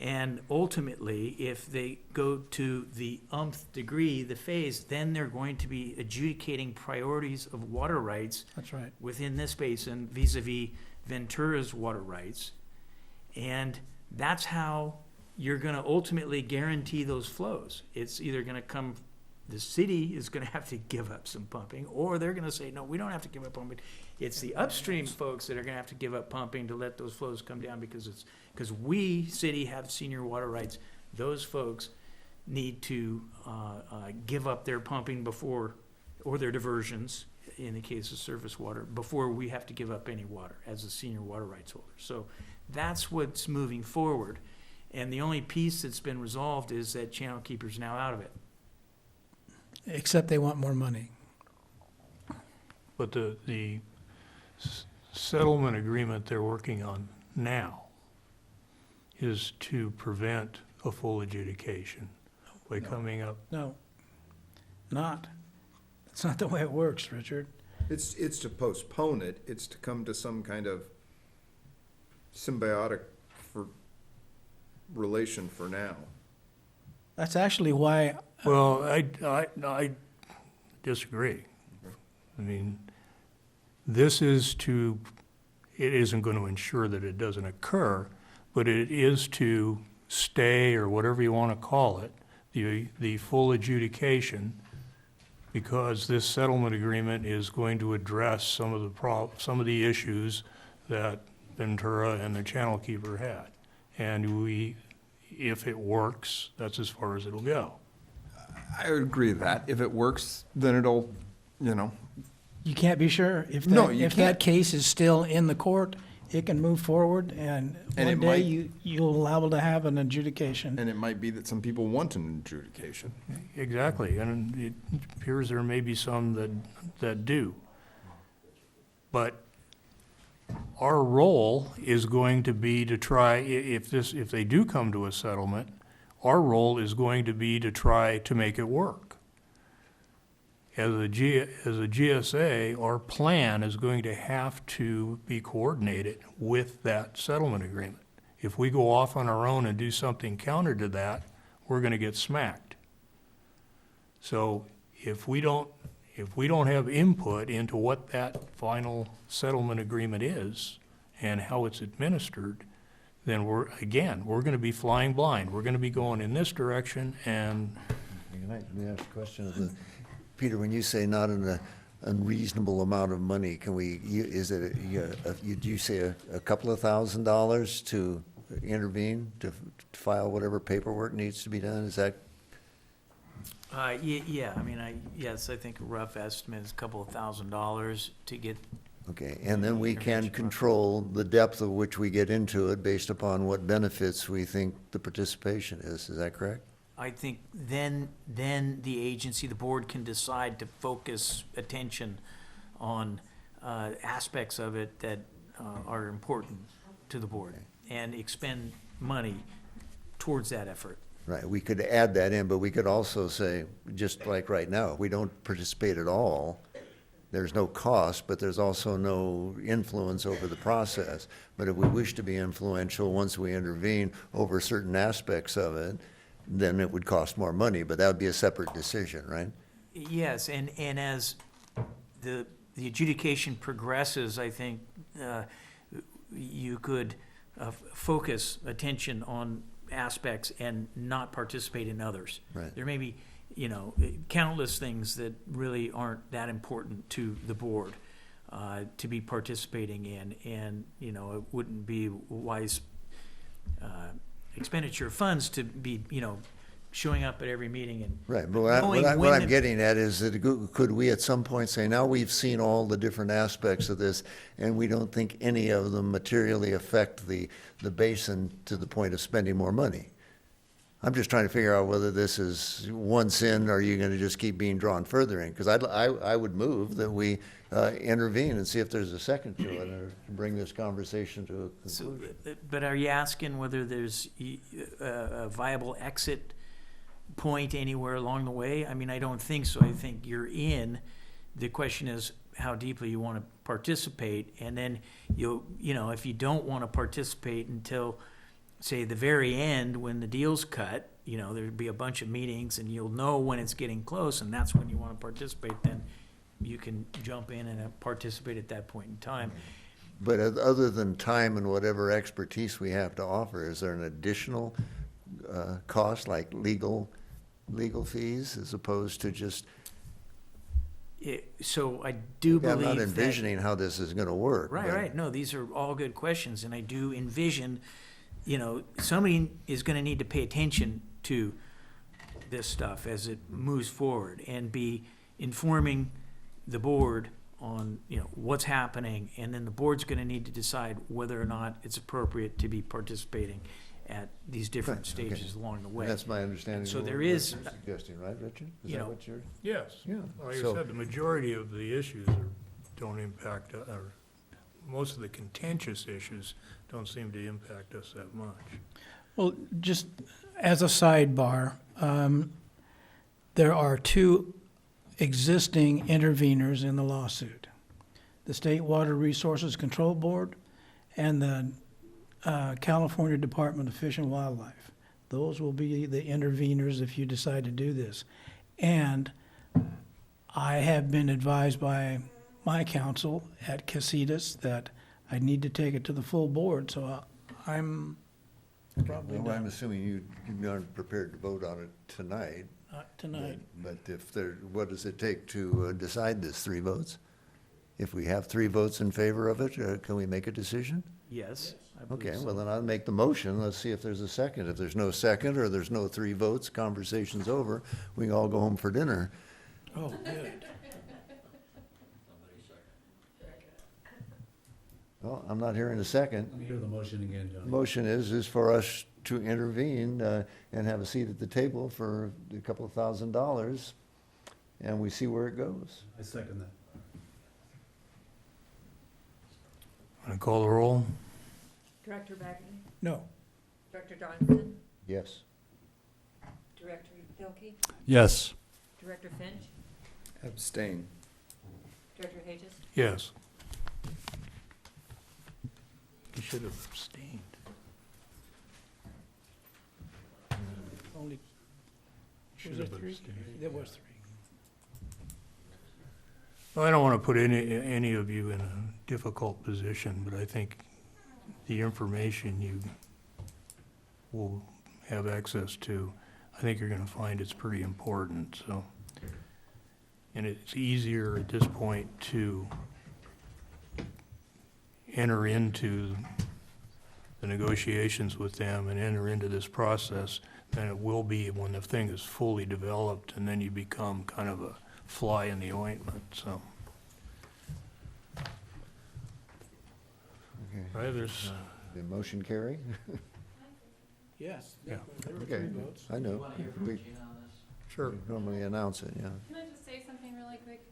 And ultimately, if they go to the umpth degree, the phase, then they're going to be adjudicating priorities of water rights. That's right. Within this basin vis-a-vis Ventura's water rights. And that's how you're gonna ultimately guarantee those flows. It's either gonna come, the city is gonna have to give up some pumping, or they're gonna say, no, we don't have to give up pumping. It's the upstream folks that are gonna have to give up pumping to let those flows come down, because we, city, have senior water rights. Those folks need to give up their pumping before, or their diversions, in the case of surface water, before we have to give up any water as a senior water rights holder. So that's what's moving forward. And the only piece that's been resolved is that Channel Keeper's now out of it. Except they want more money. But the settlement agreement they're working on now is to prevent a full adjudication by coming up. No, not. That's not the way it works, Richard. It's to postpone it, it's to come to some kind of symbiotic relation for now. That's actually why, Well, I disagree. I mean, this is to, it isn't going to ensure that it doesn't occur, but it is to stay, or whatever you want to call it, the full adjudication, because this settlement agreement is going to address some of the issues that Ventura and the Channel Keeper had. And if it works, that's as far as it'll go. I would agree with that. If it works, then it'll, you can't be sure. If No, you that can't. case is still in the court, it can move forward, and And it one day might- you'll allow to have an adjudication. and it might be that some people want an adjudication. Exactly, and it appears there may be some that do. But our role is going to be to try, if they do come to a settlement, our role is going to be to try to make it work. As a GSA, our plan is going to have to be coordinated with that settlement agreement. If we go off on our own and do something counter to that, we're gonna get smacked. So if we don't have input into what that final settlement agreement is and how it's administered, then we're gonna be flying blind. We're gonna be going in this direction, and Let me ask a question. Peter, when you say not an unreasonable amount of money, do you say a couple of $1,000s to intervene, to file whatever paperwork needs to be done? Is that? Yeah, I mean, yes, I think a rough estimate is a couple of $1,000s to get. Okay, and then we can control the depth of which we get into it based upon what benefits we think the participation is that correct? I think then the agency, the board, can decide to focus attention on aspects of it that are important to the board and expend money towards that effort. Right, we could add that in, but we could also say, just like right now, if we don't participate at all, there's no cost, but there's also no influence over the process. But if we wish to be influential, once we intervene over certain aspects of it, then it would cost more money, but that would be a separate decision, right? Yes, and as the adjudication progresses, I think you could focus attention on aspects and not participate in others. Right. There may be, countless things that really aren't that important to the board. to be participating in. And, you know, it wouldn't be wise expenditure of funds to be, you know, showing up at every meeting and Right, but what I'm getting at is that could we at some point say, now we've seen all the different aspects of this, and we don't think any of them materially affect the basin to the point of spending more money? I'm just trying to figure out whether this is once in, or are you going to just keep being drawn further in? Because I would move that we intervene and see if there's a second to it, or bring this conversation to a conclusion. But are you asking whether there's a viable exit point anywhere along the way? I mean, I don't think so. I think you're in. The question is how deeply you want to participate, and then you know, if you don't want to participate until, say, the very end when the deal's cut, you know, there'd be a bunch of meetings and you'll know when it's getting close, and that's when you want to participate, then you can jump in and participate at that point in time. But other than time and whatever expertise we have to offer, is there an additional cost, like legal fees, as opposed to just? So I do believe I'm not that- envisioning how this is going to work. Right, but- right. No, these are all good questions, and I do envision, you know, somebody is going to need to pay attention to this stuff as it moves forward and be informing the board on, you know, what's happening, and then the board's going to need to decide whether or not it's appropriate to be participating at these different Right, okay. stages along the way. That's my understanding. So of there what is- you're suggesting, right, Richard? Is You that know, what you're? Yes. Yeah. Like I So- said, the majority of the issues don't impact, or most of the contentious issues don't seem to impact us that much. Well, just as a sidebar, there are two existing intervenors in the lawsuit: the State Water Resources Control Board and the California Department of Fish and Wildlife. Those will be the intervenors if you decide to do this. And I have been advised by my counsel at Casitas that I need to take it to the full board, so I'm probably Well, I'm done. assuming you aren't prepared to vote on it tonight. Not tonight. But if there, what does it take to decide this? 3 votes? If we have 3 votes in favor of it, can we make a decision? Yes, I believe Okay, so. well, then I'll make the motion. Let's see if there's a second. If there's no second, or there's no 3 votes, conversation's over. We can all go home for dinner. Oh, good. Well, I'm not hearing a second. Let me hear the motion again, Johnny. Motion is for us to intervene and have a seat at the table for a couple of $1,000, and we see where it goes. I second that. Want to call the roll? Director Bagley, No. Director Johnson, Yes. Director Hilke, Yes. Director Finch, Abstain. Director Hages. Yes. You should have abstained. Only, Should was there have 3? abstained. There was 3. Well, I don't want to put any of you in a difficult position, but I think the information you will have access to, I think you're going to find it's pretty important, so. And it's easier at this point to enter into the negotiations with them and enter into this process than it will be when the thing is fully developed, and then you become kind of a fly in the ointment, so. Okay. Right, there's, The motion carry? Yes. Yeah. There were Okay, 3 votes. I know. We sure. normally announce it, yeah. Can I just say something really quick?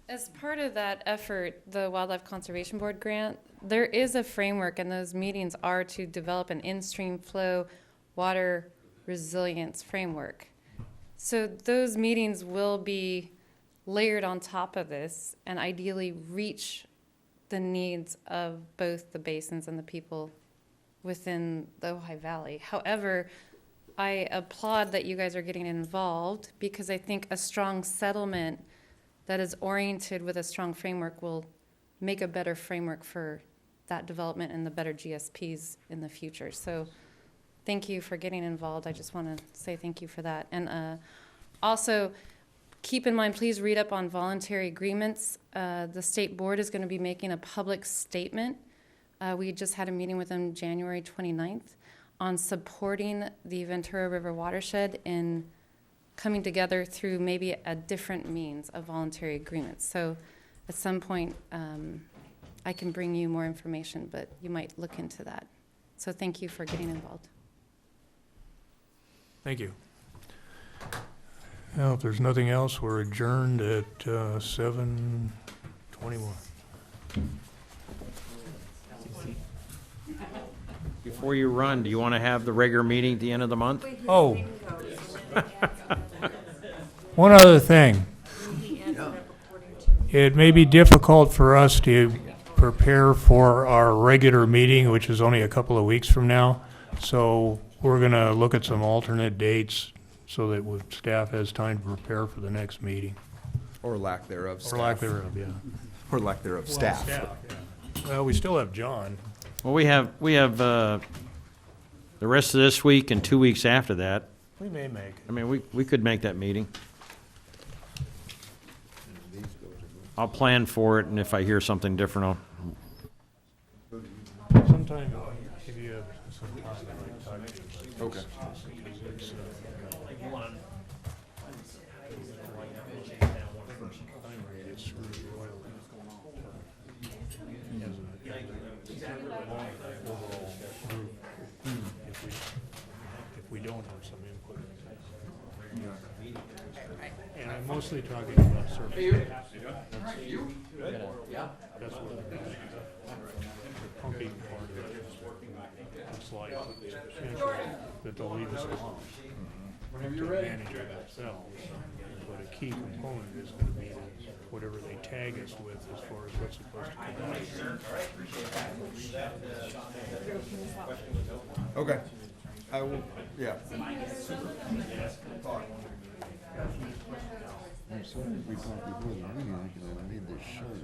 As part of that effort, the Wildlife Conservation Board grant, there is a framework, and those meetings are to develop an in-stream flow water resilience framework. So those meetings will be layered on top of this and ideally reach the needs of both the basins and the people within the Ojai Valley. However, I applaud that you guys are getting involved, because I think a strong settlement that is oriented with a strong framework will make a better framework for that development and the better GSPs in the future. So thank you for getting involved. I just want to say thank you for that. And also, keep in mind, please read up on voluntary agreements. The state board is going to be making a public statement. We just had a meeting with them January 29th on supporting the Ventura River watershed in coming together through maybe a different means of voluntary agreements. So at some point, I can bring you more information, but you might look into that. So thank you for getting involved. Thank you. Now, if there's nothing else, we're adjourned at 7:21. Before you run, do you want to have the regular meeting at the end of the month? Oh. One other thing. It may be difficult for us to prepare for our regular meeting, which is only a couple of weeks from now. So we're going to look at some alternate dates so that staff has time to prepare for the next meeting. Or lack thereof. Or lack thereof, yeah. Or lack thereof, staff. Yeah. Well, we still have John. Well, we have the rest of this week and 2 weeks after that. We may make it. I mean, we could make that meeting. I'll plan for it, and if I hear something different, I'll. Sometime if you have some time, I might talk to you. Okay. If we don't have some input. And I'm mostly talking about surface. That's what the pumping part of it is. It's like, that they'll leave us alone to manage it themselves. But a key component is going to be whatever they tag us with as far as what's supposed to come out. Okay. I will, yeah. We talked before the meeting, I need this shirt.